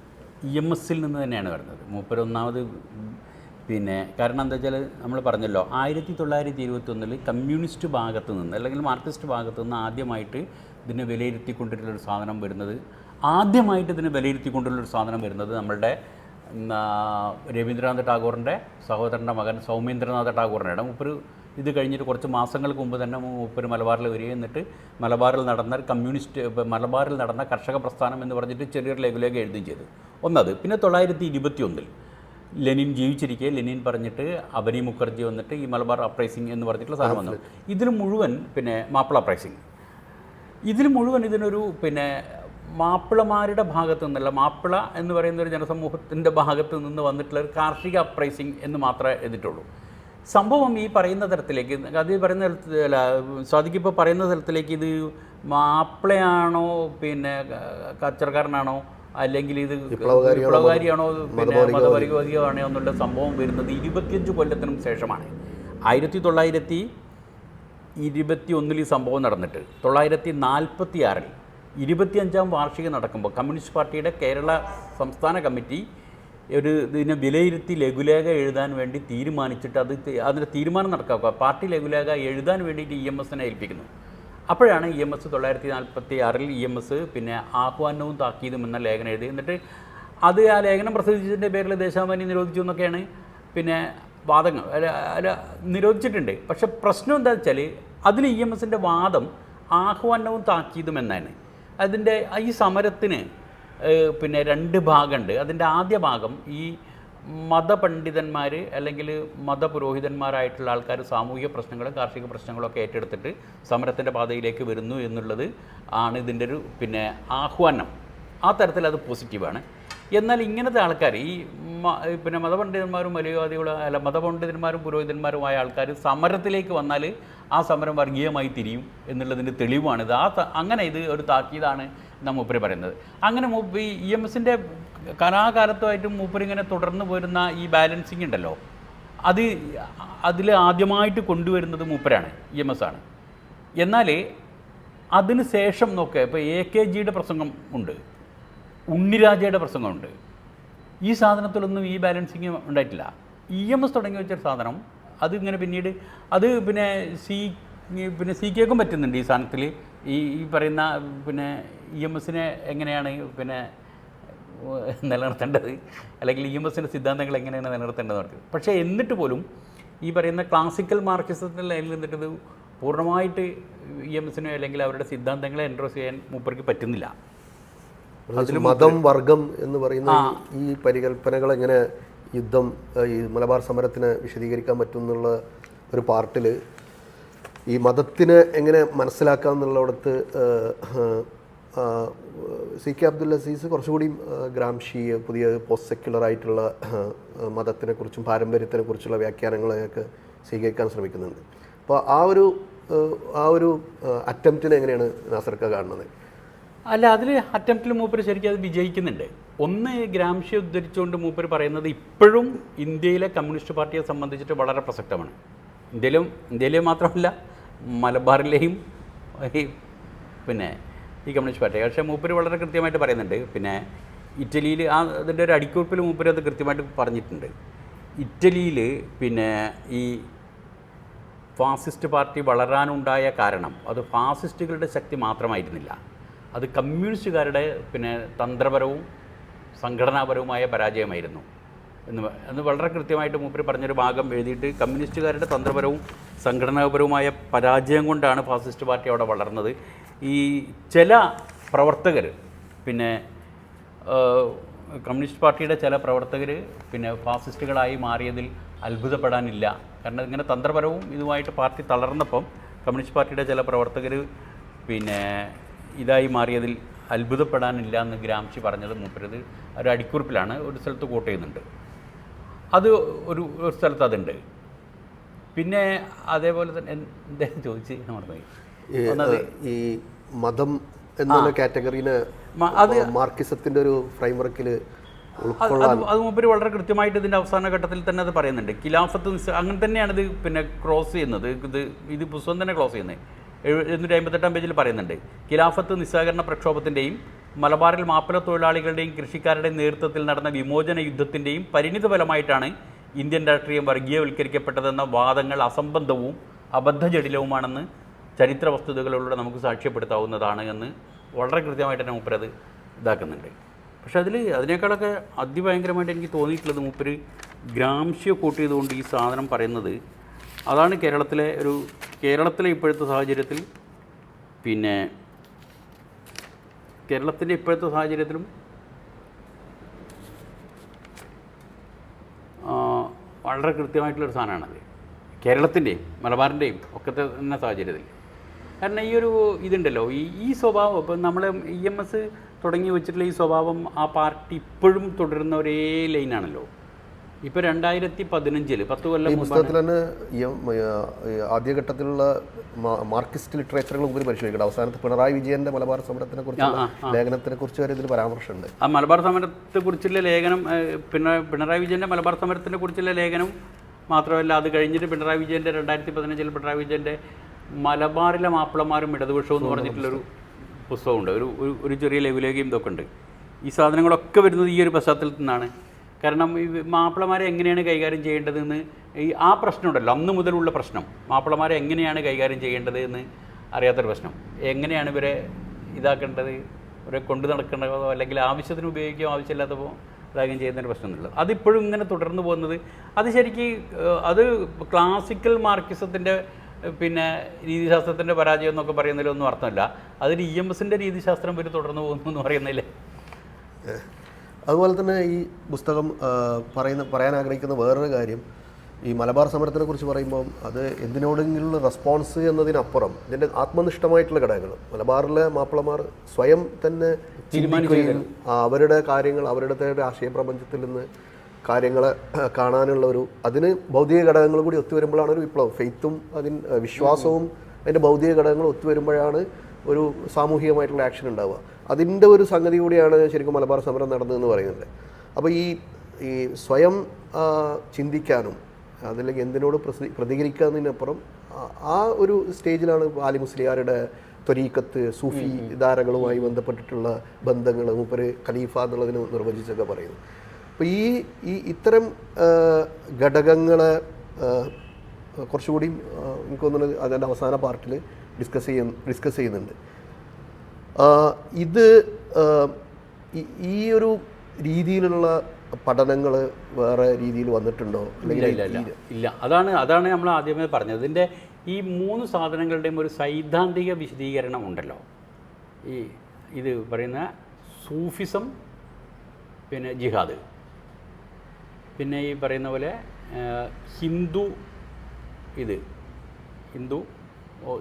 EMSൽ നിന്ന് തന്നെയാണ് വരുന്നത്. മൂപ്പര് ഒന്നാമത് പിന്നെ കാരണം എന്താ വെച്ചാൽ നമ്മൾ പറഞ്ഞല്ലോ 1921 കമ്മ്യൂണിസ്റ്റ് ഭാഗത്ത് നിന്ന് അല്ലെങ്കിൽ മാർക്സിസ്റ്റ് ഭാഗത്ത് നിന്ന് ആദ്യമായിട്ട് ഇതിനെ വിലയിരുത്തിക്കൊണ്ടിട്ടുള്ളൊരു സാധനം വരുന്നത് നമ്മളുടെ രവീന്ദ്രനാഥ് ടാഗോറിൻ്റെ സഹോദരൻ്റെ മകൻ സൗമേന്ദ്രനാഥ് ടാഗോറിൻ്റെ മൂപ്പര് ഇത് കഴിഞ്ഞിട്ട് കുറച്ച് മാസങ്ങൾക്ക് മുമ്പ് തന്നെ മൂപ്പര് മലബാറിൽ വരികയും എന്നിട്ട് മലബാറിൽ നടന്ന കർഷക പ്രസ്ഥാനം എന്ന് പറഞ്ഞിട്ട് ചെറിയൊരു ലേഖ എഴുതുകയും ചെയ്തു. ഒന്നത്. പിന്നെ 1921 ലെനിൻ ജീവിച്ചിരിക്കെ ലെനിൻ പറഞ്ഞിട്ട് അബനി മുഖർജി വന്നിട്ട് ഈ മലബാർ അപ്രൈസിംഗ് എന്ന് പറഞ്ഞിട്ടുള്ള സാധനം വന്നു. ഇതിൽ മുഴുവൻ പിന്നെ മാപ്പിള അപ്രൈസിംഗ്, ഇതിനൊരു പിന്നെ മാപ്പിളമാരുടെ ഭാഗത്തു നിന്നല്ല, മാപ്പിള എന്ന് പറയുന്ന ഒരു ജനസമൂഹത്തിൻ്റെ ഭാഗത്തു നിന്ന് വന്നിട്ടുള്ള ഒരു കാർഷിക അപ്രൈസിംഗ് എന്ന് മാത്രമേ എഴുതിയിട്ടുള്ളൂ. സംഭവം ഈ പറയുന്ന തരത്തിലേക്ക്, അത് പറയുന്ന തരത്തിലല്ല, സ്വാതിക്കിപ്പോൾ പറയുന്ന തരത്തിലേക്ക് ഇത് മാപ്പിളയാണോ പിന്നെ കച്ചവടക്കാരനാണോ അല്ലെങ്കിൽ ഇത് വിപ്ലവകാരിയാണോ പിന്നെ മതപരിവർത്തിയാണോ എന്നുള്ള സംഭവം വരുന്നത് 25 കൊല്ലത്തിനും ശേഷമാണ്. 1921 ഈ സംഭവം നടന്നിട്ട് 1946 25ാം വാർഷികം നടക്കുമ്പോൾ കമ്മ്യൂണിസ്റ്റ് പാർട്ടിയുടെ കേരള സംസ്ഥാന കമ്മിറ്റി ഇതിനെ വിലയിരുത്തി ലഘുലേഖ എഴുതാൻ വേണ്ടി തീരുമാനിച്ചിട്ട് അതിൻ്റെ തീരുമാനം നടക്കുക, പാർട്ടി ലഘുലേഖ എഴുതാൻ വേണ്ടിയിട്ട് EMSനെ ഏൽപ്പിക്കുന്നു. അപ്പോഴാണ് EMS 1946 EMS പിന്നെ ആഹ്വാനവും താക്കീതും എന്ന ലേഖനം എഴുതി. എന്നിട്ട് അത് ആ ലേഖനം പ്രസിദ്ധീകരിച്ചതിൻ്റെ പേരിൽ ദേശാഭിമാനി നിരോധിച്ചു എന്നൊക്കെയാണ് പിന്നെ വാദങ്ങൾ നിരോധിച്ചിട്ടുണ്ട്. പക്ഷെ പ്രശ്നം എന്താ വെച്ചാൽ അതിൽ EMSൻ്റെ വാദം ആഹ്വാനവും താക്കീതും എന്നാണ്. അതിൻ്റെ ഈ സമരത്തിന് പിന്നെ 2 ഭാഗമുണ്ട്. അതിൻ്റെ ആദ്യ ഭാഗം ഈ മതപണ്ഡിതന്മാർ അല്ലെങ്കിൽ മതപുരോഹിതന്മാരായിട്ടുള്ള ആൾക്കാർ സാമൂഹിക പ്രശ്നങ്ങളും കാർഷിക പ്രശ്നങ്ങളൊക്കെ ഏറ്റെടുത്തിട്ട് സമരത്തിൻ്റെ പാതയിലേക്ക് വരുന്നു എന്നുള്ളത് ആണ് ഇതിൻ്റെ ഒരു പിന്നെ ആഹ്വാനം. ആ തരത്തിൽ അത് പോസിറ്റീവാണ്. എന്നാൽ ഇങ്ങനത്തെ ആൾക്കാർ ഈ പിന്നെ മതപണ്ഡിതന്മാരും മലയാളികളും അല്ല മതപണ്ഡിതന്മാരും പുരോഹിതന്മാരുമായ ആൾക്കാർ സമരത്തിലേക്ക് വന്നാൽ ആ സമരം വർഗീയമായി തിരിയും എന്നുള്ളതിൻ്റെ തെളിവാണിത്. അങ്ങനെ ഇത് ഒരു താക്കീതാണ് എന്നാണ് മൂപ്പര് പറയുന്നത്. അങ്ങനെ ഈ EMSൻ്റെ കലാകാലത്തുമായിട്ടും മൂപ്പരിങ്ങനെ തുടർന്ന് പോരുന്ന ഈ ബാലൻസിങ് ഉണ്ടല്ലോ, അതിൽ ആദ്യമായിട്ട് കൊണ്ടുവരുന്നത് മൂപ്പരാണ്, EMS ആണ്. എന്നാൽ അതിന് ശേഷം നോക്കുക, ഇപ്പോൾ AKGയുടെ പ്രസംഗം ഉണ്ട്, ഉണ്ണിരാജയുടെ പ്രസംഗമുണ്ട്. ഈ സാധനത്തിലൊന്നും ഈ ബാലൻസിങ് ഉണ്ടായിട്ടില്ല. EMS തുടങ്ങി വെച്ചൊരു സാധനം അത് ഇങ്ങനെ പിന്നീട് അത് പിന്നെ CKക്കും പറ്റുന്നുണ്ട് ഈ സാധനത്തിൽ ഈ പറയുന്ന പിന്നെ EMSനെ എങ്ങനെയാണ് പിന്നെ നിലനിർത്തേണ്ടത് അല്ലെങ്കിൽ EMSൻ്റെ സിദ്ധാന്തങ്ങൾ എങ്ങനെയാണ് നിലനിർത്തേണ്ടത് നടക്കുന്നത്. പക്ഷേ എന്നിട്ട് പോലും ഈ പറയുന്ന ക്ലാസിക്കൽ മാർക്സിസത്തിൻ്റെ ലൈനിൽ നിന്നിട്ട് ഇത് പൂർണ്ണമായിട്ട് EMSനോ അല്ലെങ്കിൽ അവരുടെ സിദ്ധാന്തങ്ങളെ എൻഡോസ് ചെയ്യാൻ മൂപ്പർക്ക് പറ്റുന്നില്ല. മതം വർഗം എന്ന് പറയുന്ന ഈ പരികല്പനകൾ എങ്ങനെ യുദ്ധം ഈ മലബാർ സമരത്തിന് വിശദീകരിക്കാൻ പറ്റും എന്നുള്ള ഒരു പാർട്ടിൽ ഈ മതത്തിനെ എങ്ങനെ മനസ്സിലാക്കാം എന്നുള്ളിടത്ത് CK അബ്ദുൽ അസീസ് കുറച്ചുകൂടി ഗ്രാംഷി പുതിയ പോസ്റ്റ് സെക്യുലർ ആയിട്ടുള്ള മതത്തിനെക്കുറിച്ചും പാരമ്പര്യത്തിനെക്കുറിച്ചുള്ള വ്യാഖ്യാനങ്ങളെയൊക്കെ സ്വീകരിക്കാൻ ശ്രമിക്കുന്നുണ്ട്. അപ്പോൾ ആ ഒരു അറ്റംപ്റ്റിനെ എങ്ങനെയാണ് നാസർക്ക കാണുന്നത്? അല്ല, അതിൽ അറ്റംപ്റ്റിൽ മൂപ്പര് ശരിക്കും അത് വിജയിക്കുന്നുണ്ട്. ഒന്ന്, ഗ്രാംഷിയെ ഉദ്ധരിച്ചുകൊണ്ട് മൂപ്പര് പറയുന്നത് ഇപ്പോഴും ഇന്ത്യയിലെ കമ്മ്യൂണിസ്റ്റ് പാർട്ടിയെ സംബന്ധിച്ചിട്ട് വളരെ പ്രസക്തമാണ്. ഇന്ത്യയിലെ മാത്രമല്ല മലബാറിലെയും പിന്നെ ഈ കമ്മ്യൂണിസ്റ്റ് പാർട്ടി. പക്ഷേ മൂപ്പര് വളരെ കൃത്യമായിട്ട് പറയുന്നുണ്ട്. പിന്നെ ഇറ്റലിയിൽ അതിൻ്റെ ഒരു അടിക്കുറിപ്പിൽ മൂപ്പര് അത് കൃത്യമായിട്ട് പറഞ്ഞിട്ടുണ്ട്. ഇറ്റലിയിൽ പിന്നെ ഈ ഫാസിസ്റ്റ് പാർട്ടി വളരാനുണ്ടായ കാരണം അത് ഫാസിസ്റ്റുകളുടെ ശക്തി മാത്രമായിരുന്നില്ല, അത് കമ്മ്യൂണിസ്റ്റുകാരുടെ പിന്നെ തന്ത്രപരവും സംഘടനാപരവുമായ പരാജയമായിരുന്നു എന്ന് വളരെ കൃത്യമായിട്ട് മൂപ്പര് പറഞ്ഞൊരു ഭാഗം എഴുതിയിട്ട്, കമ്മ്യൂണിസ്റ്റുകാരുടെ തന്ത്രപരവും സംഘടനാപരവുമായ പരാജയം കൊണ്ടാണ് ഫാസിസ്റ്റ് പാർട്ടി അവിടെ വളർന്നത്. ഈ ചില പ്രവർത്തകർ പിന്നെ കമ്മ്യൂണിസ്റ്റ് പാർട്ടിയുടെ ചില പ്രവർത്തകർ പിന്നെ ഫാസിസ്റ്റുകളായി മാറിയതിൽ അത്ഭുതപ്പെടാനില്ല. കാരണം ഇങ്ങനെ തന്ത്രപരവും ഇതുമായിട്ട് പാർട്ടി തളർന്നപ്പം കമ്മ്യൂണിസ്റ്റ് പാർട്ടിയുടെ ചില പ്രവർത്തകർ പിന്നെ ഇതായി മാറിയതിൽ അത്ഭുതപ്പെടാനില്ല എന്ന് ഗ്രാംഷി പറഞ്ഞത് മൂപ്പരത് ഒരു അടിക്കുറിപ്പിലാണ്, ഒരു സ്ഥലത്ത് കോട്ട് ചെയ്യുന്നുണ്ട്. അത് ഒരു സ്ഥലത്ത് അതുണ്ട്. പിന്നെ അതേപോലെ തന്നെ എന്താ ചോദിച്ച് മറന്നുപോയി. ഈ മതം എന്നുള്ള കാറ്റഗറിനെ മാർക്സിസത്തിൻ്റെ ഒരു ഫ്രെയിംവർക്കിൽ അത് മൂപ്പര് വളരെ കൃത്യമായിട്ട് ഇതിൻ്റെ അവസാന ഘട്ടത്തിൽ തന്നെ അത് പറയുന്നുണ്ട്. ഖിലാഫത്ത് അങ്ങനെ തന്നെയാണ് ഇത് പിന്നെ ക്രോസ് ചെയ്യുന്നത്. ഇത് പുസ്തകം തന്നെ ക്ലോസ് ചെയ്യുന്നത് 758 പേജിൽ പറയുന്നുണ്ട്. ഖിലാഫത്ത് നിസ്സഹകരണ പ്രക്ഷോഭത്തിൻ്റെയും മലബാറിൽ മാപ്പിള തൊഴിലാളികളുടെയും കൃഷിക്കാരുടെയും നേതൃത്വത്തിൽ നടന്ന വിമോചന യുദ്ധത്തിൻ്റെയും പരിണിത ഫലമായിട്ടാണ് ഇന്ത്യൻ രാഷ്ട്രീയം വർഗീയവൽക്കരിക്കപ്പെട്ടതെന്ന വാദങ്ങൾ അസംബന്ധവും അബദ്ധജടിലവുമാണെന്ന് ചരിത്ര വസ്തുതകളിലൂടെ നമുക്ക് സാക്ഷ്യപ്പെടുത്താവുന്നതാണ് എന്ന് വളരെ കൃത്യമായിട്ട് തന്നെ മൂപ്പരത് ഇതാക്കുന്നുണ്ട്. പക്ഷെ അതിനേക്കാളൊക്കെ അതിഭയങ്കരമായിട്ട് എനിക്ക് തോന്നിയിട്ടുള്ളത് മൂപ്പര് ഗ്രാംഷിയെ കൂട്ട് ചെയ്തുകൊണ്ട് ഈ സാധനം പറയുന്നത് അതാണ് കേരളത്തിലെ ഇപ്പോഴത്തെ സാഹചര്യത്തിൽ പിന്നെ കേരളത്തിൻ്റെ ഇപ്പോഴത്തെ സാഹചര്യത്തിലും വളരെ കൃത്യമായിട്ടുള്ളൊരു സാധനമാണത്. കേരളത്തിൻ്റെയും മലബാറിൻ്റെയും ഒക്കെ തന്നെ സാഹചര്യത്തിൽ. കാരണം ഈ ഒരു ഇതുണ്ടല്ലോ, ഈ സ്വഭാവം ഇപ്പം നമ്മൾ EMS തുടങ്ങി വെച്ചിട്ടുള്ള ഈ സ്വഭാവം ആ പാർട്ടി ഇപ്പോഴും തുടരുന്ന ഒരേ ലൈനാണല്ലോ. ഇപ്പോൾ 2015 10 കൊല്ലം ഈ പുസ്തകത്തിൽ തന്നെ ആദ്യഘട്ടത്തിലുള്ള മാർക്സിസ്റ്റ് ലിറ്ററേച്ചറുകൾ ഉപരി പരിശോധിക്കണം. അവസാനത്തെ പിണറായി വിജയന്റെ മലബാർ സമരത്തിനെ കുറിച്ചുള്ള ലേഖനത്തിനെ കുറിച്ച് വരെ ഇതിൽ പരാമർശമുണ്ട്. ആ മലബാർ സമരത്തെക്കുറിച്ചുള്ള ലേഖനം, പിന്നെ പിണറായി വിജയൻ്റെ മലബാർ സമരത്തിനെ കുറിച്ചുള്ള ലേഖനം മാത്രമല്ല, അത് കഴിഞ്ഞിട്ട് പിണറായി വിജയൻ്റെ 2015 പിണറായി വിജയൻ്റെ മലബാറിലെ മാപ്പിളമാരും ഇടതുപക്ഷവും എന്ന് പറഞ്ഞിട്ടുള്ളൊരു പുസ്തകമുണ്ട്. ഒരു ചെറിയ ലഘുലേഖയും ഇതൊക്കെ ഉണ്ട്. ഈ സാധനങ്ങളൊക്കെ വരുന്നത് ഈ ഒരു പശ്ചാത്തലത്തിൽ നിന്നാണ്. കാരണം ഈ മാപ്പിളമാരെ എങ്ങനെയാണ് കൈകാര്യം ചെയ്യേണ്ടതെന്ന് ആ പ്രശ്നമുണ്ടല്ലോ, അന്ന് മുതലുള്ള പ്രശ്നം, മാപ്പിളമാരെ എങ്ങനെയാണ് കൈകാര്യം ചെയ്യേണ്ടത് എന്ന് അറിയാത്തൊരു പ്രശ്നം. എങ്ങനെയാണ് ഇവരെ ഇതാക്കേണ്ടത്, ഇവരെ കൊണ്ടു നടക്കേണ്ടതോ അല്ലെങ്കിൽ ആവശ്യത്തിന് ഉപയോഗിക്കുകയോ ആവശ്യമില്ലാത്തപ്പോൾ ഇതാകുകയും ചെയ്യുന്നൊരു പ്രശ്നം എന്നുള്ളത് അതിപ്പോഴും ഇങ്ങനെ തുടർന്ന് പോകുന്നത്. അത് ശരിക്കും അത് ക്ലാസിക്കൽ മാർക്സിസത്തിൻ്റെ പിന്നെ രീതിശാസ്ത്രത്തിൻ്റെ പരാജയം എന്നൊക്കെ പറയുന്നതിലൊന്നും അർത്ഥമില്ല. അതിന് EMSൻ്റെ രീതിശാസ്ത്രം വരെ തുടർന്ന് പോകുന്നു എന്ന് പറയുന്നില്ലേ. അതുപോലെ തന്നെ ഈ പുസ്തകം പറയാൻ ആഗ്രഹിക്കുന്ന വേറൊരു കാര്യം, ഈ മലബാർ സമരത്തിനെ കുറിച്ച് പറയുമ്പോൾ അത് എന്തിനോടെങ്കിലുള്ള റെസ്പോൺസ് എന്നതിനപ്പുറം ഇതിൻ്റെ ആത്മനിഷ്ഠമായിട്ടുള്ള ഘടകങ്ങൾ മലബാറിലെ മാപ്പിളമാർ സ്വയം തന്നെ ചിന്തിക്കുകയും അവരുടെ കാര്യങ്ങൾ അവരുടെ ആശയപ്രപഞ്ചത്തിൽ നിന്ന് കാര്യങ്ങളെ കാണാനുള്ള അതിന് ഭൗതിക ഘടകങ്ങൾ കൂടി ഒത്തുവരുമ്പോഴാണ് ഒരു വിപ്ലവം. ഫെയ്ത്തും വിശ്വാസവും അതിൻ്റെ ഭൗതിക ഘടകങ്ങൾ ഒത്തുവരുമ്പോഴാണ് ഒരു സാമൂഹികമായിട്ടുള്ള ആക്ഷൻ ഉണ്ടാവുക. അതിൻ്റെ ഒരു സംഗതി കൂടിയാണ് ശരിക്കും മലബാർ സമരം നടന്നതെന്ന് പറയുന്നത്. അപ്പോൾ ഈ സ്വയം ചിന്തിക്കാനും അതല്ലെങ്കിൽ എന്തിനോട് പ്രതികരിക്കുന്നതിനപ്പുറം ആ ഒരു സ്റ്റേജിലാണ് ആലി മുസ്ലിയാരുടെ ത്വരീക്കത്ത് സൂഫി ധാരകളുമായി ബന്ധപ്പെട്ടിട്ടുള്ള ബന്ധങ്ങൾ മൂപ്പര് ഖലീഫ എന്നുള്ളതിന് നിർവചിച്ചൊക്കെ പറയുന്നു. അപ്പോൾ ഈ ഇത്തരം ഘടകങ്ങളെ കുറച്ചുകൂടി എനിക്ക് തോന്നുന്നത് അതിൻ്റെ അവസാന പാർട്ടിൽ ഡിസ്കസ് ചെയ്യുന്നുണ്ട്. ഇത് ഈ ഒരു രീതിയിലുള്ള പഠനങ്ങൾ വേറെ രീതിയിൽ വന്നിട്ടുണ്ടോ? ഇല്ല. അതാണ് നമ്മൾ ആദ്യമേ പറഞ്ഞത്. ഇതിൻ്റെ ഈ 3 സാധനങ്ങളുടെയും ഒരു സൈദ്ധാന്തിക വിശദീകരണം ഉണ്ടല്ലോ. ഇത് പറയുന്ന സൂഫിസം, പിന്നെ ജിഹാദ്, പിന്നെ ഈ പറയുന്ന പോലെ ഹിന്ദു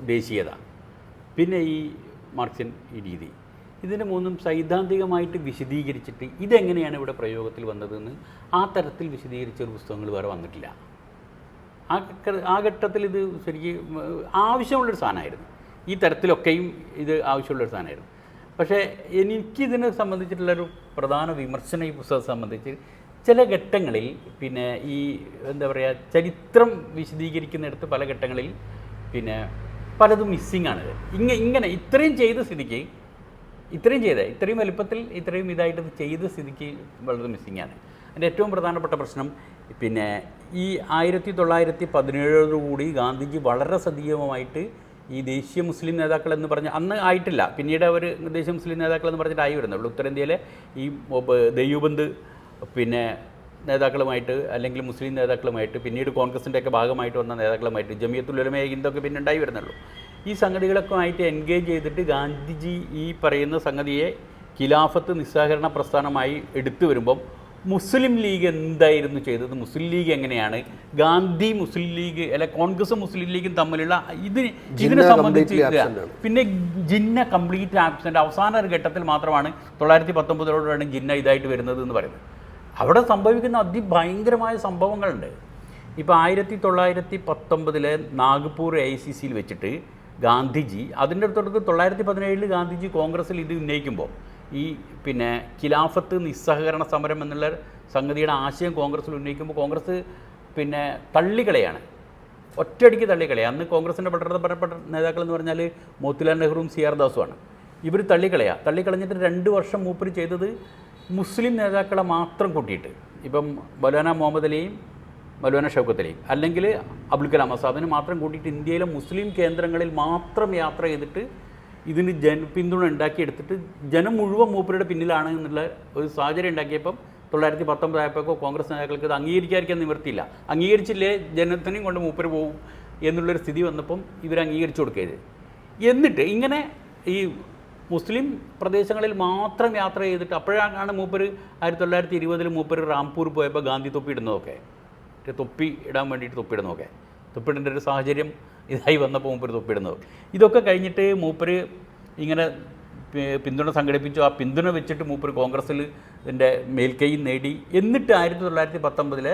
ദേശീയത, പിന്നെ ഈ മാർക്സിയൻ ഈ രീതി, ഇതിനെ 3ഉം സൈദ്ധാന്തികമായിട്ട് വിശദീകരിച്ചിട്ട് ഇതെങ്ങനെയാണ് ഇവിടെ പ്രയോഗത്തിൽ വന്നതെന്ന് ആ തരത്തിൽ വിശദീകരിച്ച ഒരു പുസ്തകങ്ങൾ വേറെ വന്നിട്ടില്ല. ആ ഘട്ടത്തിൽ ഇത് ശരിക്കും ആവശ്യമുള്ളൊരു സാധനമായിരുന്നു. ഈ തരത്തിലൊക്കെയും ഇത് ആവശ്യമുള്ളൊരു സാധനമായിരുന്നു. പക്ഷേ എനിക്കിതിനെ സംബന്ധിച്ചിട്ടുള്ളൊരു പ്രധാന വിമർശനം ഈ പുസ്തകം സംബന്ധിച്ച് ചില ഘട്ടങ്ങളിൽ പിന്നെ ഈ എന്താ പറയുക ചരിത്രം വിശദീകരിക്കുന്നിടത്ത് പല ഘട്ടങ്ങളിൽ പിന്നെ പലതും മിസ്സിങ് ആണ്. ഇങ്ങനെ ഇത്രയും ചെയ്ത സ്ഥിതിക്ക് ഇത്രയും വലുപ്പത്തിൽ ഇത്രയും ഇതായിട്ട് ചെയ്ത സ്ഥിതിക്ക് വളരെ മിസ്സിങ് ആണ്. അതിൻ്റെ ഏറ്റവും പ്രധാനപ്പെട്ട പ്രശ്നം പിന്നെ ഈ 1917 കൂടി ഗാന്ധിജി വളരെ സജീവമായിട്ട് ഈ ദേശീയ മുസ്ലിം നേതാക്കൾ എന്ന് പറഞ്ഞ് അന്ന് ആയിട്ടില്ല, പിന്നീട് അവർ ദേശീയ മുസ്ലിം നേതാക്കൾ എന്ന് പറഞ്ഞിട്ട് ആയി വരുന്നുള്ളൂ. ഉത്തരേന്ത്യയിലെ ഈ ദൈവബന്ദ് പിന്നെ നേതാക്കളുമായിട്ട് അല്ലെങ്കിൽ മുസ്ലിം നേതാക്കളുമായിട്ട് പിന്നീട് കോൺഗ്രസിൻ്റെയൊക്കെ ഭാഗമായിട്ട് വന്ന നേതാക്കളുമായിട്ട് ജമിയത്തുൽ ഉലമ ഹിന്ദൊക്കെ പിന്നെ ഉണ്ടായി വരുന്നുള്ളൂ. ഈ സംഗതികളൊക്കെ ആയിട്ട് എൻഗേജ് ചെയ്തിട്ട് ഗാന്ധിജി ഈ പറയുന്ന സംഗതിയെ ഖിലാഫത്ത് നിസ്സഹകരണ പ്രസ്ഥാനമായി എടുത്തു വരുമ്പം മുസ്ലിം ലീഗ് എന്തായിരുന്നു ചെയ്തത്, മുസ്ലിം ലീഗ് എങ്ങനെയാണ്, ഗാന്ധി മുസ്ലിം ലീഗ് അല്ല കോൺഗ്രസും മുസ്ലിം ലീഗും തമ്മിലുള്ള ഇതിനെ സംബന്ധിച്ച് പിന്നെ ജിന്ന കംപ്ലീറ്റ് ആബ്സെൻ്റ്. അവസാന ഒരു ഘട്ടത്തിൽ മാത്രമാണ് 1919 ജിന്ന ഇതായിട്ട് വരുന്നത് എന്ന് പറയുന്നത്. അവിടെ സംഭവിക്കുന്ന അതിഭയങ്കരമായ സംഭവങ്ങളുണ്ട്. ഇപ്പോൾ 1919 നാഗ്പൂർ AICCയിൽ വെച്ചിട്ട് ഗാന്ധിജി അതിൻ്റെ അടുത്തോട്ട് 1917 ഗാന്ധിജി കോൺഗ്രസ്സിൽ ഇത് ഉന്നയിക്കുമ്പോൾ ഈ പിന്നെ ഖിലാഫത്ത് നിസ്സഹകരണ സമരം എന്നുള്ള സംഗതിയുടെ ആശയം കോൺഗ്രസ്സിൽ ഉന്നയിക്കുമ്പോൾ കോൺഗ്രസ് പിന്നെ തള്ളിക്കളയാണ്, ഒറ്റയടിക്ക് തള്ളിക്കളയാണ്. അന്ന് കോൺഗ്രസിൻ്റെ പ്രധാനപ്പെട്ട നേതാക്കൾ എന്ന് പറഞ്ഞാൽ മോത്തിലാൽ നെഹ്റുവും CR ദാസുമാണ്. ഇവർ തള്ളിക്കളഞ്ഞിട്ട് 2 വർഷം മൂപ്പര് ചെയ്തത് മുസ്ലിം നേതാക്കളെ മാത്രം കൂട്ടിയിട്ട്, ഇപ്പം മൗലാന മുഹമ്മദ് അലിയും മൗലാന ഷൗക്കത്ത് അലിയും അല്ലെങ്കിൽ അബുൽ കലാം ആസാദിനെ മാത്രം കൂട്ടിയിട്ട് ഇന്ത്യയിലെ മുസ്ലിം കേന്ദ്രങ്ങളിൽ മാത്രം യാത്ര ചെയ്തിട്ട് ഇതിന് പിന്തുണ ഉണ്ടാക്കിയെടുത്തിട്ട് ജനം മുഴുവൻ മൂപ്പരുടെ പിന്നിലാണ് എന്നുള്ള ഒരു സാഹചര്യം ഉണ്ടാക്കിയപ്പം 1919 ആയപ്പോൾ കോൺഗ്രസ് നേതാക്കൾക്ക് ഇത് അംഗീകരിക്കാൻ നിവൃത്തിയില്ല. അംഗീകരിച്ചില്ലേ ജനത്തിനെയും കൊണ്ട് മൂപ്പര് പോകും എന്നുള്ളൊരു സ്ഥിതി വന്നപ്പം ഇവർ അംഗീകരിച്ചു കൊടുക്കരുത്. എന്നിട്ട് ഇങ്ങനെ ഈ മുസ്ലിം പ്രദേശങ്ങളിൽ മാത്രം യാത്ര ചെയ്തിട്ട് അപ്പോഴാണ് മൂപ്പര് 1920 മൂപ്പര് റാംപൂർ പോയപ്പോൾ ഗാന്ധി തൊപ്പി ഇടുന്നതൊക്കെ, തൊപ്പി ഇടാൻ വേണ്ടിയിട്ട് തൊപ്പിടേണ്ട ഒരു സാഹചര്യം ഇതായി വന്നപ്പോൾ മൂപ്പര് തൊപ്പിടുന്നത്. ഇതൊക്കെ കഴിഞ്ഞിട്ട് മൂപ്പര് ഇങ്ങനെ പിന്തുണ സംഘടിപ്പിച്ചു. ആ പിന്തുണ വെച്ചിട്ട് മൂപ്പര് കോൺഗ്രസ്സിൽ ഇതിൻ്റെ മേൽക്കൈ നേടി. എന്നിട്ട് 1919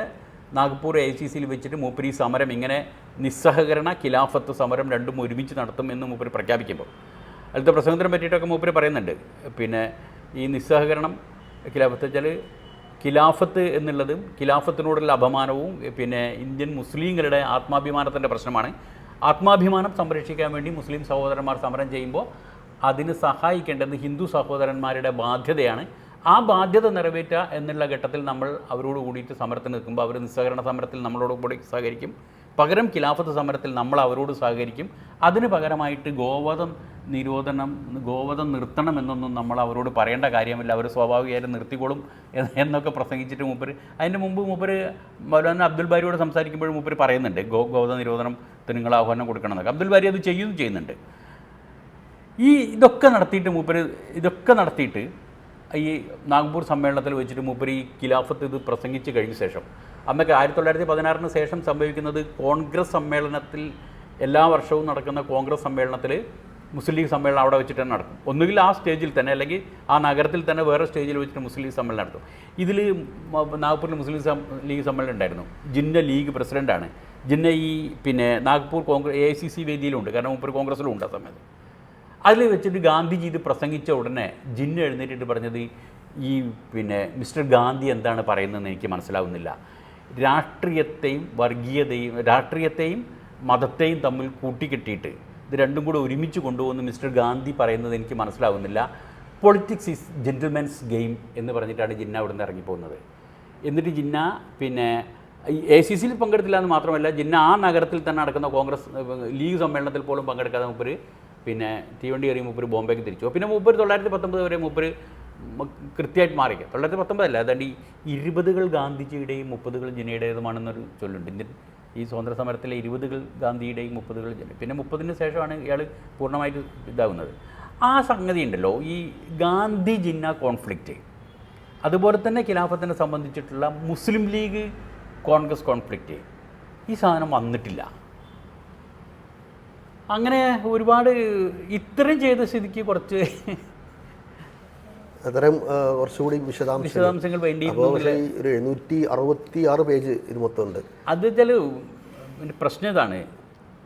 നാഗ്പൂർ AICCയിൽ വെച്ചിട്ട് മൂപ്പര് ഈ സമരം ഇങ്ങനെ നിസ്സഹകരണ ഖിലാഫത്ത് സമരം രണ്ടും ഒരുമിച്ച് നടത്തും എന്ന് മൂപ്പര് പ്രഖ്യാപിക്കുമ്പോൾ അതിലത്തെ പ്രസംഗത്തിനെ പറ്റിയിട്ടൊക്കെ മൂപ്പര് പറയുന്നുണ്ട്. പിന്നെ ഈ നിസ്സഹകരണം ഖിലാഫത്ത് വെച്ചാൽ ഖിലാഫത്ത് എന്നുള്ളതും ഖിലാഫത്തിനോടുള്ള അപമാനവും പിന്നെ ഇന്ത്യൻ മുസ്ലിങ്ങളുടെ ആത്മാഭിമാനത്തിൻ്റെ പ്രശ്നമാണ്. ആത്മാഭിമാനം സംരക്ഷിക്കാൻ വേണ്ടി മുസ്ലിം സഹോദരന്മാർ സമരം ചെയ്യുമ്പോൾ അതിന് സഹായിക്കേണ്ടത് ഹിന്ദു സഹോദരന്മാരുടെ ബാധ്യതയാണ്. ആ ബാധ്യത നിറവേറ്റുക എന്നുള്ള ഘട്ടത്തിൽ നമ്മൾ അവരോട് കൂടിയിട്ട് സമരത്തിന് നിൽക്കുമ്പോൾ അവർ നിസ്സഹകരണ സമരത്തിൽ നമ്മളോട് കൂടി സഹകരിക്കും. പകരം ഖിലാഫത്ത് സമരത്തിൽ നമ്മൾ അവരോട് സഹകരിക്കും. അതിന് പകരമായിട്ട് ഗോവധം നിർത്തണമെന്നൊന്നും നമ്മൾ അവരോട് പറയേണ്ട കാര്യമില്ല, അവർ സ്വാഭാവികമായിട്ട് നിർത്തിക്കോളും എന്നൊക്കെ പ്രസംഗിച്ചിട്ട് മൂപ്പര് അതിൻ്റെ മുമ്പ് മൂപ്പര് മൗലാന അബ്ദുൽ ബാരിയോട് സംസാരിക്കുമ്പോഴും മൂപ്പര് പറയുന്നുണ്ട് ഗോവധ നിരോധനത്തിന് നിങ്ങൾ ആഹ്വാനം കൊടുക്കണമെന്നൊക്കെ. അബ്ദുൽ ബാരി അത് ചെയ്യുന്നുണ്ട്. ഇതൊക്കെ നടത്തിയിട്ട് ഈ നാഗ്പൂർ സമ്മേളനത്തിൽ വെച്ചിട്ട് മൂപ്പര് ഈ ഖിലാഫത്ത് ഇത് പ്രസംഗിച്ച് കഴിഞ്ഞ ശേഷം അന്നൊക്കെ 1916 ശേഷം സംഭവിക്കുന്നത് കോൺഗ്രസ് സമ്മേളനത്തിൽ എല്ലാ വർഷവും നടക്കുന്ന കോൺഗ്രസ് സമ്മേളനത്തിൽ മുസ്ലിം ലീഗ് സമ്മേളനം അവിടെ വെച്ചിട്ട് തന്നെ നടക്കും. ഒന്നുകിൽ ആ സ്റ്റേജിൽ തന്നെ അല്ലെങ്കിൽ ആ നഗരത്തിൽ തന്നെ വേറെ സ്റ്റേജിൽ വെച്ചിട്ട് മുസ്ലിം ലീഗ് സമ്മേളനം നടത്തും. ഇതിൽ നാഗ്പൂരിൽ മുസ്ലിം ലീഗ് സമ്മേളനം ഉണ്ടായിരുന്നു. ജിന്ന ലീഗ് പ്രസിഡൻ്റാണ്. ജിന്ന ഈ പിന്നെ നാഗ്പൂർ AICC വേദിയിലുണ്ട്, കാരണം മൂപ്പര് കോൺഗ്രസ്സിലും ഉണ്ട് ആ സമയത്ത്. അതിൽ വെച്ചിട്ട് ഗാന്ധിജി ഇത് പ്രസംഗിച്ച ഉടനെ ജിന്ന എഴുന്നേറ്റിട്ട് പറഞ്ഞത് ഈ പിന്നെ മിസ്റ്റർ ഗാന്ധി എന്താണ് പറയുന്നതെന്ന് എനിക്ക് മനസ്സിലാവുന്നില്ല. രാഷ്ട്രീയത്തെയും മതത്തെയും തമ്മിൽ കൂട്ടിക്കെട്ടിയിട്ട് ഇത് രണ്ടും കൂടെ ഒരുമിച്ച് കൊണ്ടുപോകുന്ന മിസ്റ്റർ ഗാന്ധി പറയുന്നത് എനിക്ക് മനസ്സിലാവുന്നില്ല. പൊളിറ്റിക്സ് ഈസ് ജെൻറ്റിൽമെൻസ് ഗെയിം എന്ന് പറഞ്ഞിട്ടാണ് ജിന്ന അവിടെ നിന്ന് ഇറങ്ങിപ്പോകുന്നത്. എന്നിട്ട് ജിന്ന പിന്നെ AICCയിൽ പങ്കെടുത്തില്ല എന്ന് മാത്രമല്ല, ജിന്ന ആ നഗരത്തിൽ തന്നെ നടക്കുന്ന കോൺഗ്രസ് ലീഗ് സമ്മേളനത്തിൽ പോലും പങ്കെടുക്കാതെ മൂപ്പര് പിന്നെ തീവണ്ടി കയറി മൂപ്പര് ബോംബെക്ക് തിരിച്ചു. പിന്നെ മൂപ്പര് 1919 വരെ മൂപ്പര് കൃത്യമായിട്ട് മാറി. 1919 അല്ല, അതാണ്ട് ഈ 20കൾ ഗാന്ധിജിയുടെയും 30കൾ ജിന്നയുടേതുമാണെന്നൊരു ചൊല്ലുണ്ട്. ഇന്ത്യൻ ഈ സ്വാതന്ത്ര്യ സമരത്തിലെ 20കൾ ഗാന്ധിയുടെയും 30കൾ ജിന്ന. പിന്നെ 30ന് ശേഷമാണ് ഇയാൾ പൂർണ്ണമായിട്ട് ഇതാകുന്നത്. ആ സംഗതി ഉണ്ടല്ലോ, ഈ ഗാന്ധി ജിന്ന കോൺഫ്ലിക്റ്റ്, അതുപോലെ തന്നെ ഖിലാഫത്തിനെ സംബന്ധിച്ചിട്ടുള്ള മുസ്ലിം ലീഗ് കോൺഗ്രസ് കോൺഫ്ലിക്റ്റ്, ഈ സാധനം വന്നിട്ടില്ല. അങ്ങനെ ഒരുപാട് ഇത്രയും ചെയ്ത സ്ഥിതിക്ക് കുറച്ച് അത്തരം കുറച്ചുകൂടി വിശദാംശങ്ങൾ വേണ്ടി ഒരു 766 പേജ് ഇത് മൊത്തമുണ്ട്. അത് വെച്ചാൽ പ്രശ്നം ഇതാണ്,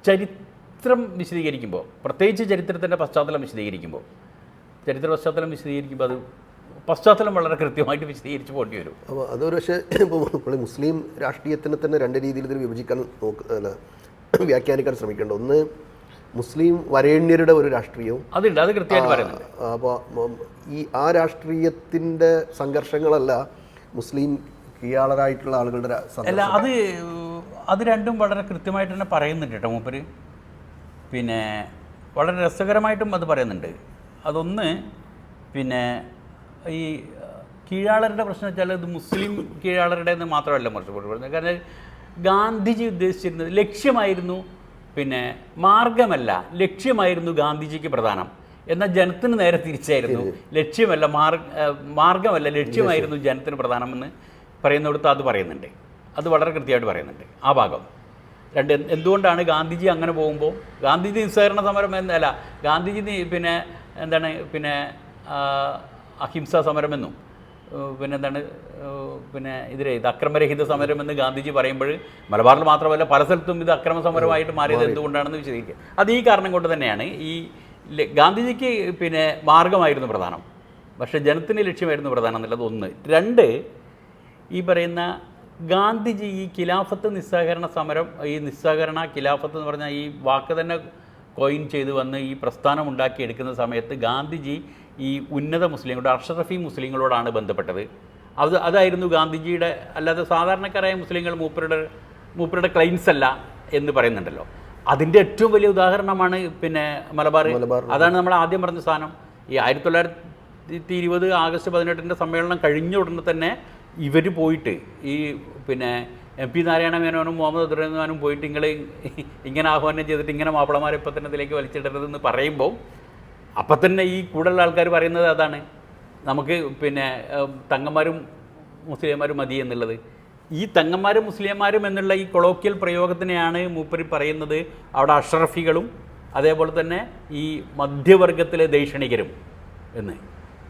ചരിത്രം വിശദീകരിക്കുമ്പോൾ, പ്രത്യേകിച്ച് ചരിത്രത്തിൻ്റെ പശ്ചാത്തലം വിശദീകരിക്കുമ്പോൾ അത് പശ്ചാത്തലം വളരെ കൃത്യമായിട്ട് വിശദീകരിച്ച് പോകേണ്ടി വരും. അപ്പോൾ അതൊരു പക്ഷേ ഇപ്പോൾ മുസ്ലിം രാഷ്ട്രീയത്തിനെ തന്നെ രണ്ട് രീതിയിൽ ഇതിൽ വിഭജിക്കാൻ വ്യാഖ്യാനിക്കാൻ ശ്രമിക്കേണ്ട. ഒന്ന്, മുസ്ലിം വരേണ്യരുടെ ഒരു രാഷ്ട്രീയവും അതുണ്ട്, അത് കൃത്യമായിട്ട് പറയുന്നുണ്ട്. അപ്പോൾ ആ രാഷ്ട്രീയത്തിൻ്റെ സംഘർഷങ്ങളല്ല മുസ്ലിം കീഴാളരായിട്ടുള്ള ആളുകളുടെ അല്ല, അത് രണ്ടും വളരെ കൃത്യമായിട്ട് തന്നെ പറയുന്നുണ്ട് കേട്ടോ മൂപ്പര്. പിന്നെ വളരെ രസകരമായിട്ടും അത് പറയുന്നുണ്ട്. അതൊന്ന്, പിന്നെ ഈ കീഴാളരുടെ പ്രശ്നം വെച്ചാൽ ഇത് മുസ്ലിം കീഴാളരുടെ എന്ന് മാത്രമല്ല മറിച്ച് പറയുന്നത്. കാരണം ഗാന്ധിജി ഉദ്ദേശിച്ചിരുന്നത് ലക്ഷ്യമായിരുന്നു, പിന്നെ മാർഗമല്ല, ലക്ഷ്യമായിരുന്നു ഗാന്ധിജിക്ക് പ്രധാനം. എന്നാൽ ജനത്തിന് നേരെ തിരിച്ചായിരുന്നു. ലക്ഷ്യമല്ല മാർഗമല്ല, ലക്ഷ്യമായിരുന്നു ജനത്തിന് പ്രധാനമെന്ന് പറയുന്നിടത്ത് അത് പറയുന്നുണ്ട്. അത് വളരെ കൃത്യമായിട്ട് പറയുന്നുണ്ട് ആ ഭാഗം. രണ്ട്, എന്തുകൊണ്ടാണ് ഗാന്ധിജി അങ്ങനെ പോകുമ്പോൾ ഗാന്ധിജി നിസ്സഹകരണ സമരം എന്നല്ല, ഗാന്ധിജി പിന്നെ എന്താണ് പിന്നെ അഹിംസാ സമരമെന്നും പിന്നെ ഇത് അക്രമരഹിത സമരമെന്ന് ഗാന്ധിജി പറയുമ്പോൾ മലബാറിൽ മാത്രമല്ല പല സ്ഥലത്തും ഇത് അക്രമ സമരമായിട്ട് മാറിയത് എന്തുകൊണ്ടാണെന്ന് വിശദീകരിക്കുക. അത് ഈ കാരണം കൊണ്ട് തന്നെയാണ്. ഈ ഗാന്ധിജിക്ക് പിന്നെ മാർഗമായിരുന്നു പ്രധാനം, പക്ഷേ ജനത്തിന് ലക്ഷ്യമായിരുന്നു പ്രധാനം എന്നുള്ളത് ഒന്ന്. രണ്ട്, ഈ പറയുന്ന ഗാന്ധിജി ഈ ഖിലാഫത്ത് നിസ്സഹകരണ സമരം, ഈ നിസ്സഹകരണ ഖിലാഫത്ത് എന്ന് പറഞ്ഞാൽ ഈ വാക്ക് തന്നെ കോയിൻ ചെയ്ത് വന്ന് ഈ പ്രസ്ഥാനം ഉണ്ടാക്കിയെടുക്കുന്ന സമയത്ത് ഗാന്ധിജി ഈ ഉന്നത മുസ്ലിങ്ങളോട്, അഷ്റഫി മുസ്ലിങ്ങളോടാണ് ബന്ധപ്പെട്ടത്. അതായിരുന്നു ഗാന്ധിജിയുടെ, അല്ലാതെ സാധാരണക്കാരായ മുസ്ലിങ്ങൾ മൂപ്പരുടെ ക്ലൈൻസ് അല്ല എന്ന് പറയുന്നുണ്ടല്ലോ. അതിൻ്റെ ഏറ്റവും വലിയ ഉദാഹരണമാണ് പിന്നെ മലബാർ. അതാണ് നമ്മൾ ആദ്യം പറഞ്ഞ സാധനം. ഈ 1920 ആഗസ്റ്റ് 18 സമ്മേളനം കഴിഞ്ഞ ഉടനെ തന്നെ ഇവർ പോയിട്ട് ഈ പിന്നെ MP നാരായണ മേനോനും മുഹമ്മദ് അബ്ദുറഹ്മാനും പോയിട്ട് ഇങ്ങനെ ആഹ്വാനം ചെയ്തിട്ട് ഇങ്ങനെ മാപ്പിളമാരെ ഇപ്പം തന്നെ ഇതിലേക്ക് വലിച്ചിടരുതെന്ന് പറയുമ്പോൾ അപ്പം തന്നെ ഈ കൂടുതലുള്ള ആൾക്കാർ പറയുന്നത് അതാണ്, നമുക്ക് പിന്നെ തങ്ങന്മാരും മുസ്ലിംമാരും മതി എന്നുള്ളത്. ഈ തങ്ങന്മാരും മുസ്ലിംമാരും എന്നുള്ള ഈ കൊളോക്കിയൽ പ്രയോഗത്തിനെയാണ് മൂപ്പര് പറയുന്നത് അവിടെ അഷ്റഫികളും അതേപോലെ തന്നെ ഈ മധ്യവർഗത്തിലെ ദൈക്ഷണികരും എന്ന്.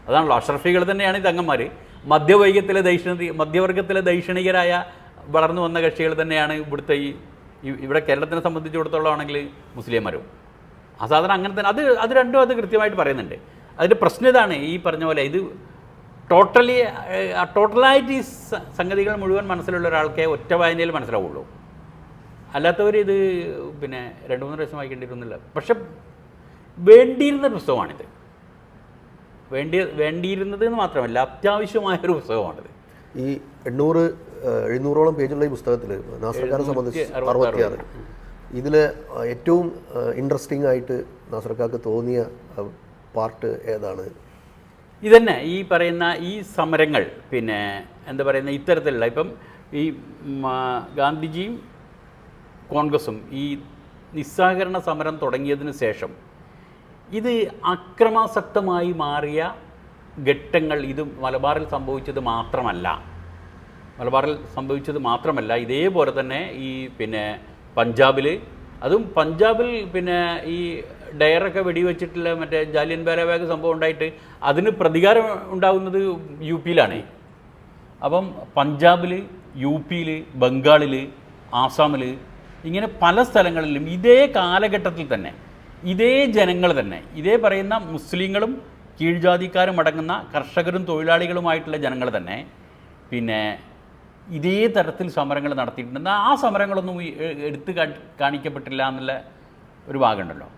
അതാണല്ലോ, അഷ്റഫികൾ തന്നെയാണ് ഈ തങ്ങന്മാർ. മധ്യവർഗത്തിലെ ദൈക്ഷണികരായ വളർന്നു വന്ന കക്ഷികൾ തന്നെയാണ് ഇവിടുത്തെ ഇവിടെ കേരളത്തിനെ സംബന്ധിച്ചിടത്തോളമാണെങ്കിൽ മുസ്ലിംമാരും. ആ സാധനം അങ്ങനെ തന്നെ അത് രണ്ടും അത് കൃത്യമായിട്ട് പറയുന്നുണ്ട്. അതിൻ്റെ പ്രശ്നം ഇതാണ്, ഈ പറഞ്ഞ പോലെ ഇത് ടോട്ടലായിട്ട് ഈ സംഗതികൾ മുഴുവൻ മനസ്സിലുള്ള ഒരാൾക്കേ ഒറ്റ വായനയിൽ മനസ്സിലാവുള്ളൂ. അല്ലാത്തവർ ഇത് പിന്നെ 2-3 പ്രാവശ്യം വായിക്കേണ്ടിയിരുന്നില്ല. പക്ഷെ വേണ്ടിയിരുന്ന പുസ്തകമാണിത്. വേണ്ടിയിരുന്നത് എന്ന് മാത്രമല്ല, അത്യാവശ്യമായൊരു പുസ്തകമാണിത്. ഈ 700-800ഓളം പേജുള്ള ഈ പുസ്തകത്തിൽ നാസർക്കാരെ സംബന്ധിച്ച് 66 ഇതിൽ ഏറ്റവും ഇൻട്രസ്റ്റിംഗ് ആയിട്ട് നാസർക്കാർക്ക് തോന്നിയ പാർട്ട് ഏതാണ്? ഇതന്നെ ഈ പറയുന്ന ഈ സമരങ്ങൾ, പിന്നെ എന്താ പറയുന്ന ഇത്തരത്തിലുള്ള ഇപ്പം ഈ ഗാന്ധിജിയും കോൺഗ്രസും ഈ നിസ്സഹകരണ സമരം തുടങ്ങിയതിന് ശേഷം ഇത് അക്രമാസക്തമായി മാറിയ ഘട്ടങ്ങൾ ഇത് മലബാറിൽ സംഭവിച്ചത് മാത്രമല്ല ഇതേപോലെ തന്നെ ഈ പിന്നെ പഞ്ചാബിൽ പിന്നെ ഈ ഡയറൊക്കെ വെടിവെച്ചിട്ടുള്ള മറ്റേ ജാലിയൻ വാലാബാഗ് സംഭവം ഉണ്ടായിട്ട് അതിന് പ്രതികാരം ഉണ്ടാകുന്നത് UP-യിലാണ്. അപ്പം പഞ്ചാബിൽ, UP-യിൽ, ബംഗാളിൽ, ആസാമിൽ ഇങ്ങനെ പല സ്ഥലങ്ങളിലും ഇതേ കാലഘട്ടത്തിൽ തന്നെ ഇതേ ജനങ്ങൾ തന്നെ, ഇതേ പറയുന്ന മുസ്ലിങ്ങളും കീഴ്ജാതിക്കാരും അടങ്ങുന്ന കർഷകരും തൊഴിലാളികളുമായിട്ടുള്ള ജനങ്ങൾ തന്നെ പിന്നെ ഇതേ തരത്തിൽ സമരങ്ങൾ നടത്തിയിട്ടുണ്ട്. ആ സമരങ്ങളൊന്നും എടുത്ത് കാണിക്കപ്പെട്ടില്ല എന്നുള്ള ഒരു ഭാഗമുണ്ടല്ലോ.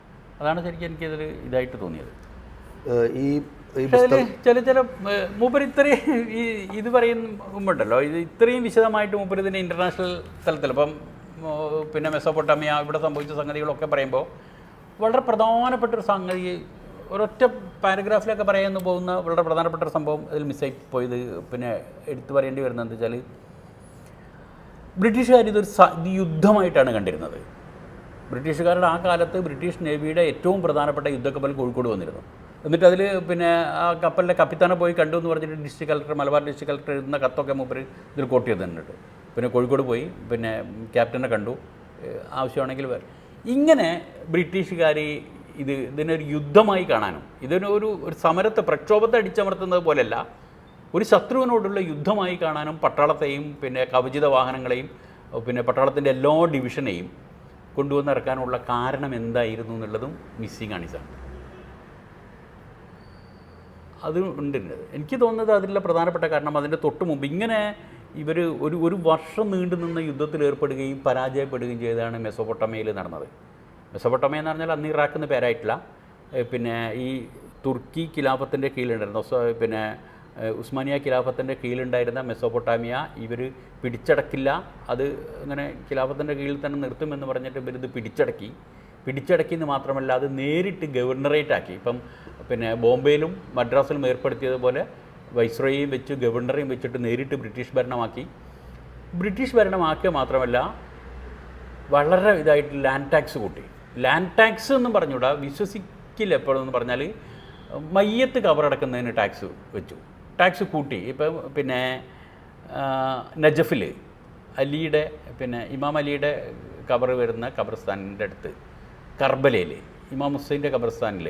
അതാണ് ശരിക്കും എനിക്കതിൽ ഇതായിട്ട് തോന്നിയത്. ചില മൂപ്പര് ഇത്രയും ഇത് പറയുമ്പോണ്ടല്ലോ, ഇത് ഇത്രയും വിശദമായിട്ട് മൂപ്പര് ഇതിൻ്റെ ഇൻ്റർനാഷണൽ തലത്തിൽ ഇപ്പം പിന്നെ മെസോപ്പൊട്ടാമിയ ഇവിടെ സംഭവിച്ച സംഗതികളൊക്കെ പറയുമ്പോൾ വളരെ പ്രധാനപ്പെട്ടൊരു സംഗതി, ഒരൊറ്റ പാരഗ്രാഫിലൊക്കെ പറയാമെന്ന് പോകുന്ന വളരെ പ്രധാനപ്പെട്ട ഒരു സംഭവം അതിൽ മിസ്സായി പോയത് പിന്നെ എടുത്തു പറയേണ്ടി വരുന്നത് എന്താ വെച്ചാൽ, ബ്രിട്ടീഷുകാർ ഇതൊരു യുദ്ധമായിട്ടാണ് കണ്ടിരുന്നത്. ബ്രിട്ടീഷുകാരുടെ ആ കാലത്ത് ബ്രിട്ടീഷ് നേവിയുടെ ഏറ്റവും പ്രധാനപ്പെട്ട യുദ്ധക്കപ്പൽ കോഴിക്കോട് വന്നിരുന്നു. എന്നിട്ട് അതിൽ പിന്നെ ആ കപ്പലിൻ്റെ കപ്പിത്താനെ പോയി കണ്ടു എന്ന് പറഞ്ഞിട്ട് മലബാർ ഡിസ്ട്രിക്ട് കളക്ടർ എഴുതുന്ന കത്തൊക്കെ മൂപ്പര് ഇതിൽ കോട്ട് ചെയ്ത് തന്നിട്ട് പിന്നെ കോഴിക്കോട് പോയി പിന്നെ ക്യാപ്റ്റനെ കണ്ടു, ആവശ്യമാണെങ്കിൽ ഇങ്ങനെ ബ്രിട്ടീഷുകാർ ഇതിനൊരു യുദ്ധമായി കാണാനും ഇതിനൊരു സമരത്തെ പ്രക്ഷോഭത്തെ അടിച്ചമർത്തുന്നത് പോലെയല്ല, ഒരു ശത്രുവിനോടുള്ള യുദ്ധമായി കാണാനും പട്ടാളത്തെയും പിന്നെ കവചിത വാഹനങ്ങളെയും പിന്നെ പട്ടാളത്തിൻ്റെ എല്ലാ ഡിവിഷനെയും കൊണ്ടുവന്ന് ഇറക്കാനുള്ള കാരണം എന്തായിരുന്നു എന്നുള്ളതും മിസ്സിങ് ആണ്. ഇതാണ് അത് ഉണ്ട്. എനിക്ക് തോന്നുന്നത് അതിലുള്ള പ്രധാനപ്പെട്ട കാരണം അതിൻ്റെ തൊട്ട് മുമ്പ് ഇങ്ങനെ ഇവർ ഒരു വർഷം നീണ്ടു നിന്ന യുദ്ധത്തിൽ ഏർപ്പെടുകയും പരാജയപ്പെടുകയും ചെയ്തതാണ് മെസോപ്പൊട്ടാമിയയിൽ നടന്നത്. മെസോപ്പൊട്ടാമിയ എന്ന് പറഞ്ഞാൽ അന്ന് ഇറാഖ് എന്ന് പേരായിട്ടില്ല, പിന്നെ ഈ തുർക്കി ഖിലാഫത്തിൻ്റെ കീഴിലുണ്ടായിരുന്ന പിന്നെ ഉസ്മാനിയ ഖിലാഫത്തിൻ്റെ കീഴിലുണ്ടായിരുന്ന മെസോപ്പൊട്ടാമിയ ഇവർ പിടിച്ചടക്കില്ല, അത് അങ്ങനെ ഖിലാഫത്തിൻ്റെ കീഴിൽ തന്നെ നിർത്തുമെന്ന് പറഞ്ഞിട്ട് ഇവരിത് പിടിച്ചടക്കിയെന്ന് മാത്രമല്ല അത് നേരിട്ട് ഗവർണറേറ്റ് ആക്കി. ഇപ്പം പിന്നെ ബോംബെയിലും മദ്രാസിലും ഏർപ്പെടുത്തിയതുപോലെ വൈസ്രോയെയും വെച്ച് ഗവർണറെയും വെച്ചിട്ട് നേരിട്ട് ബ്രിട്ടീഷ് ഭരണമാക്കിയ മാത്രമല്ല വളരെ ഇതായിട്ട് ലാൻഡ് ടാക്സ് കൂട്ടി. ലാൻഡ് ടാക്സ് എന്നും പറഞ്ഞുകൂടാ, വിശ്വസിക്കില്ല എപ്പോഴെന്ന് പറഞ്ഞാൽ മയ്യത്ത് കബറടക്കുന്നതിന് ടാക്സ് കൂട്ടി. ഇപ്പം പിന്നെ നജഫിൽ പിന്നെ ഇമാം അലിയുടെ കബർ വരുന്ന ഖബർസ്ഥാനിൻ്റെ അടുത്ത് കർബലയിൽ ഇമാം ഹുസൈൻ്റെ ഖബർസ്ഥാനിൽ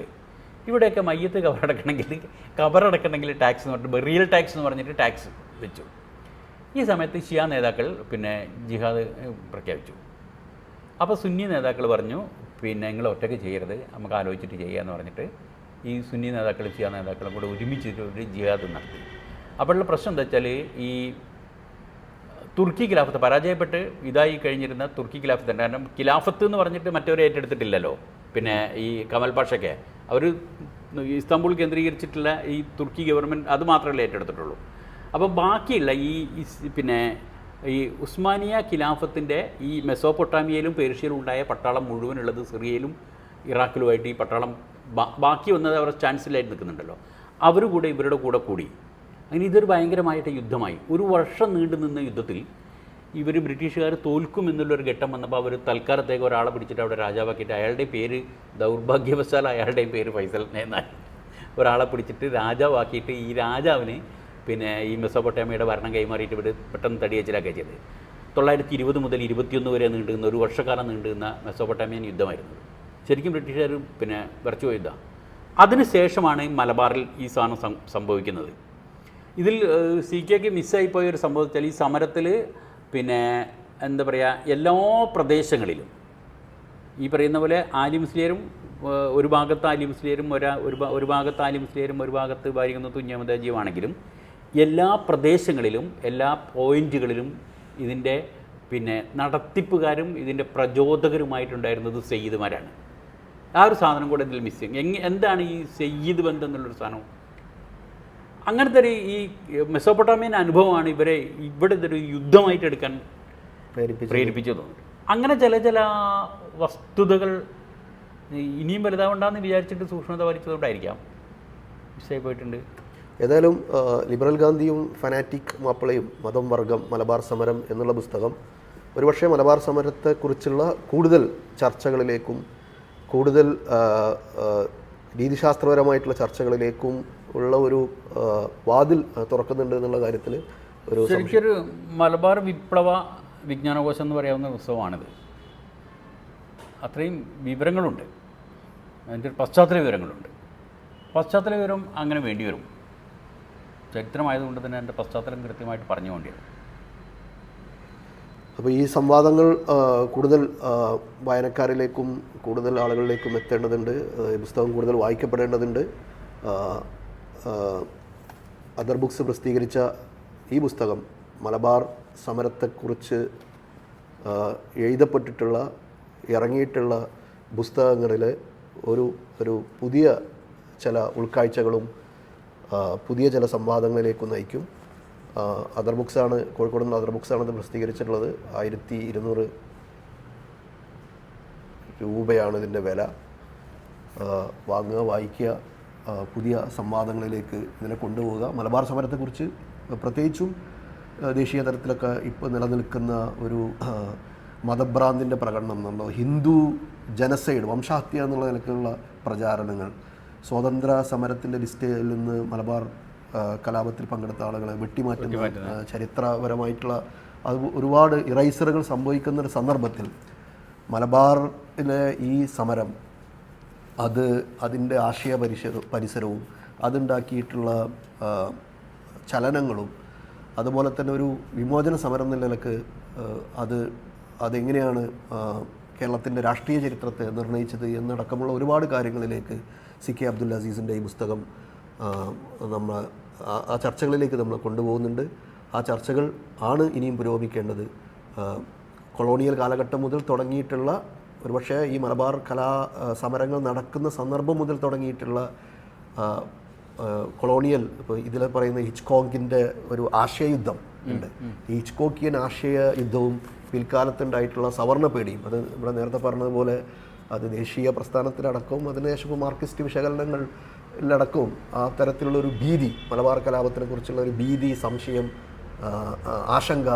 ഇവിടെയൊക്കെ മയ്യത്ത് കബറടക്കണമെങ്കിൽ ടാക്സ് എന്ന് പറഞ്ഞിട്ട് ബെറിയൽ ടാക്സ് എന്ന് പറഞ്ഞിട്ട് ടാക്സ് വെച്ചു. ഈ സമയത്ത് ഷിയ നേതാക്കൾ പിന്നെ ജിഹാദ് പ്രഖ്യാപിച്ചു. അപ്പോൾ സുന്നി നേതാക്കൾ പറഞ്ഞു പിന്നെ നിങ്ങൾ ഒറ്റയ്ക്ക് ചെയ്യരുത്, നമുക്ക് ആലോചിച്ചിട്ട് ചെയ്യാമെന്ന് പറഞ്ഞിട്ട് ഈ സുന്നി നേതാക്കളും ഷിയ നേതാക്കളും കൂടെ ഒരുമിച്ചിട്ട് ഒരു ജിഹാദ് നടത്തി. അപ്പോഴുള്ള പ്രശ്നം എന്താ വെച്ചാൽ ഈ തുർക്കി ഖിലാഫത്ത് പരാജയപ്പെട്ട് ഇതായി കഴിഞ്ഞിരുന്ന തുർക്കി ഖിലാഫത്ത്, കാരണം ഖിലാഫത്ത് എന്ന് പറഞ്ഞിട്ട് മറ്റവരെ ഏറ്റെടുത്തിട്ടില്ലല്ലോ. പിന്നെ ഈ കമൽ പാഷയ്ക്ക് അവർ ഇസ്താംബുൾ കേന്ദ്രീകരിച്ചിട്ടുള്ള ഈ തുർക്കി ഗവൺമെൻറ് അത് മാത്രമല്ലേ ഏറ്റെടുത്തിട്ടുള്ളൂ. അപ്പോൾ ബാക്കിയുള്ള പിന്നെ ഈ ഉസ്മാനിയ ഖിലാഫത്തിൻ്റെ ഈ മെസോപ്പൊട്ടാമിയയിലും പേർഷ്യയിലും ഉണ്ടായ പട്ടാളം മുഴുവനുള്ളത് സിറിയയിലും ഇറാഖിലുമായിട്ട് ഈ പട്ടാളം ബാക്കി വന്നത് അവരുടെ ചാൻസലായിട്ട് നിൽക്കുന്നുണ്ടല്ലോ, അവർ കൂടെ ഇവരുടെ കൂടി. അങ്ങനെ ഇതൊരു ഭയങ്കരമായിട്ട് യുദ്ധമായി. ഒരു വർഷം നീണ്ടു നിന്ന യുദ്ധത്തിൽ ഇവർ ബ്രിട്ടീഷുകാർ തോൽക്കും എന്നുള്ളൊരു ഘട്ടം വന്നപ്പോൾ അവർ തൽക്കാലത്തേക്ക് ഒരാളെ പിടിച്ചിട്ട് അവിടെ രാജാവാക്കിയിട്ട് അയാളുടെ പേര് ദൗർഭാഗ്യവശാൽ അയാളുടെയും പേര് ഫൈസൽ എന്നായി ഒരാളെ പിടിച്ചിട്ട് രാജാവാക്കിയിട്ട് ഈ രാജാവിന് പിന്നെ ഈ മെസോപ്പൊട്ടാമിയയുടെ ഭരണം കൈമാറിയിട്ട് ഇവർ പെട്ടെന്ന് തടിയച്ചിലാക്കുക ചെയ്തത്. 920 മുതൽ 21 വരെ നീണ്ടുന്ന ഒരു വർഷക്കാലം നീണ്ടുന്ന മെസോപ്പൊട്ടാമിയൻ യുദ്ധമായിരുന്നു. ശരിക്കും ബ്രിട്ടീഷുകാർ പിന്നെ വിറച്ചു പോയ യുദ്ധമാണ്. അതിനുശേഷമാണ് മലബാറിൽ ഈ സാധനം സംഭവിക്കുന്നത്. ഇതിൽ സി കെക്ക് മിസ്സായി പോയ ഒരു സംഭവം വെച്ചാൽ ഈ സമരത്തിൽ പിന്നെ എന്താ പറയുക എല്ലാ പ്രദേശങ്ങളിലും ഈ പറയുന്ന പോലെ ആലി മുസ്ലിയരും ഒരു ഭാഗത്ത് ആലി മുസ്ലിയരും ഒരു ഭാഗത്ത് ആലി മുസ്ലിയരും ഒരു ഭാഗത്ത് ബാരികുന്ന് കുഞ്ഞഹമ്മദാജിയുമാണെങ്കിലും എല്ലാ പ്രദേശങ്ങളിലും എല്ലാ പോയിന്റുകളിലും ഇതിൻ്റെ പിന്നെ നടത്തിപ്പുകാരും ഇതിൻ്റെ പ്രചോദകരുമായിട്ടുണ്ടായിരുന്നത് സയ്യിദ്മാരാണ്. ആ ഒരു സാധനം കൂടെ ഇതിൽ മിസ്സിങ്. എന്താണ് ഈ സയ്യിദ് ബന്ധം എന്നുള്ളൊരു സാധനം? അങ്ങനത്തെ ഒരു ഈ മെസോപ്പൊട്ടാമിയൻ അനുഭവമാണ് ഇവിടെ ഇതൊരു യുദ്ധമായിട്ട് എടുക്കാൻ പ്രേരിപ്പിച്ചത്. അങ്ങനെ ചില വസ്തുതകൾ ഇനിയും വലുതാവണ്ടെന്ന് വിചാരിച്ചിട്ട് സൂക്ഷ്മത പാലിച്ചതുകൊണ്ടായിരിക്കാം മിസ്സായി പോയിട്ടുണ്ട്. ഏതായാലും ലിബറൽ ഗാന്ധിയും ഫനാറ്റിക് മാപ്പിളയും മതം വർഗം മലബാർ സമരം എന്നുള്ള പുസ്തകം ഒരുപക്ഷെ മലബാർ സമരത്തെക്കുറിച്ചുള്ള കൂടുതൽ ചർച്ചകളിലേക്കും കൂടുതൽ രീതിശാസ്ത്രപരമായിട്ടുള്ള ചർച്ചകളിലേക്കും ഉള്ള ഒരു വാതിൽ തുറക്കുന്നുണ്ട് എന്നുള്ള കാര്യത്തിൽ ശരിക്കൊരു മലബാർ വിപ്ലവ വിജ്ഞാനകോശം എന്ന് പറയാവുന്ന പുസ്തകമാണിത്. അത്രയും വിവരങ്ങളുണ്ട്, അതിൻ്റെ പശ്ചാത്തല വിവരങ്ങളുണ്ട്. പശ്ചാത്തല വിവരം അങ്ങനെ വേണ്ടി വരും. ചരിത്രമായതുകൊണ്ട് തന്നെ എൻ്റെ പശ്ചാത്തലം കൃത്യമായിട്ട് പറഞ്ഞു വേണ്ടി വരും. അപ്പോൾ ഈ സംവാദങ്ങൾ കൂടുതൽ വായനക്കാരിലേക്കും കൂടുതൽ ആളുകളിലേക്കും എത്തേണ്ടതുണ്ട്. ഈ പുസ്തകം കൂടുതൽ വായിക്കപ്പെടേണ്ടതുണ്ട്. അതർ ബുക്സ് പ്രസിദ്ധീകരിച്ച ഈ പുസ്തകം മലബാർ സമരത്തെക്കുറിച്ച് എഴുതപ്പെട്ടിട്ടുള്ള ഇറങ്ങിയിട്ടുള്ള പുസ്തകങ്ങളിൽ ഒരു പുതിയ ചില ഉൾക്കാഴ്ചകളും പുതിയ ചില സംവാദങ്ങളിലേക്കും നയിക്കും. അതർ ബുക്സാണ്, കോഴിക്കോട് നിന്ന് അതർ ബുക്സാണ് ഇത് പ്രസിദ്ധീകരിച്ചിട്ടുള്ളത്. 1200 രൂപയാണ് ഇതിൻ്റെ വില. വാങ്ങുക, വായിക്കുക, പുതിയ സംവാദങ്ങളിലേക്ക് ഇതിനെ കൊണ്ടുപോവുക. മലബാർ സമരത്തെക്കുറിച്ച് പ്രത്യേകിച്ചും ദേശീയ തലത്തിലൊക്കെ ഇപ്പോൾ നിലനിൽക്കുന്ന ഒരു മതഭ്രാന്തിൻ്റെ പ്രകടനം നമ്മൾ ഹിന്ദു ജനസൈഡ് വംശഹത്യ എന്നുള്ള നിലക്കുള്ള പ്രചാരണങ്ങൾ, സ്വാതന്ത്ര്യ സമരത്തിൻ്റെ ലിസ്റ്റിൽ നിന്ന് മലബാർ കലാപത്തിൽ പങ്കെടുത്ത ആളുകളെ വെട്ടിമാറ്റുന്ന ചരിത്രപരമായിട്ടുള്ള അത് ഒരുപാട് ഇറൈസറുകൾ സംഭവിക്കുന്നൊരു സന്ദർഭത്തിൽ മലബാറിലെ ഈ സമരം അതിൻ്റെ ആശയ പരിസരവും അതുണ്ടാക്കിയിട്ടുള്ള ചലനങ്ങളും അതുപോലെ തന്നെ ഒരു വിമോചന സമരം എന്ന നിലക്ക് അതെങ്ങനെയാണ് കേരളത്തിൻ്റെ രാഷ്ട്രീയ ചരിത്രത്തെ നിർണ്ണയിച്ചത് എന്നടക്കമുള്ള ഒരുപാട് കാര്യങ്ങളിലേക്ക് CK അബ്ദുൽ അസീസിൻ്റെ ഈ പുസ്തകം നമ്മൾ ആ ചർച്ചകളിലേക്ക് നമ്മൾ കൊണ്ടുപോകുന്നുണ്ട്. ആ ചർച്ചകൾ ആണ് ഇനിയും പുരോഗമിക്കേണ്ടത്. കൊളോണിയൽ കാലഘട്ടം മുതൽ തുടങ്ങിയിട്ടുള്ള ഒരുപക്ഷെ ഈ മലബാർ സമരങ്ങൾ നടക്കുന്ന സന്ദർഭം മുതൽ തുടങ്ങിയിട്ടുള്ള കൊളോണിയൽ, ഇപ്പോൾ ഇതിൽ പറയുന്ന ഹിച്ച്കോക്കിൻ്റെ ഒരു ആശയയുദ്ധം ഉണ്ട്. ഈ ഹിച്ച്കോക്കിയൻ ആശയ യുദ്ധവും പിൽക്കാലത്തുണ്ടായിട്ടുള്ള സവർണ പേടിയും, അത് ഇവിടെ നേരത്തെ പറഞ്ഞതുപോലെ അത് ദേശീയ പ്രസ്ഥാനത്തിലടക്കവും അതിനുശേഷം ഇപ്പോൾ മാർക്സിസ്റ്റ് വിശകലനങ്ങളിലടക്കവും ആ തരത്തിലുള്ളൊരു ഭീതി, മലബാർ കലാപത്തിനെ കുറിച്ചുള്ള ഒരു ഭീതി, സംശയം, ആശങ്ക,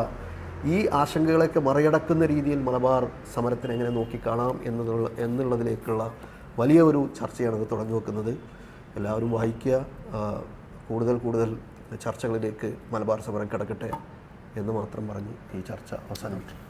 ഈ ആശങ്കകളൊക്കെ മറികടക്കുന്ന രീതിയിൽ മലബാർ സമരത്തിനെ എങ്ങനെ നോക്കിക്കാണാം എന്നുള്ളതിലേക്കുള്ള വലിയ ഒരു ചർച്ചയാണ് ഇത് തുടങ്ങി വെക്കുന്നത്. എല്ലാവരും വായിക്കുക. കൂടുതൽ ചർച്ചകളിലേക്ക് മലബാർ സമരം കിടക്കട്ടെ എന്ന് മാത്രം പറഞ്ഞ് ഈ ചർച്ച അവസാനിപ്പിക്കും.